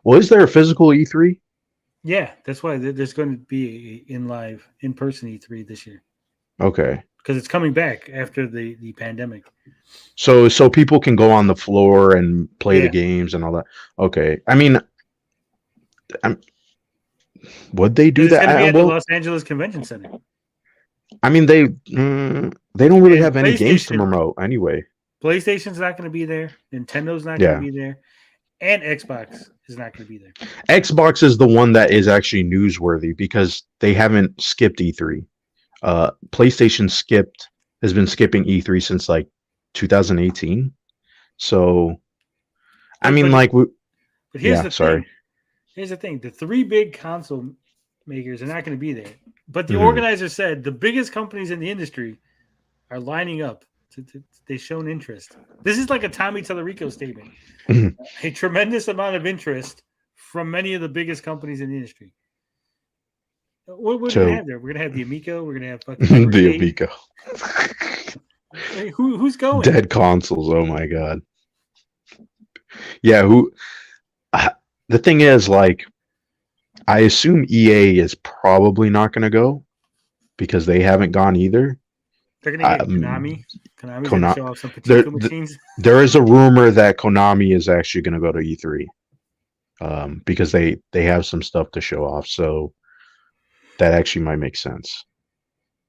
Well, is there a physical E3? Yeah, that's why there's going to be in-person E3 this year. Okay. Because it's coming back after the pandemic. So people can go on the floor and play the games and all that. Okay. I mean, would they do that? It's going to be at the Los Angeles Convention Center. I mean, they don't really have any games to promote anyway. PlayStation's not going to be there. Nintendo's not going to be there. And Xbox is not going to be there. Xbox is the one that is actually newsworthy because they haven't skipped E3. PlayStation has been skipping E3 since like 2018. So, I mean, like, but here's the thing. Here's the thing: the three big console makers are not going to be there. But the organizer said the biggest companies in the industry are lining up They've shown interest. This is like a Tommy Tallarico statement. A tremendous amount of interest from many of the biggest companies in the industry. What we're gonna have there? We're gonna have the Amico. We're gonna have fucking The Amico. Hey, who's going? Dead consoles. Oh my god. Yeah. The thing is, like, I assume EA is probably not going to go because they haven't gone either. They're gonna get Konami. Konami's Kona- gonna show off some pachinko machines. There is a rumor that Konami is actually going to go to E3 because they have some stuff to show off. So that actually might make sense.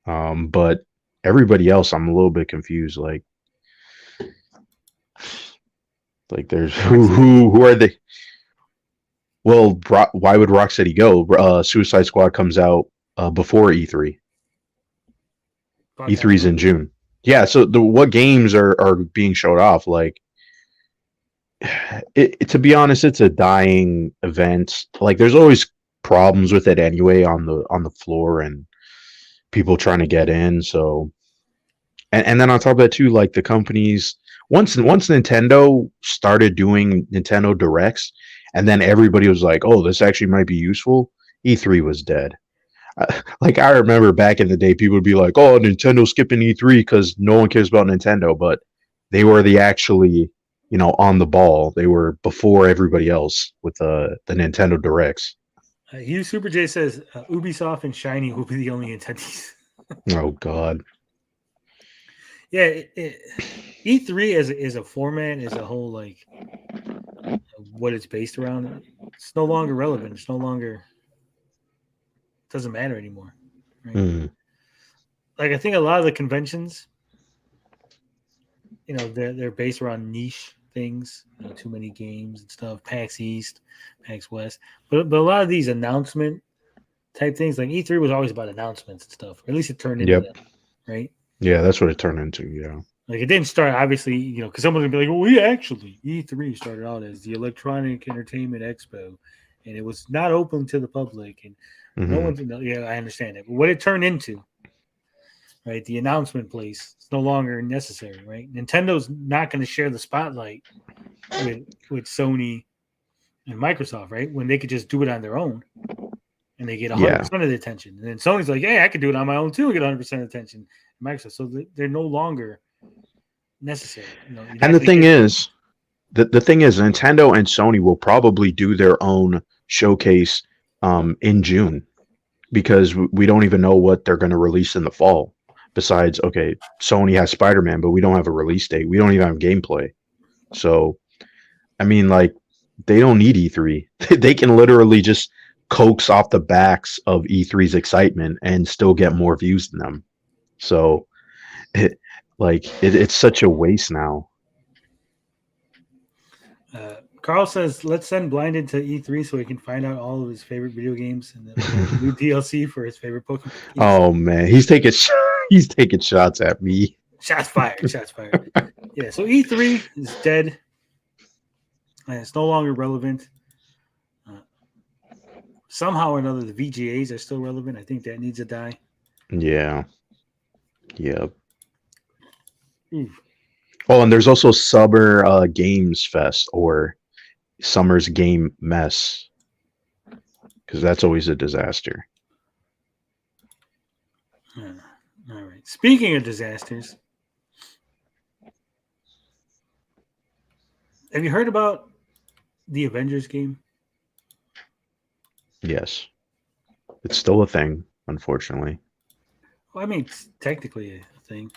But everybody else, I'm a little bit confused. Like there's who are they? Well, why would Rocksteady go? Suicide Squad comes out before E3. E3's in June. Yeah, so what games are being showed off? Like, to be honest, it's a dying event. Like, there's always problems with it anyway on the floor and people trying to get in. So, and then on top of that too, like the companies once Nintendo started doing Nintendo Directs, and then everybody was like, "Oh, this actually might be useful." E3 was dead. Like I remember back in the day, people would be like, "Oh, Nintendo's skipping E3 because no one cares about Nintendo," but they were actually, on the ball. They were before everybody else with the Nintendo Directs. Hugh Super J says Ubisoft and Shiny will be the only attendees. Oh God. Yeah, E3 as a format, as a whole, like what it's based around, it's no longer relevant. It's no longer doesn't matter anymore. Right? Like I think a lot of the conventions, they're based around niche things, too many games and stuff. PAX East, PAX West, but a lot of these announcement type things, like E3 was always about announcements and stuff. Or at least it turned into that, right? Yeah, that's what it turned into. Yeah. Like it didn't start, obviously, because someone's gonna be like, "Well, E3 started out as the Electronic Entertainment Expo, and it was not open to the public, and no one." Yeah, I understand it, but what it turned into, right? The announcement place, it's no longer necessary, right? Nintendo's not going to share the spotlight with Sony and Microsoft, right? When they could just do it on their own, and they get 100% of the attention. And then Sony's like, "Hey, I could do it on my own too, and get 100% of the attention." Microsoft, so they're no longer necessary. And the thing is, Nintendo and Sony will probably do their own showcase in June because we don't even know what they're going to release in the fall. Besides, okay, Sony has Spider-Man, but we don't have a release date. We don't even have gameplay. So, I mean, like, they don't need E3. They can literally just coax off the backs of E3's excitement and still get more views than them. So, it's such a waste now. Carl says, "Let's send Blinded to E3 so he can find out all of his favorite video games and the new DLC for his favorite Pokemon." Oh man, he's taking shots at me. Shots fired! Shots fired! Yeah, so E3 is dead. It's no longer relevant. Somehow or another, the VGAs are still relevant. I think that needs to die. Yeah. Yep. Oh, and there's also Summer Games Fest or Summer's Game Mess, because that's always a disaster. All right. Speaking of disasters, have you heard about the Avengers game? Yes. It's still a thing, unfortunately. Well, I mean, it's technically a thing.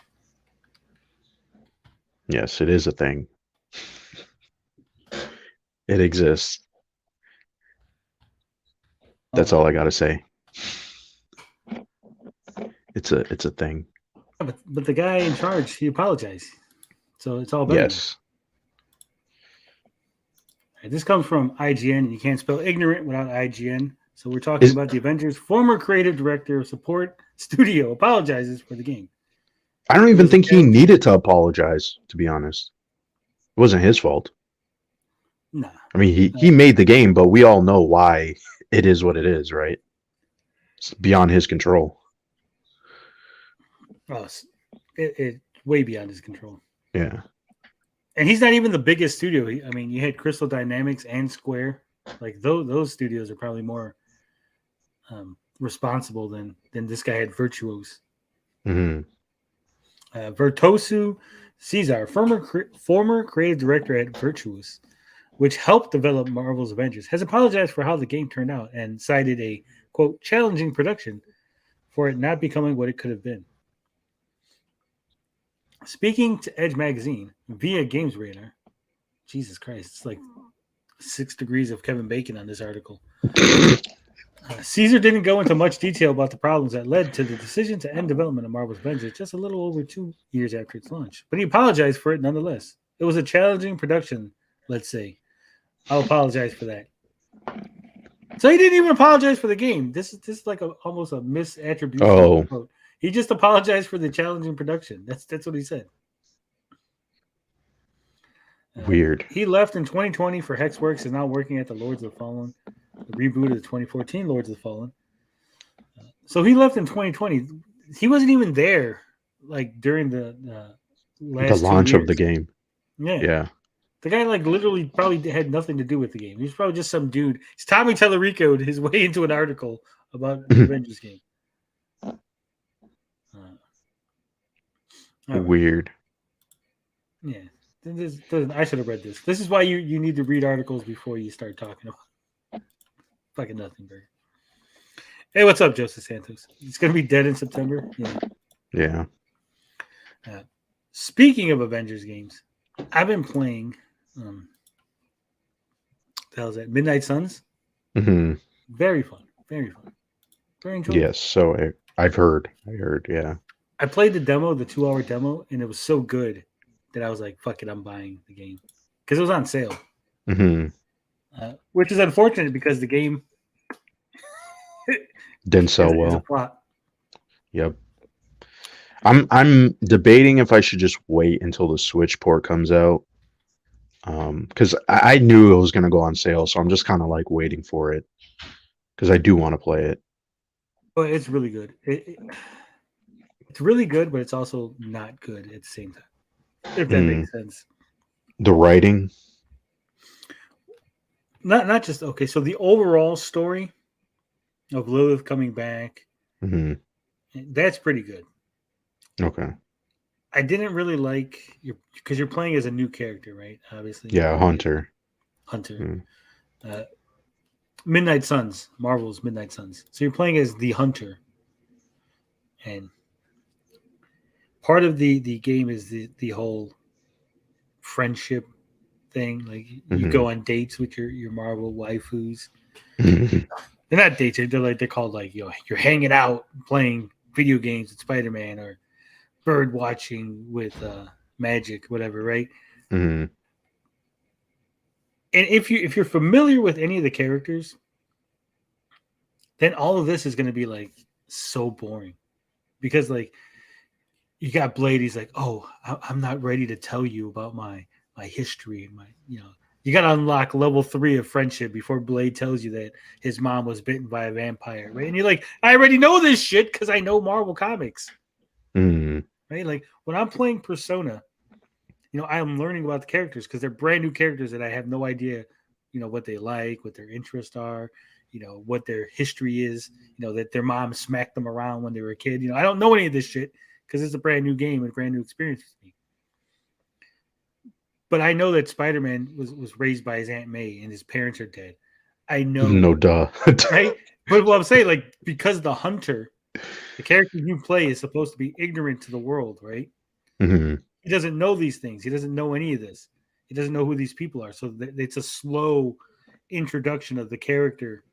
Yes, it is a thing. It exists. That's all I gotta say. It's a thing. But the guy in charge, he apologized, so it's all better. Yes. Right, this comes from IGN. You can't spell ignorant without IGN. So we're talking about the Avengers. Former creative director of Support Studio apologizes for the game. I don't even think he needed to apologize, to be honest. It wasn't his fault. Nah. I mean, he made the game, but we all know why it is what it is, right? It's beyond his control. Oh, it way beyond his control. Yeah. And he's not even the biggest studio. I mean, you had Crystal Dynamics and Square. Like those studios are probably more responsible than this guy had. Virtuos. Mm-hmm. Virtuoso Cesar, former creative director at Virtuos, which helped develop Marvel's Avengers, has apologized for how the game turned out and cited a, quote, challenging production for it not becoming what it could have been. Speaking to Edge Magazine via Games Radar, Jesus Christ, it's like 6 degrees of Kevin Bacon on this article. Caesar didn't go into much detail about the problems that led to the decision to end development of Marvel's Avengers just a little over 2 years after its launch, but he apologized for it nonetheless. It was a challenging production, let's say. I'll apologize for that. So he didn't even apologize for the game. This is like almost a misattribution. Oh. He just apologized for the challenging production. That's what he said. Weird. He left in 2020 for Hexworks and is now working at the Lords of the Fallen, the reboot of the 2014 Lords of the Fallen. So he left in 2020. He wasn't even there like during the launch of the game. Yeah. The guy like literally probably had nothing to do with the game. He was probably just some dude. He's Tommy Tallarico'd his way into an article about the Avengers game. Weird. Yeah. I should have read this. This is why you need to read articles before you start talking about fucking nothing, Burger. Hey, what's up, Joseph Santos? It's going to be dead in September. Yeah. Speaking of Avengers games, I've been playing. The hell is that? Midnight Suns. Mm-hmm. Very fun. Very fun. Very enjoyable. Yes. So I've heard. Yeah. I played the demo, the 2-hour demo, and it was so good that I was like, "Fuck it, I'm buying the game," because it was on sale. Mm-hmm. Which is unfortunate because the game didn't sell well. A plot. Yep. I'm debating if I should just wait until the Switch port comes out. Because I knew it was going to go on sale, so I'm just kind of like waiting for it because I do want to play it. But it's really good. It's really good, but it's also not good at the same time. If that makes sense. The writing, not just okay. So the overall story of Lilith coming back, that's pretty good. Okay. I didn't really like because you're playing as a new character, right? Obviously. Yeah, Hunter. Midnight Suns, Marvel's Midnight Suns. So you're playing as the Hunter, and part of the game is the whole friendship thing. Like you go on dates with your Marvel waifus. They're not dates. They're called like you're hanging out playing video games with Spider-Man or bird watching with Magic, whatever, right? Mm-hmm. And if you're familiar with any of the characters, then all of this is going to be like so boring because like you got Blade. He's like, oh, I'm not ready to tell you about my history and you got to unlock level 3 of friendship before Blade tells you that his mom was bitten by a vampire, right? And you're like, I already know this shit because I know Marvel comics, right? Like when I'm playing Persona, I'm learning about the characters because they're brand new characters that I have no idea, what they like, what their interests are, what their history is, that their mom smacked them around when they were a kid. I don't know any of this shit because it's a brand new game and a brand new experience for me. But I know that Spider-Man was raised by his Aunt May and his parents are dead. I know. No duh. Right? But what I'm saying, like, because the Hunter, the character you play is supposed to be ignorant to the world, right? Mm-hmm. He doesn't know these things. He doesn't know any of this. He doesn't know who these people are. So it's a slow introduction of the character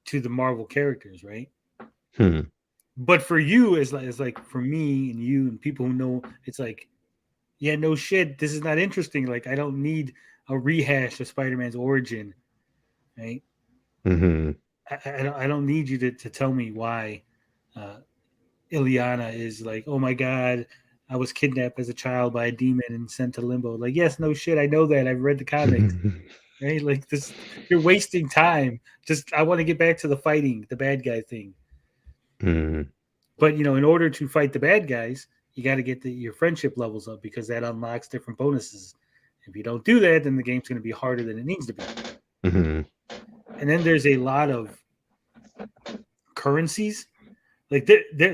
to the Marvel characters, right? But for you, it's like for me and you and people who know, it's like, yeah, no shit. This is not interesting. Like, I don't need a rehash of Spider-Man's origin, right? I don't need you to tell me why Ileana is like, oh my God, I was kidnapped as a child by a demon and sent to limbo. Like, yes, no shit. I know that. I've read the comics, right? Like this, you're wasting time. Just, I want to get back to the fighting, the bad guy thing. But, in order to fight the bad guys, you got to get your friendship levels up because that unlocks different bonuses. If you don't do that, then the game's going to be harder than it needs to be. Mm-hmm. And then there's a lot of currencies. Like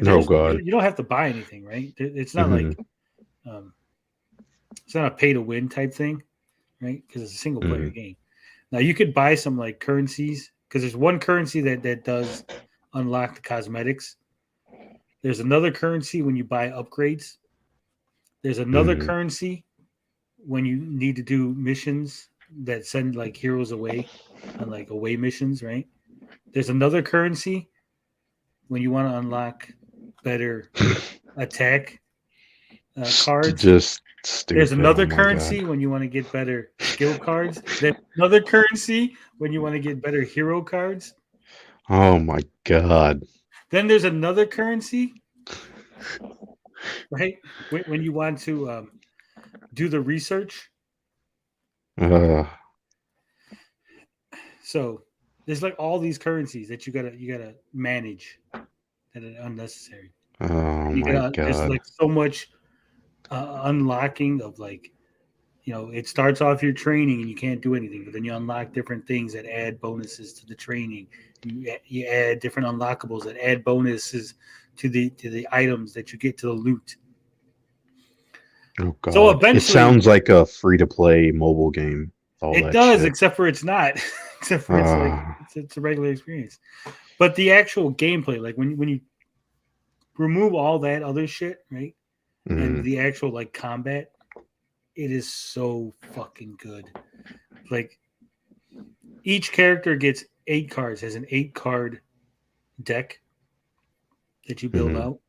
Oh God. you don't have to buy anything, right? It's not Mhm. like it's not a pay to win type thing, right? Because it's a single player game. Now you could buy some like currencies because there's one currency that does unlock the cosmetics. There's another currency when you buy upgrades. There's another currency when you need to do missions that send like heroes away on like away missions, right? There's another currency when you want to unlock better attack cards. Just stupid. There's another Oh my currency God. when you want to get better skill cards. There's another currency when you want to get better hero cards. Oh my God. Then there's another currency, right? When you want to do the research. Uh, So there's like all these currencies that you gotta manage that are unnecessary. oh my There's God. like so much unlocking of like, it starts off your training and you can't do anything, but then you unlock different things that add bonuses to the training. You add different unlockables that add bonuses to the items that you get to the loot. Oh God. So It eventually, sounds like a free-to-play mobile game. All it that does, shit. except for it's not. Except for it's like it's a regular experience. But the actual gameplay, like when you remove all that other shit, right? And the actual like combat, it is so fucking good. Like each character gets 8 cards, has an 8-card deck that you build out.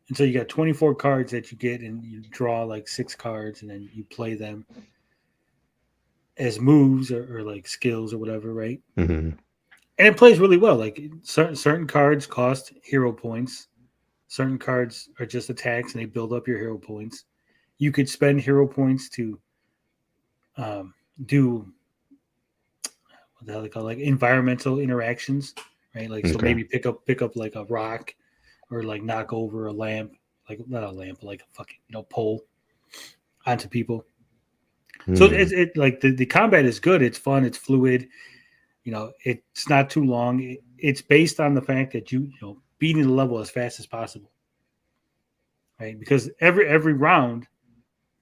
And so you got 24 cards that you get, and you draw like 6 cards, and then you play them as moves or like skills or whatever, right? And it plays really well. Like certain cards cost hero points. Certain cards are just attacks, and they build up your hero points. You could spend hero points to do what the hell they call like environmental interactions, right? Like so maybe pick up like a rock or like knock over a lamp, like not a lamp, but like a fucking pole onto people. So it like the combat is good. It's fun. It's fluid. It's not too long. It's based on the fact that you beating the level as fast as possible, right? Because every round,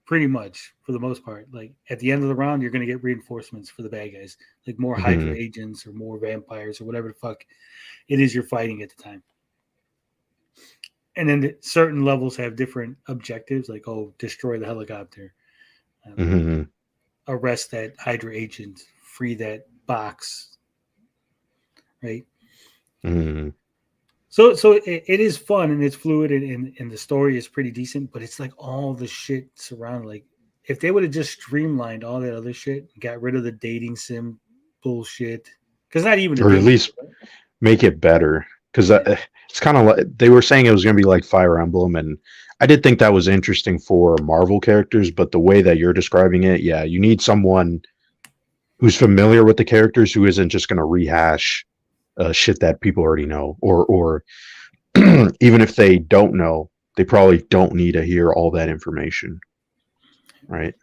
pretty much for the most part, like at the end of the round, you're going to get reinforcements for the bad guys, like more Hydra agents or more vampires or whatever the fuck it is you're fighting at the time. And then certain levels have different objectives, like destroy the helicopter, arrest that Hydra agent, free that box, right? So it is fun and it's fluid and the story is pretty decent, but it's like all the shit surrounding. Like if they would have just streamlined all that other shit, and got rid of the dating sim bullshit, because not even or at least make it better. Because it's kind of like they were saying it was going to be like Fire Emblem, and I did think that was interesting for Marvel characters, but the way that you're describing it, yeah, you need someone who's familiar with the characters who isn't just going to rehash shit that people already know, or even if they don't know, they probably don't need to hear all that information, right?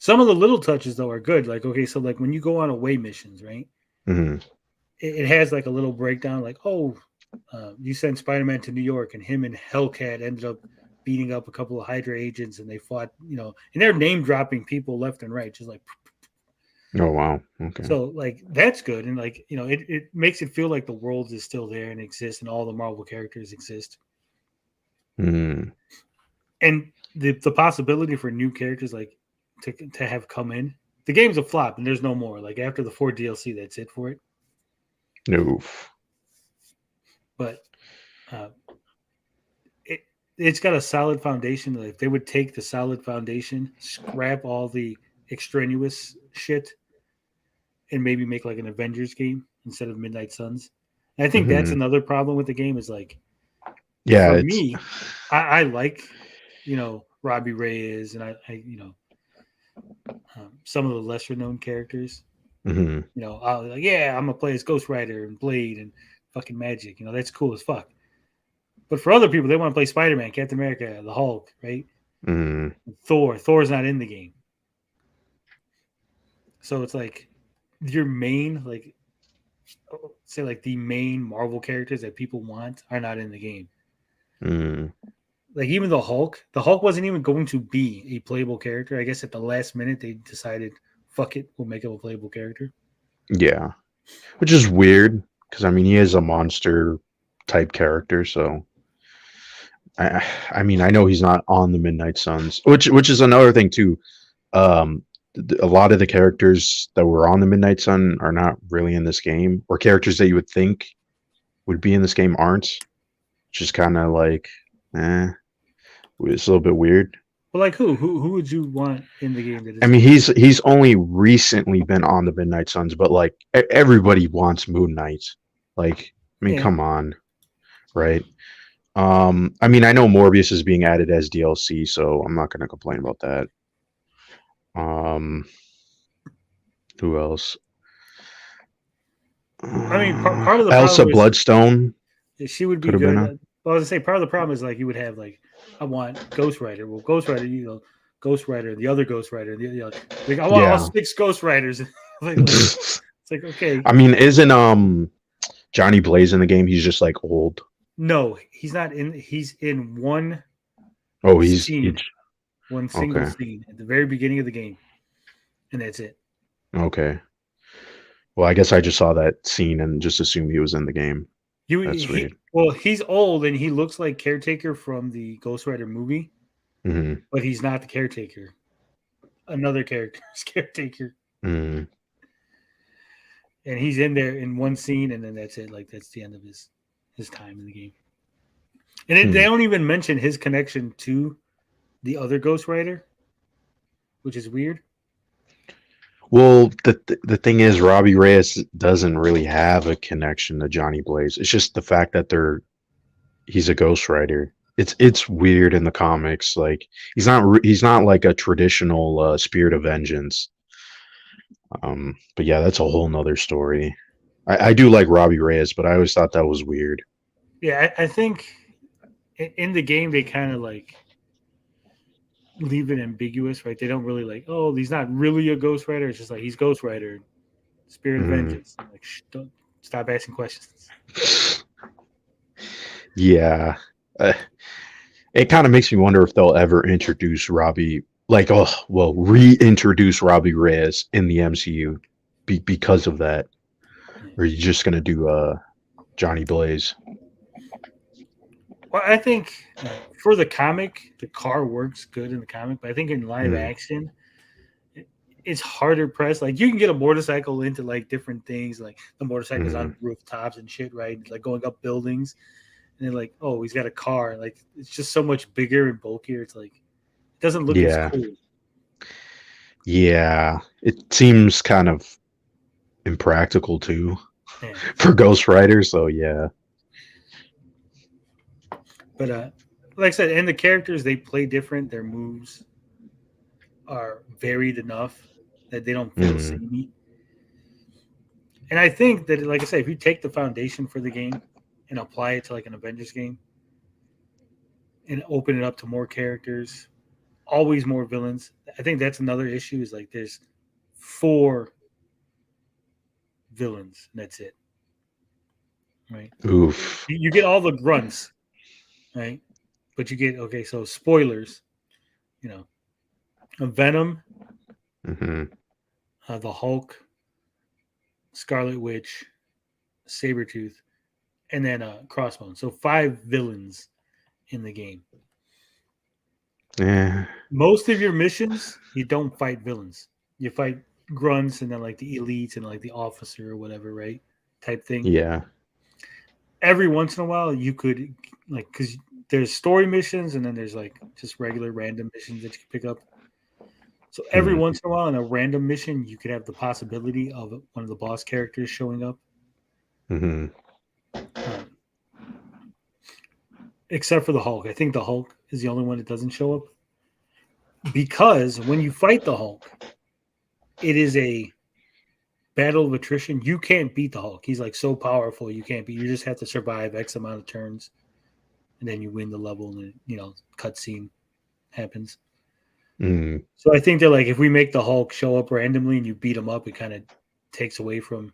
Some of the little touches though are good. Like so like when you go on away missions, right? It has like a little breakdown, like you sent Spider-Man to New York, and him and Hellcat ended up beating up a couple of Hydra agents, and they fought, and they're name dropping people left and right, just like. Oh wow! Okay. So like that's good, and like it makes it feel like the world is still there and exists, and all the Marvel characters exist. And the possibility for new characters like to have come in. The game's a flop, and there's no more. Like after the 4 DLC, that's it for it. Oof. But it's got a solid foundation. Like if they would take the solid foundation, scrap all the extraneous shit, and maybe make like an Avengers game instead of Midnight Suns. And I think that's another problem with the game is like, for me, I like, Robbie Reyes and I some of the lesser known characters. I'm gonna play as Ghost Rider and Blade and fucking Magic. That's cool as fuck. But for other people, they want to play Spider-Man, Captain America, the Hulk, right? Mm, Thor's not in the game. So it's like your main, like, say, like the main Marvel characters that people want are not in the game. mm, Like even the Hulk wasn't even going to be a playable character. I guess at the last minute they decided, fuck it, we'll make him a playable character. yeah, which is weird because I mean he is a monster type character, so I mean I know he's not on the Midnight Suns, which is another thing too. Um, a lot of the characters that were on the Midnight Sun are not really in this game, or characters that you would think would be in this game aren't. Which is kind of like, it's a little bit weird. But like who would you want in the game? That I mean, he's only recently been on the Midnight Suns, but like everybody wants Moon Knight. Like, I mean, Yeah. come on, right? I mean, I know Morbius is being added as DLC, so I'm not going to complain about that. Who else? I mean, part of the Elsa problem Bloodstone. she would be could have good. been Well, I was gonna say part of the problem is like you would have like I want Ghost Rider. Well, Ghost Rider, Ghost Rider, the other Ghost Rider, like I want all 6 Ghost Riders. It's like okay. I mean, isn't Johnny Blaze in the game? He's just like old. No, he's not in. He's in one. Oh, one single okay. scene at the very beginning of the game, and that's it. Okay. Well, I guess I just saw that scene and just assumed he was in the game. That's weird. Well, he's old and he looks like Caretaker from the Ghost Rider movie, but he's not the Caretaker. Another character's Caretaker. Mm. And he's in there in one scene, and then that's it. Like that's the end of his time in the game. And they don't even mention his connection to the other Ghost Rider, which is weird. Well, the thing is, Robbie Reyes doesn't really have a connection to Johnny Blaze. It's just the fact that he's a Ghost Rider. It's weird in the comics. Like he's not like a traditional Spirit of Vengeance. But yeah, that's a whole nother story. I do like Robbie Reyes, but I always thought that was weird. Yeah, I think in the game they kind of like leave it ambiguous, right? They don't really like, oh, he's not really a Ghost Rider. It's just like he's Ghost Rider, Spirit of Vengeance. Like, don't stop asking questions. Yeah, it kind of makes me wonder if they'll ever introduce Robbie, like, reintroduce Robbie Reyes in the MCU because of that. Or are you just gonna do Johnny Blaze? Well, I think for the comic, the car works good in the comic, but I think in live action, it's harder pressed. Like you can get a motorcycle into like different things, like the motorcycle's on rooftops and shit, right? Like going up buildings, and then like, oh, he's got a car. Like it's just so much bigger and bulkier. It's like it doesn't look as cool. Yeah, it seems kind of impractical too for Ghost Rider. So yeah. But like I said, and the characters, they play different. Their moves are varied enough that they don't feel samey. And I think that, like I said, if you take the foundation for the game and apply it to like an Avengers game and open it up to more characters, always more villains, I think that's another issue is like there's 4 villains and that's it. Right? Oof. You get all the grunts. Right, but you get so spoilers, a Venom, the Hulk, Scarlet Witch, Sabretooth, and then Crossbones. So 5 villains in the game. Yeah. Most of your missions, you don't fight villains. You fight grunts and then like the elites and like the officer or whatever, right? Type thing. Yeah. Every once in a while, you could because there's story missions and then there's like just regular random missions that you can pick up. So every once in a while, in a random mission, you could have the possibility of one of the boss characters showing up. Except for the Hulk. I think the Hulk is the only one that doesn't show up. Because when you fight the Hulk, it is a battle of attrition. You can't beat the Hulk. He's like so powerful. You can't beat. You just have to survive X amount of turns. and then you win the level, and cutscene happens. Mm, So I think they're like, if we make the Hulk show up randomly and you beat him up, it kind of takes away from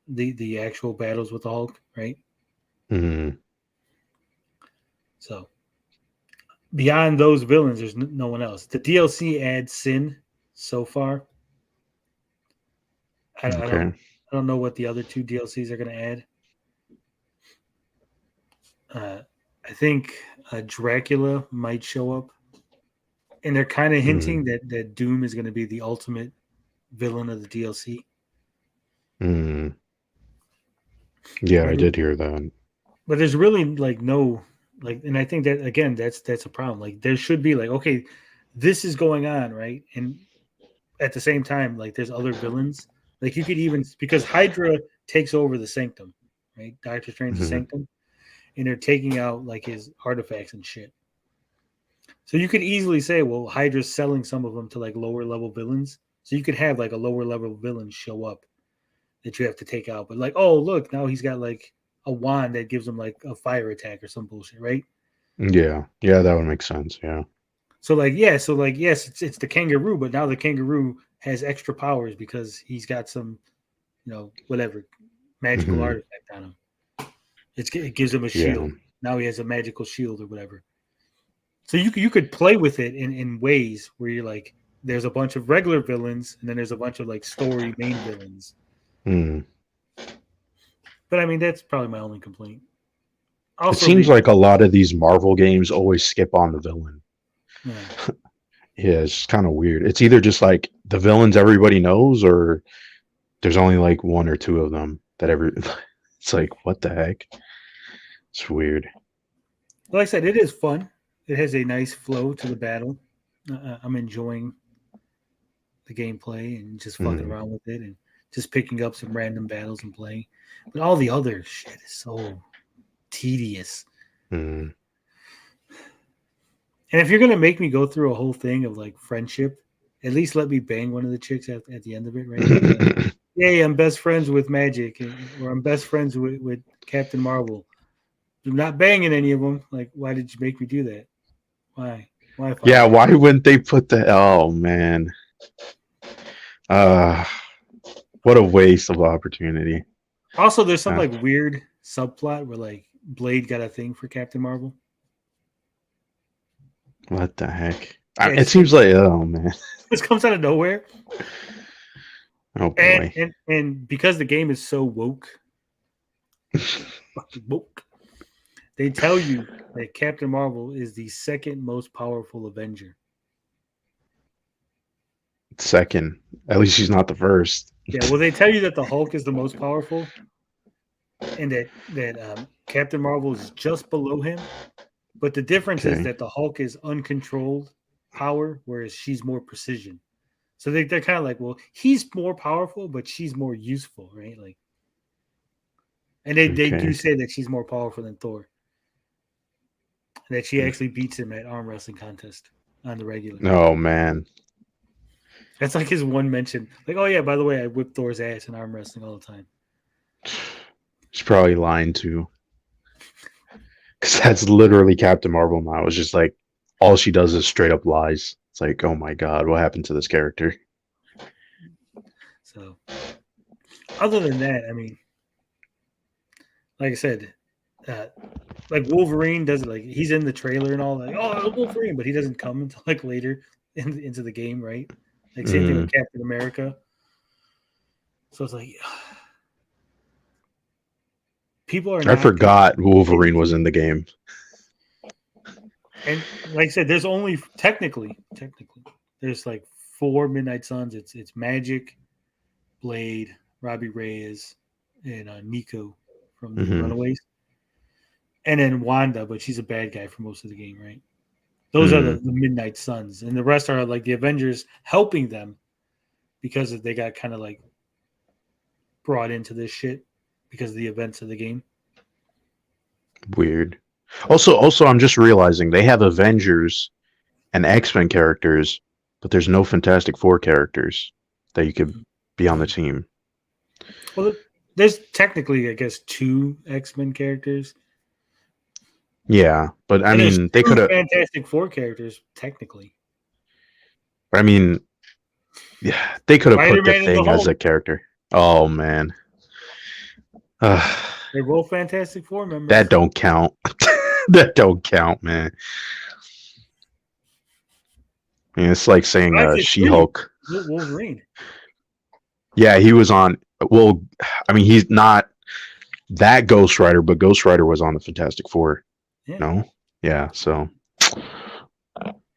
the actual battles with the Hulk, right? mm, So beyond those villains, there's no one else. The DLC adds Sin so far. I okay. don't know what the other 2 DLCs are going to add. I think Dracula might show up, and they're kind of hinting that Doom is going to be the ultimate villain of the DLC. Mm. Yeah, I did hear that. But there's really like no like, and I think that again that's a problem. Like there should be like, okay, this is going on, right? And at the same time, like there's other villains. Like you could even, because Hydra takes over the Sanctum, right? Doctor Strange's Sanctum, and they're taking out like his artifacts and shit. So you could easily say, well, Hydra's selling some of them to like lower level villains. So you could have like a lower level villain show up that you have to take out. But like, oh look, now he's got like a wand that gives him like a fire attack or some bullshit, right? Yeah, that would make sense. Yeah. So like, yes, it's the kangaroo, but now the kangaroo has extra powers because he's got some, whatever magical artifact on him. It gives him a shield. Yeah. Now he has a magical shield or whatever. So you could play with it in ways where you're like, there's a bunch of regular villains and then there's a bunch of like story main villains. Mm. But I mean, that's probably my only complaint. Also, it seems like a lot of these Marvel games always skip on the villain. Yeah. Yeah, it's kind of weird. It's either just like the villains everybody knows, or there's only like 1 or 2 of them that it's like, what the heck? It's weird. Like I said, it is fun. It has a nice flow to the battle. I'm enjoying the gameplay and just fucking around with it and just picking up some random battles and playing. But all the other shit is so tedious. Mm. And if you're going to make me go through a whole thing of like friendship, at least let me bang one of the chicks at the end of it, right? Like, hey, I'm best friends with Magic, or I'm best friends with Captain Marvel. I'm not banging any of them. Like, why did you make me do that? Why? Yeah, why wouldn't they put the? Oh man, what a waste of opportunity. Also, there's some like weird subplot where like Blade got a thing for Captain Marvel. What the heck? It seems like, oh man, this comes out of nowhere. Oh boy! And because the game is so woke, they tell you that Captain Marvel is the second most powerful Avenger. Second, at least she's not the first. Yeah, well, they tell you that the Hulk is the most powerful, and that Captain Marvel is just below him. But the difference is that the Hulk is uncontrolled power, whereas she's more precision. So they're kind of like, well, he's more powerful, but she's more useful, right? Like, and they do say that she's more powerful than Thor, and that she actually beats him at arm wrestling contest on the regular. Oh man, that's like his one mention. Like, oh yeah, by the way, I whip Thor's ass in arm wrestling all the time. She's probably lying too. Because that's literally Captain Marvel now. It's just like all she does is straight up lies. It's like, oh my god, what happened to this character? So, other than that, I mean, like I said, like Wolverine does it. Like he's in the trailer and all. Like, oh, Wolverine, but he doesn't come until like later into the game, right? Like same thing with Captain America. So it's like. People are. I forgot Wolverine was in the game. And like I said, there's only technically, there's like 4 Midnight Suns. It's Magic, Blade, Robbie Reyes, and Nico from the Runaways, and then Wanda, but she's a bad guy for most of the game, right? Those are the Midnight Suns, and the rest are like the Avengers helping them because they got kind of like brought into this shit because of the events of the game. Weird. Also, I'm just realizing they have Avengers and X-Men characters, but there's no Fantastic Four characters that you could be on the team. Well, there's technically, I guess, 2 X-Men characters. Yeah, but I And there's mean, they two could have. Fantastic Four characters technically. I mean, yeah, they could have put the Spider-Man and the Thing as a Hulk. character. Oh man, uh, They're both Fantastic Four members. that don't count. That don't count, man. I mean, it's like saying Actually, She-Hulk. Wolverine. Yeah, he was on. Well, I mean, he's not that Ghost Rider, but Ghost Rider was on the Fantastic Four. Yeah. No, yeah. So,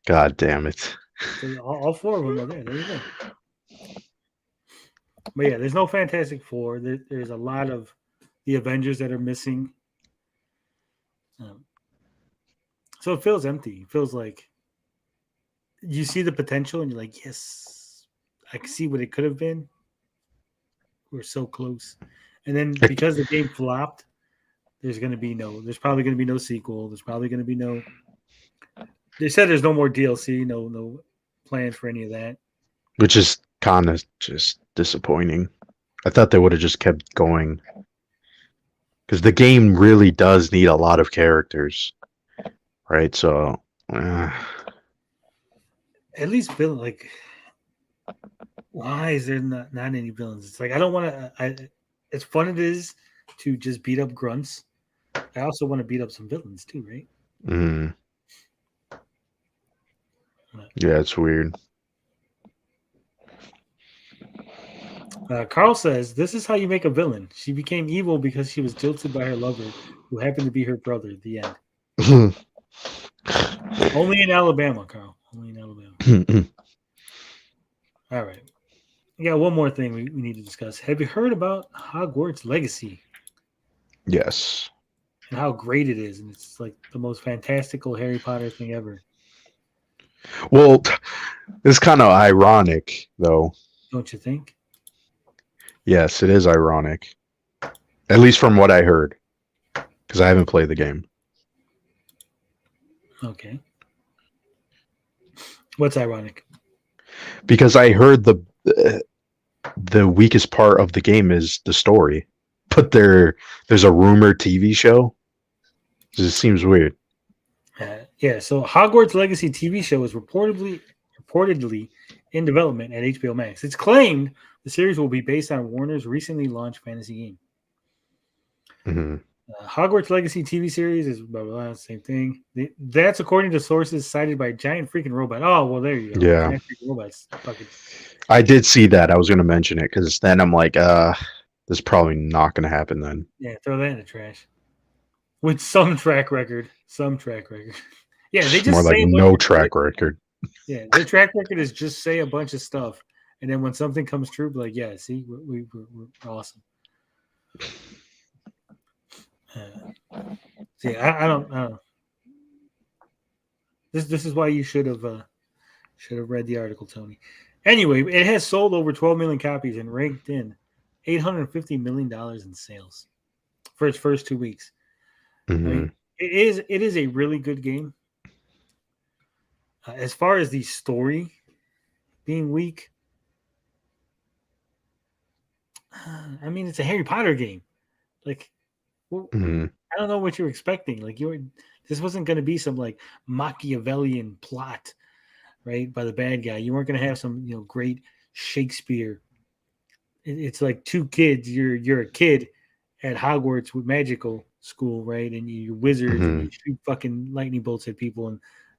God damn it. So all four of them are there. There you go. But yeah, there's no Fantastic Four. There's a lot of the Avengers that are missing. So it feels empty. It feels like you see the potential and you're like, yes, I can see what it could have been. We're so close. And then because the game flopped, there's probably going to be no sequel. There's probably going to be no. They said there's no more DLC, no plans for any of that. Which is kind of just disappointing. I thought they would have just kept going. Because the game really does need a lot of characters. Right? So. At least villain, like, why is there not any villains? It's like, I don't want to. As fun it is to just beat up grunts, I also want to beat up some villains too, right? Mm. Yeah, it's weird. Carl says, this is how you make a villain. She became evil because she was jilted by her lover, who happened to be her brother. The end. Only in Alabama, Carl. Only in Alabama. All right. We got one more thing we need to discuss. Have you heard about Hogwarts Legacy? Yes. And how great it is. And it's like the most fantastical Harry Potter thing ever. Well, it's kind of ironic, though. Don't you think? Yes, it is ironic. At least from what I heard. Because I haven't played the game. Okay. What's ironic? Because I heard the weakest part of the game is the story. But there's a rumored TV show. It seems weird. Yeah, so Hogwarts Legacy TV show is reportedly in development at HBO Max. It's claimed the series will be based on Warner's recently launched fantasy game. Mm-hmm. Hogwarts Legacy TV series is blah, blah, blah, same thing. That's according to sources cited by Giant Freaking Robot. Oh, well, there you go. Yeah. Giant Freaking Robots. Fucking... I did see that. I was going to mention it because then I'm like, this is probably not going to happen then. Yeah, throw that in the trash. With some track record. Yeah, they just more like no track record. Yeah, their track record is just say a bunch of stuff, and then when something comes true, be like, yeah, see, we're awesome. See, I don't. This is why you should have read the article, Tony. Anyway, it has sold over 12 million copies and ranked in $850 million in sales for its first 2 weeks. Mm-hmm. I mean, it is a really good game. As far as the story being weak, I mean, it's a Harry Potter game. Like, well, Mm-hmm. I don't know what you're expecting. Like, this wasn't going to be some like Machiavellian plot, right, by the bad guy. You weren't going to have some great Shakespeare. It's like two kids. You're a kid at Hogwarts with magical school, right? And you're wizards Mm-hmm. and you shoot fucking lightning bolts at people, and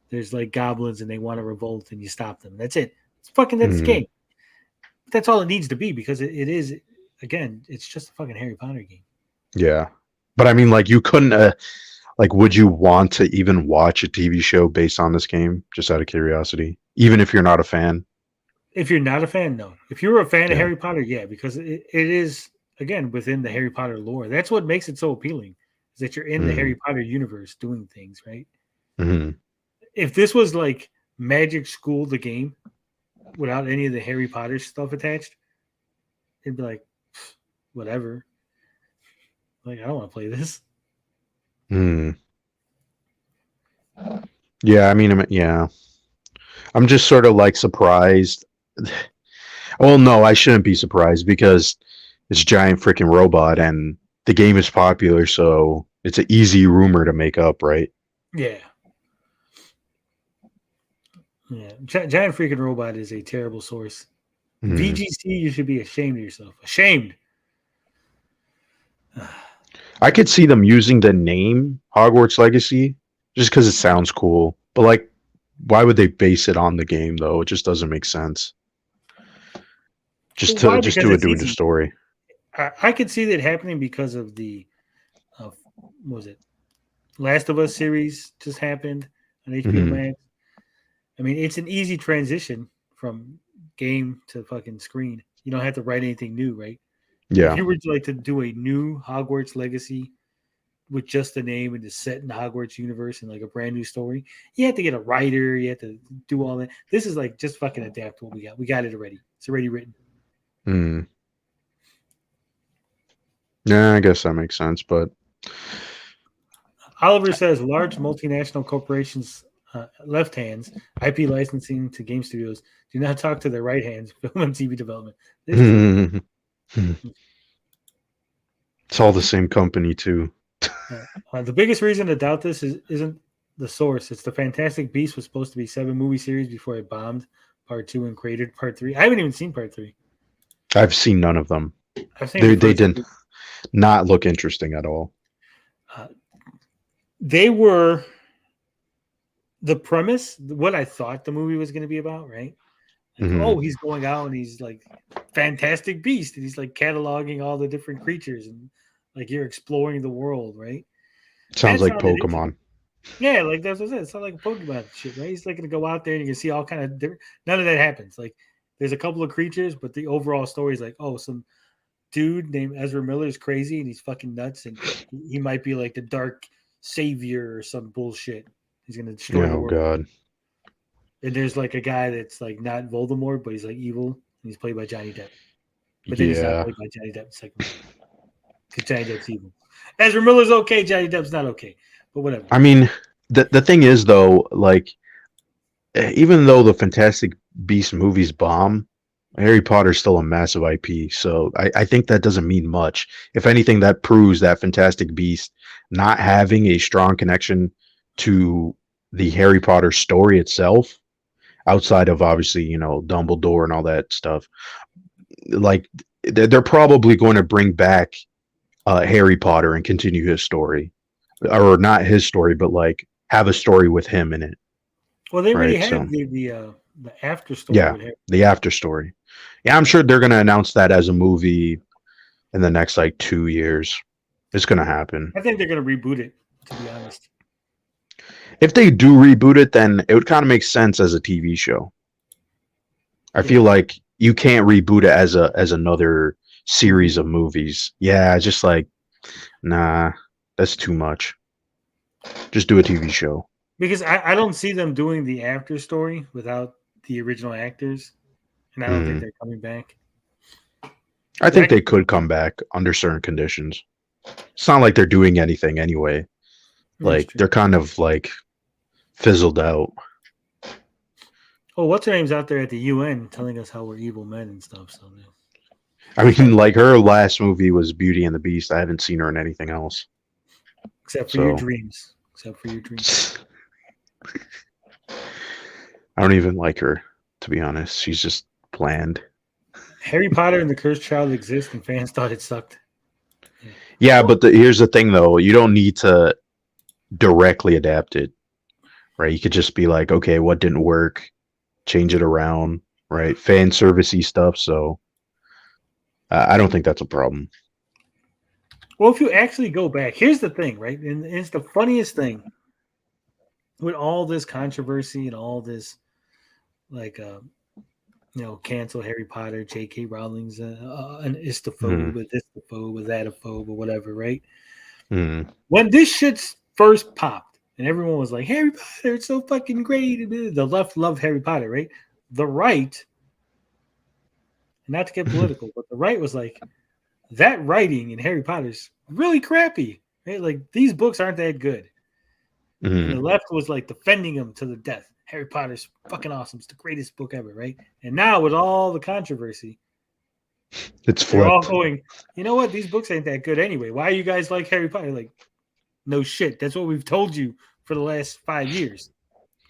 there's like goblins and they want to revolt and you stop them. That's it. That's the game. But that's all it needs to be because it is, again, it's just a fucking Harry Potter game. Yeah. But I mean, like, you couldn't, would you want to even watch a TV show based on this game, just out of curiosity, even if you're not a fan? If you're not a fan, no. If you're a fan of Harry Potter, yeah, because it is, again, within the Harry Potter lore. That's what makes it so appealing, is that you're in the Harry Potter universe doing things, right? Mm-hmm. If this was like Magic School, the game, without any of the Harry Potter stuff attached, it'd be like, whatever. Like, I don't want to play this. Yeah, I mean, yeah. I'm just sort of like surprised. Well, no, I shouldn't be surprised because it's Giant Freaking Robot and the game is popular, so it's an easy rumor to make up, right? Yeah. Yeah. Giant freaking robot is a terrible source. Mhm. VGC, you should be ashamed of yourself. Ashamed. I could see them using the name Hogwarts Legacy just because it sounds cool. But like, why would they base it on the game though? It just doesn't make sense. Just Why? to just Because do it it's doing the easy. story. I could see that happening because of the, what was it? Last of Us series just happened on HBO Mhm. Max. I mean, it's an easy transition from game to fucking screen. You don't have to write anything new, right? If Yeah. you were to like to do a new Hogwarts Legacy with just the name and the set in the Hogwarts universe and like a brand new story, you have to get a writer. You have to do all that. This is like just fucking adapt what we got. We got it already. It's already written. Mm. Yeah, I guess that makes sense. But Oliver says large multinational corporations, left hands, IP licensing to game studios do not talk to their right hands, film and TV development. This is true. it's all the same company too. The biggest reason to doubt this isn't the source. It's the Fantastic Beast was supposed to be 7 movie series before it bombed part 2 and created part 3. I haven't even seen part 3. I've seen none of them. I've seen They the first did two. not look interesting at all. They were the premise, what I thought the movie was going to be about, right? Like, Mhm. oh, he's going out and he's like Fantastic Beast, and he's like cataloging all the different creatures, and like you're exploring the world, right? Sounds That like sounded interesting. Pokemon. Yeah, like that's what I said. It's not like Pokemon shit, right? He's like gonna go out there and you can see all kind of different. None of that happens. Like there's a couple of creatures, but the overall story is like, oh, some dude named Ezra Miller is crazy and he's fucking nuts, and he might be like the dark savior or some bullshit. He's gonna destroy the Oh world. god. And there's like a guy that's like not Voldemort, but he's like evil, and he's played by Johnny Depp. But then he's not Yeah. played by Johnny Depp. It's like because Johnny Depp's evil. Ezra Miller's okay. Johnny Depp's not okay. But whatever. I mean, the thing is though, like even though the Fantastic Beast movies bomb, Harry Potter's still a massive IP. So I think that doesn't mean much. If anything, that proves that Fantastic Beast not having a strong connection to the Harry Potter story itself, outside of obviously, Dumbledore and all that stuff, like they're probably going to bring back Harry Potter and continue his story. Or not his story, but like have a story with him in it. Well, they already Right. have So the after story yeah, with Harry. the after story. Yeah, I'm sure they're gonna announce that as a movie in the next like 2 years. It's gonna happen. I think they're gonna reboot it. To be honest, If they do reboot it, then it would kind of make sense as a TV show. I feel like you can't reboot it as another series of movies. Yeah, just like nah, that's too much. Just do a TV show. because I don't see them doing the after story without the original actors, and I don't think they're coming back. I think they could come back under certain conditions. It's not like they're doing anything anyway. Like they're kind of like fizzled out. Oh, what's her name's out there at the UN telling us how we're evil men and stuff. So I mean, like her last movie was Beauty and the Beast. I haven't seen her in anything else. except for your dreams. Except for your dreams. I don't even like her, to be honest. She's just bland. Harry Potter and the Cursed Child exist, and fans thought it sucked. Yeah, but here's the thing, though. You don't need to directly adapt it, right? You could just be like, okay, what didn't work? Change it around, right? Fan servicey stuff. So I don't think that's a problem. Well, if you actually go back, here's the thing, right? And it's the funniest thing with all this controversy and all this, like, cancel Harry Potter, J.K. Rowling's an istaphobe, a dystaphobe, a thataphobe, or whatever, right? When this shit first popped and everyone was like, Harry Potter, it's so fucking great. The left loved Harry Potter, right? The right, not to get political, but the right was like, that writing in Harry Potter's really crappy, right? Like, these books aren't that good. And the left was like defending them to the death. Harry Potter's fucking awesome. It's the greatest book ever, right? And now with all the controversy, it's they're all flipped. going, you know what? These books ain't that good anyway. Why you guys like Harry Potter? Like, no shit. That's what we've told you for the last 5 years,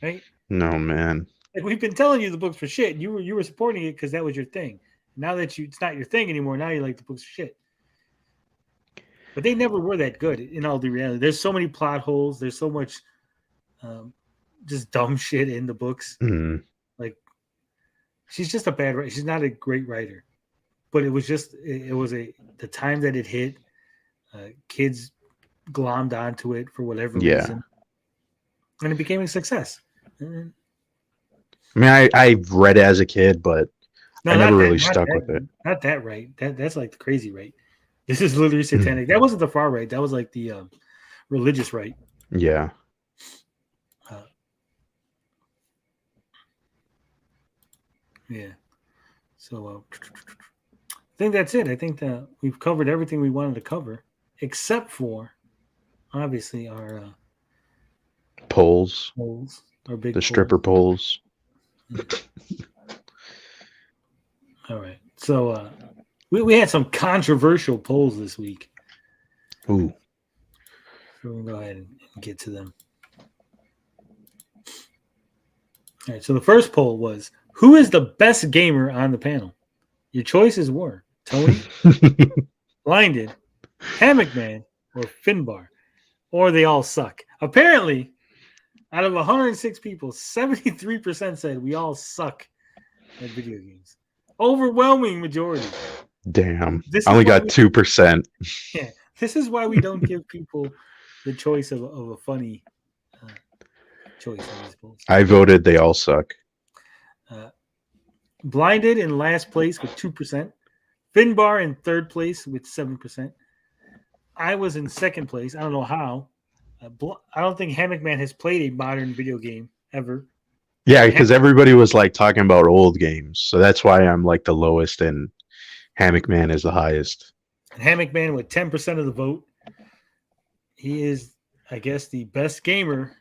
right? No, man. Like we've been telling you the books for shit. You were supporting it because that was your thing. Now that it's not your thing anymore, now you like the books for shit. But they never were that good in all due reality. There's so many plot holes. There's so much just dumb shit in the books. Mm. Like she's just a bad writer. She's not a great writer. But it was the time that it hit. Kids glommed onto it for whatever reason, and it became a success. I mean, I read it as a kid, but I never really stuck with it. Not that right. That's like the crazy right. This is literally satanic. That wasn't the far right. That was like the religious right. Yeah. Yeah. So I think that's it. I think that we've covered everything we wanted to cover, except for obviously our polls, our big the stripper polls. All right. So we had some controversial polls this week. Ooh. So we'll go ahead and get to them. All right. So the first poll was, who is the best gamer on the panel? Your choices were Tony, Blinded, Hammock Man, or Finbar. Or they all suck. Apparently, out of 106 people, 73% said we all suck at video games. Overwhelming majority. Damn. I only got 2%. Yeah. This is why we don't give people the choice of a funny choice on these polls. I voted they all suck. Blinded in last place with 2%. Finbar in third place with 7%. I was in second place. I don't know how. I don't think Hammock Man has played a modern video game ever. Yeah, because everybody was like talking about old games. So that's why I'm like the lowest and Hammock Man is the highest. Hammock Man with 10% of the vote. He is, I guess, the best gamer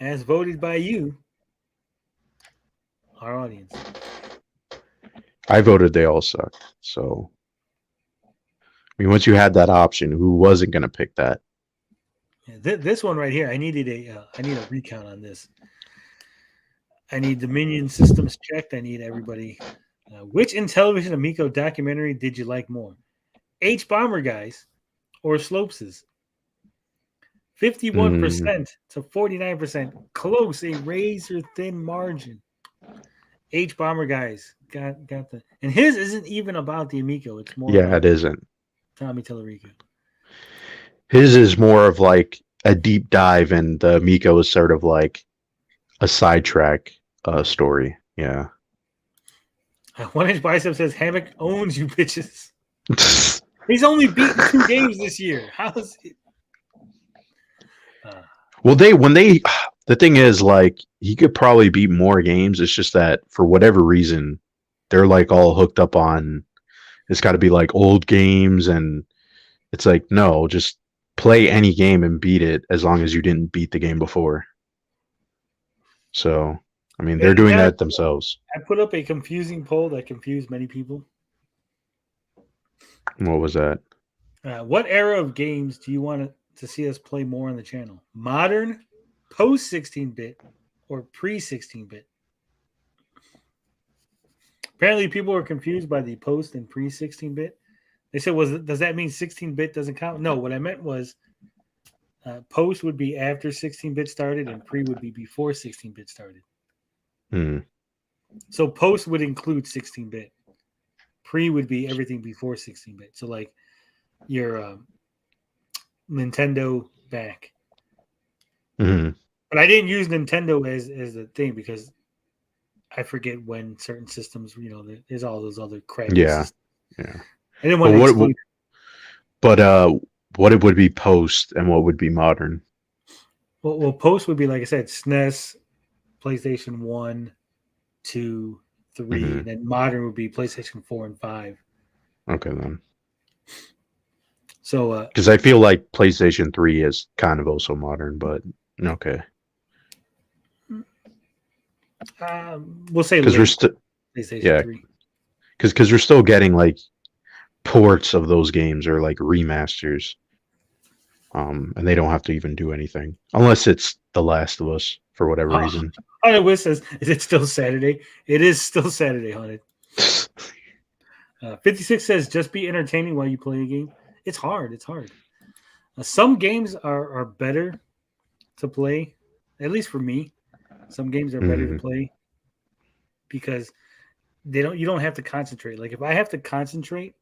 as voted by you, our audience. I voted they all suck. So, I mean, once you had that option, who wasn't going to pick that? Yeah, this one right here, I need a recount on this. I need Dominion systems checked. I need everybody. Which Intellivision Amico documentary did you like more? H Bomber Guys or Slopeses? 51% to 49%. Close, a razor thin margin. H Bomber Guys got the, and his isn't even about the Amico. It's more. Yeah, it isn't. Tommy Tellerico. His is more of like a deep dive, and the Amico is sort of like a sidetrack story. Yeah. 1 Inch Bicep says Hammock owns you bitches. He's only beaten 2 games this year. How is it? Well, the thing is, like, he could probably beat more games. It's just that for whatever reason, they're like all hooked up on it's got to be like old games, and it's like, no, just play any game and beat it as long as you didn't beat the game before. So, I mean, they're doing that themselves. I put up a confusing poll that confused many people. What was that? What era of games do you want to see us play more on the channel? Modern, post 16-bit, or pre 16-bit? Apparently, people were confused by the post and pre 16-bit. They said, does that mean 16-bit doesn't count? No, what I meant was post would be after 16-bit started, and pre would be before 16-bit started. So post would include 16-bit. Pre would be everything before 16-bit. So like your Nintendo back. But I didn't use Nintendo as the thing because I forget when certain systems, there's all those other crap. Yeah. Systems. Yeah. I didn't want to exclude. But what it would be post and what would be modern? Well, post would be, like I said, SNES, PlayStation 1, 2, 3, and then modern would be PlayStation 4 and 5. Okay, then. So, because I feel like PlayStation 3 is kind of also modern, but okay. We'll say because we're still PlayStation 3. Because we're still getting like ports of those games or like remasters. and they don't have to even do anything unless it's The Last of Us for whatever reason. Haunted Wiz says, "Is it still Saturday?" It is still Saturday, Haunted. 56 says, "Just be entertaining while you play a game." It's hard. It's hard. Some games are better to play, at least for me. Some games are better to play because you don't have to concentrate. Like if I have to concentrate,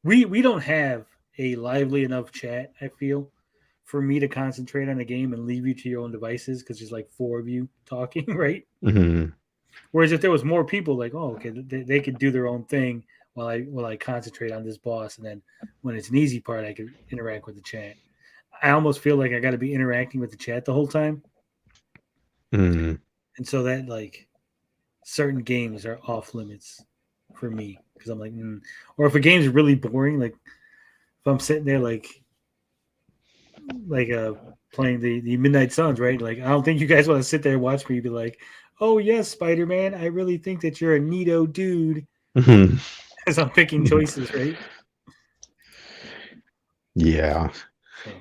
we don't have a lively enough chat, I feel, for me to concentrate on a game and leave you to your own devices because there's like 4 of you talking, right? Mm-hmm. Whereas if there was more people, like, oh, okay, they could do their own thing while I concentrate on this boss, and then when it's an easy part, I could interact with the chat. I almost feel like I got to be interacting with the chat the whole time, and so that like certain games are off limits for me because I'm like, or if a game's really boring, like if I'm sitting there like playing the Midnight Suns, right? Like I don't think you guys want to sit there and watch me be like, "Oh yes, Spider-Man, I really think that you're a neato dude," as I'm picking choices, right? Yeah. So,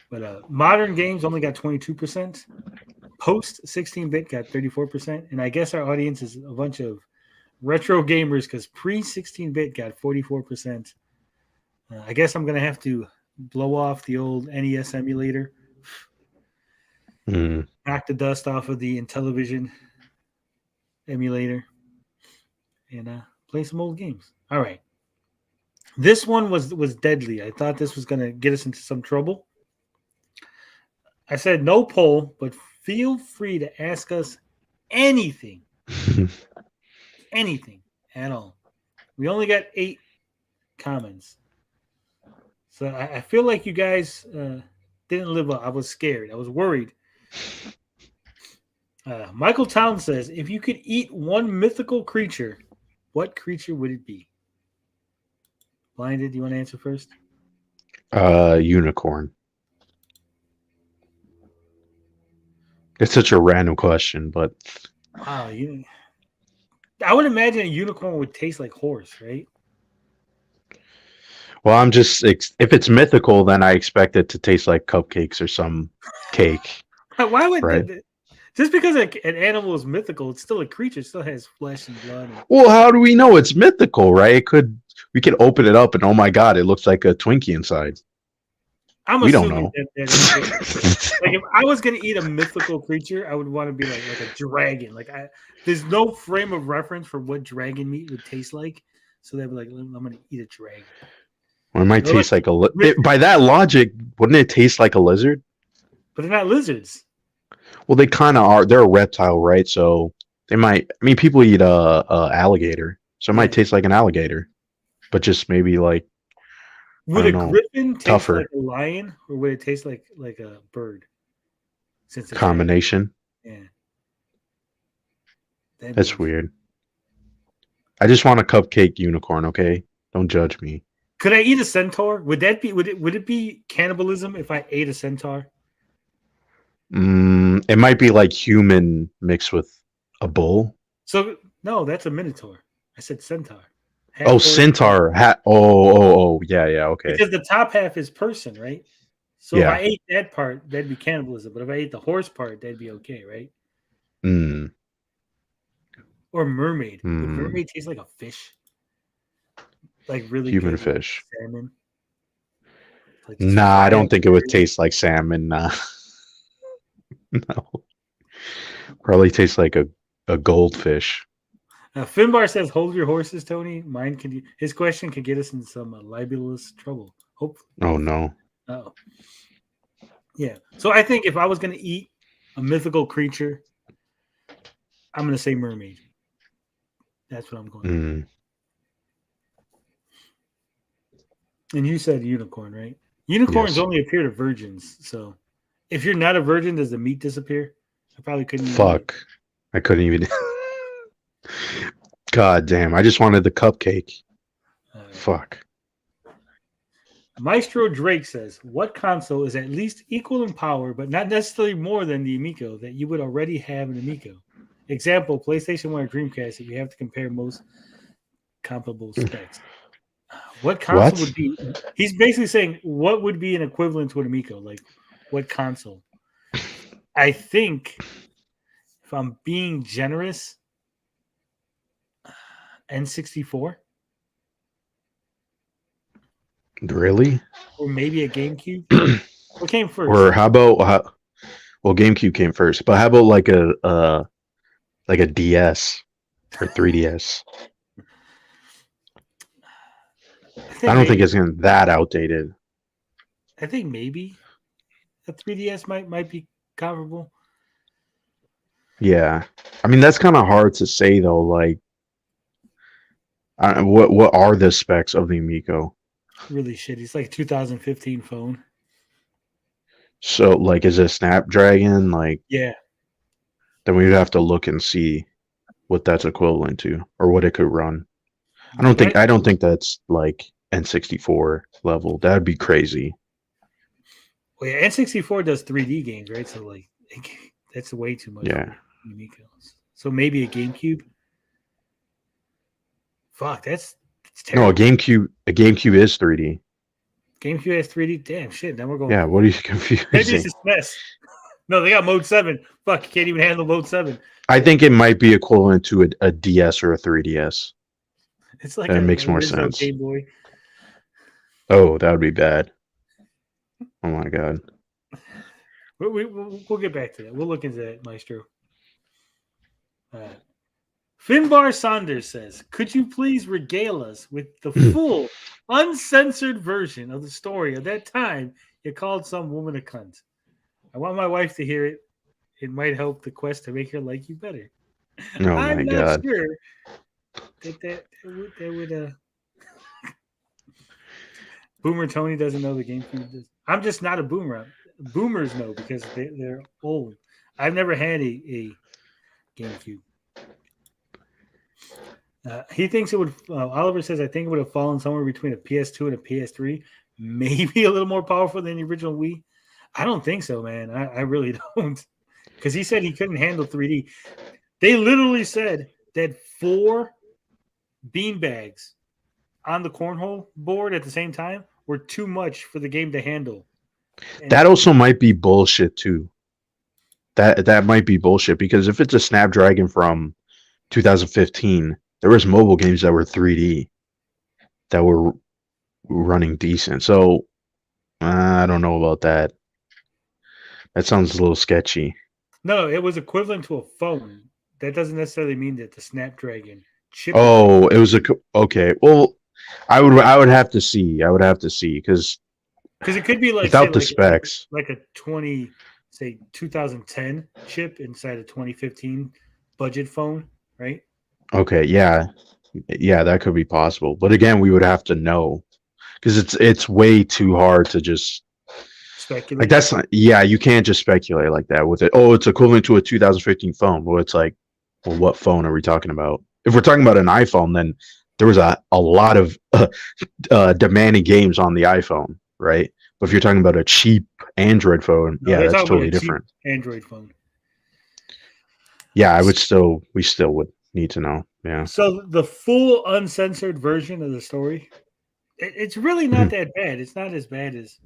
but modern games only got 22%. Post 16-bit got 34%, and I guess our audience is a bunch of retro gamers because pre 16-bit got 44%. I guess I'm gonna have to blow off the old NES emulator, knock the dust off of the Intellivision emulator, and play some old games. All right, this one was deadly. I thought this was gonna get us into some trouble. I said no poll, but feel free to ask us anything. Anything at all. We only got 8 comments. So I feel like you guys didn't live up. I was scared. I was worried. Michael Town says, if you could eat one mythical creature, what creature would it be? Blinded, do you want to answer first? Unicorn. It's such a random question, but wow, I would imagine a unicorn would taste like horse, right? well, I'm just if it's mythical, then I expect it to taste like cupcakes or some cake. Why would right? Just because an animal is mythical, it's still a creature. It still has flesh and blood. Well, how do we know it's mythical, right? We could open it up and oh my god, it looks like a Twinkie inside. We don't know. Like if I was gonna eat a mythical creature, I would want to be like a dragon. There's no frame of reference for what dragon meat would taste like, so they'd be like, I'm gonna eat a dragon. Or it might taste like by that logic, wouldn't it taste like a lizard? But they're not lizards. Well, they kind of are. They're a reptile, right? So they might. I mean, people eat alligator, so it might taste like an alligator, but just maybe like. Would a griffin taste tougher. like a lion, or would it taste like a bird? Since it's combination. Yeah. That's weird. I just want a cupcake unicorn. Okay, don't judge me. Could I eat a centaur? Would it be cannibalism if I ate a centaur? It might be like human mixed with a bull. So no, that's a minotaur. I said centaur. Centaur. Yeah, okay. Because the top half is person, right? So if I ate that part, that'd be cannibalism. But if I ate the horse part, that'd be okay, right? Or mermaid. Would mermaid taste like a fish? Like really human fish. Salmon? Like nah, I don't think it would taste like salmon. No. Probably tastes like a goldfish. Finbar says, "Hold your horses, Tony. His question could get us in some libelous trouble. Hopefully." Oh no. Oh. Yeah. So I think if I was going to eat a mythical creature, I'm going to say mermaid. That's what I'm going to do. And you said unicorn, right? Unicorns only appear to virgins. So if you're not a virgin, does the meat disappear? I probably couldn't. Fuck. I couldn't even. God damn. I just wanted the cupcake. Fuck. Maestro Drake says, what console is at least equal in power, but not necessarily more than the Amico that you would already have an Amico? Example, PlayStation 1 or Dreamcast, if you have to compare most comparable specs. What console What? would be? He's basically saying what would be an equivalent to an Amico? Like what console? I think if I'm being generous, N64 Really? or maybe a GameCube. What came first? Or how about well, GameCube came first, but how about like a DS or 3DS? I don't think it's gonna that outdated. I think maybe a 3DS might be comparable. Yeah, I mean that's kind of hard to say though. Like, what are the specs of the Amico? Really shitty. It's like a 2015 phone. So, like, is it Snapdragon? Like, Yeah. then we would have to look and see what that's equivalent to or what it could run. I don't think that's like N64 level. That'd be crazy. Well, yeah, N64 does 3D games, right? So like that's way too much. Yeah. For Amigos. So maybe a GameCube. Fuck, that's No, terrible. a GameCube is 3D. GameCube has 3D. Damn shit. Now we're going. Yeah, what are you confusing? Maybe it's a SNES. No, they got Mode 7. Fuck, you can't even handle Mode 7. I think it might be equivalent to a DS or a 3DS. It's like That a makes more original sense. Game Boy. Oh, that would be bad. Oh my god. We'll get back to that. We'll look into that, Maestro. Finbar Saunders says, could you please regale us with the full, uncensored version of the story of that time you called some woman a cunt? I want my wife to hear it. It might help the quest to make her like you better. Oh I'm my not god. sure that would Boomer Tony doesn't know the GameCube. I'm just not a boomer. Boomers know because they're old. I've never had a GameCube. He thinks it would. Oliver says, I think it would have fallen somewhere between a PS2 and a PS3, maybe a little more powerful than the original Wii. I don't think so, man. I really don't. Because he said he couldn't handle 3D. They literally said that 4 beanbags on the cornhole board at the same time were too much for the game to handle. And That also might be bullshit too. That might be bullshit because if it's a Snapdragon from 2015, there was mobile games that were 3D that were running decent. So I don't know about that. That sounds a little sketchy. no, it was equivalent to a phone. That doesn't necessarily mean that the Snapdragon chip. Oh, it was okay. Well, I would have to see. I would have to see because it could be like without the like specs, like a 2010 chip inside a 2015 budget phone, right? okay, yeah, that could be possible. But again, we would have to know because it's way too hard to just Speculate. like that's not. Yeah, you can't just speculate like that with it. Oh, it's equivalent to a 2015 phone. Well, it's like, well, what phone are we talking about? If we're talking about an iPhone, then there was a lot of demanding games on the iPhone, right? But if you're talking about a cheap Android phone, No, yeah, they're that's talking about totally a cheap different. Android phone. Yeah, we still would need to know. Yeah. So the full uncensored version of the story, it's really not that bad. It's not as bad as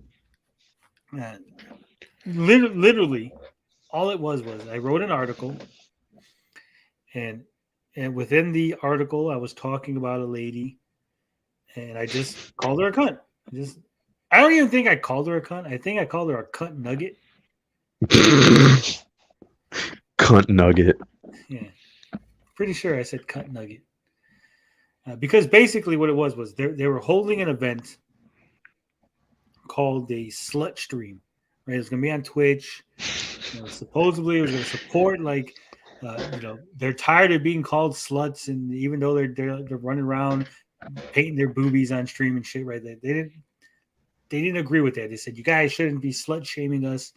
literally all it was I wrote an article and within the article I was talking about a lady and I just called her a cunt. I don't even think I called her a cunt. I think I called her a cunt nugget. Cunt nugget. Yeah. Pretty sure I said cunt nugget. Because basically what it was they were holding an event called the Slut Stream. Right? It was going to be on Twitch. Supposedly it was going to support they're tired of being called sluts, and even though they're running around painting their boobies on stream and shit, right? They didn't agree with that. They said you guys shouldn't be slut shaming us,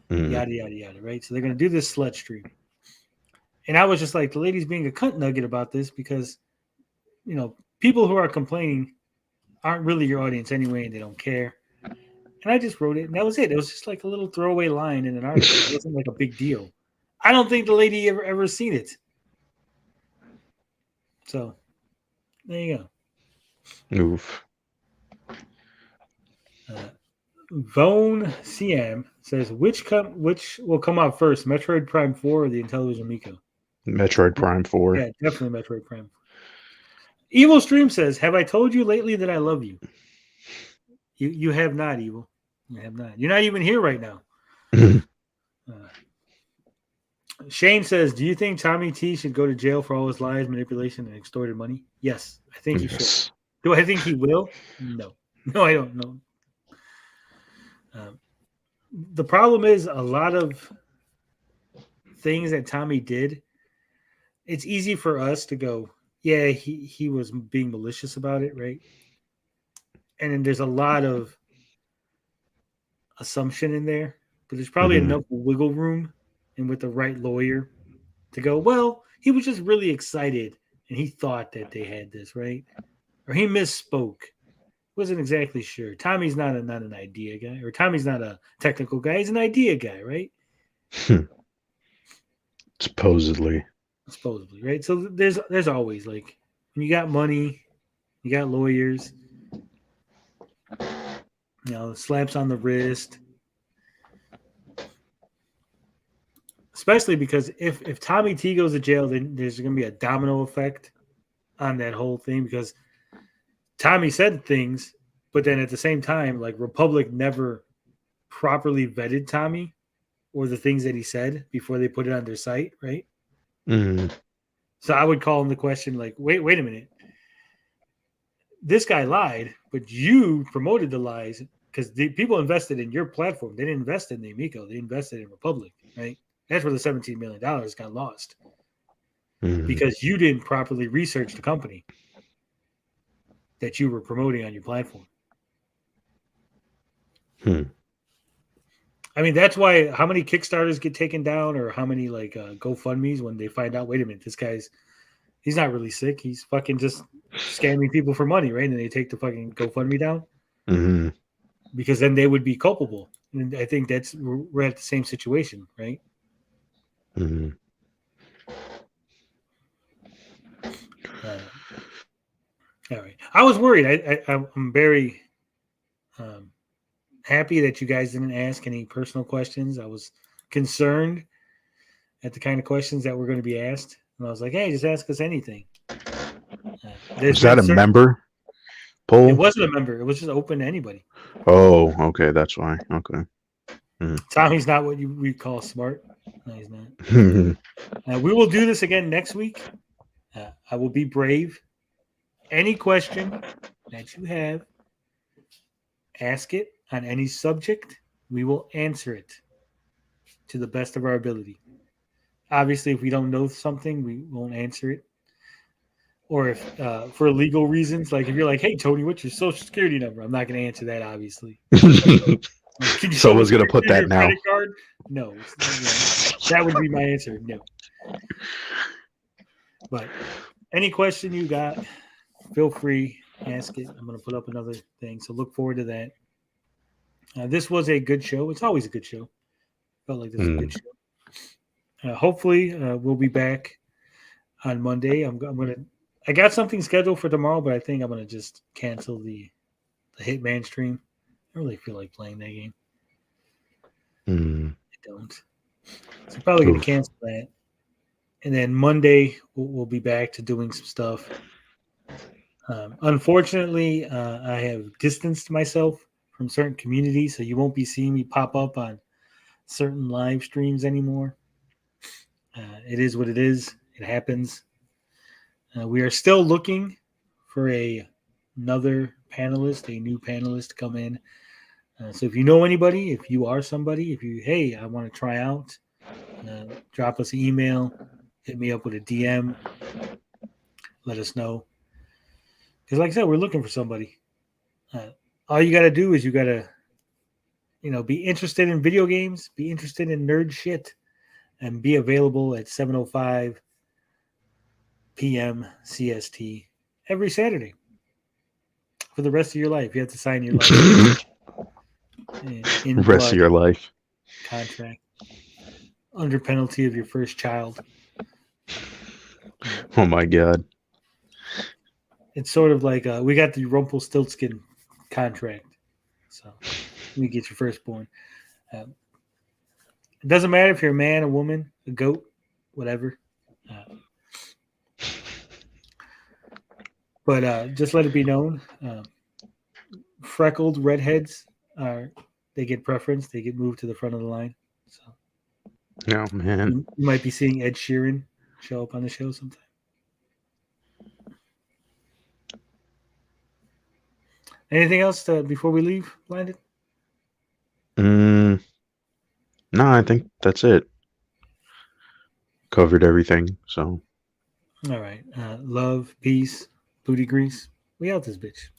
yada yada yada, right? So they're going to do this slut stream. And I was just like, the lady's being a cunt nugget about this because, people who are complaining aren't really your audience anyway, and they don't care. And I just wrote it, and that was it. It was just like a little throwaway line in an article. It wasn't like a big deal. I don't think the lady ever seen it. So, there you go. Oof. Vone CM says, which will come out first, Metroid Prime 4 or the Intellivision Amico? Metroid Prime 4. Yeah, definitely Metroid Prime. Evil Stream says, have I told you lately that I love you? You have not, Evil. You have not. You're not even here right now. Shane says, do you think Tommy T should go to jail for all his lies, manipulation, and extorted money? Yes, I think he should. Do I think he will? No. No, I don't know. The problem is a lot of things that Tommy did, it's easy for us to go, yeah, he was being malicious about it, right? And then there's a lot of assumption in there, but there's probably enough wiggle room and with the right lawyer to go, well, he was just really excited and he thought that they had this, right? Or he misspoke. Wasn't exactly sure. Tommy's not an idea guy, or Tommy's not a technical guy. He's an idea guy, right? Supposedly, right? So there's always, like, when you got money, you got lawyers, slaps on the wrist. Especially because if Tommy T goes to jail, then there's going to be a domino effect on that whole thing, because Tommy said things, but then at the same time, like, Republic never properly vetted Tommy or the things that he said before they put it on their site, right? Mm-hmm. So I would call him the question, like, wait a minute. This guy lied, but you promoted the lies because the people invested in your platform. They didn't invest in the Amico. They invested in Republic, right? That's where the $17 million got lost because you didn't properly research the company that you were promoting on your platform. I mean, that's why how many Kickstarters get taken down, or how many GoFundMes when they find out, wait a minute, this guy's he's not really sick. He's fucking just scamming people for money, right? And they take the fucking GoFundMe down because then they would be culpable. And I think we're at the same situation, right? All right. I was worried. I'm very happy that you guys didn't ask any personal questions. I was concerned at the kind of questions that were going to be asked. And I was like, hey, just ask us anything. Is that a member poll? It wasn't a member. It was just open to anybody. Oh, okay. That's why. Okay. Tommy's not what we call smart. No, he's not. We will do this again next week. I will be brave. Any question that you have, ask it on any subject. We will answer it to the best of our ability. Obviously, if we don't know something, we won't answer it. Or if for legal reasons, like if you're like, hey, Tony, what's your social security number? I'm not going to answer that, obviously. Someone's going to put that now. Credit card? No. That would be my answer. No. But any question you got, feel free, ask it. I'm going to put up another thing, so look forward to that. This was a good show. It's always a good show. Felt like this was a good show. Hopefully, we'll be back on Monday. I got something scheduled for tomorrow, but I think I'm going to just cancel the Hitman stream. I don't really feel like playing that game. I don't. So probably going to cancel that. And then Monday, we'll be back to doing some stuff. Unfortunately, I have distanced myself from certain communities, so you won't be seeing me pop up on certain live streams anymore. It is what it is. It happens. We are still looking for another panelist, a new panelist to come in. So if you know anybody, if you are somebody, hey, I want to try out, drop us an email, hit me up with a DM, let us know. Because like I said, we're looking for somebody. All you got to do is you got to, be interested in video games, be interested in nerd shit, and be available at 7:05 p.m. CST every Saturday for the rest of your life. You have to sign your life in the rest of your life contract under penalty of your first child. Oh my God. It's sort of like we got the Rumpelstiltskin contract. So you get your firstborn. It doesn't matter if you're a man, a woman, a goat, whatever. But just let it be known, freckled redheads they get preference. They get moved to the front of the line. So Oh man. you might be seeing Ed Sheeran show up on the show sometime. Anything else before we leave, Landon? No, I think that's it. Covered everything. So All right. Love, peace, booty grease. We out this bitch.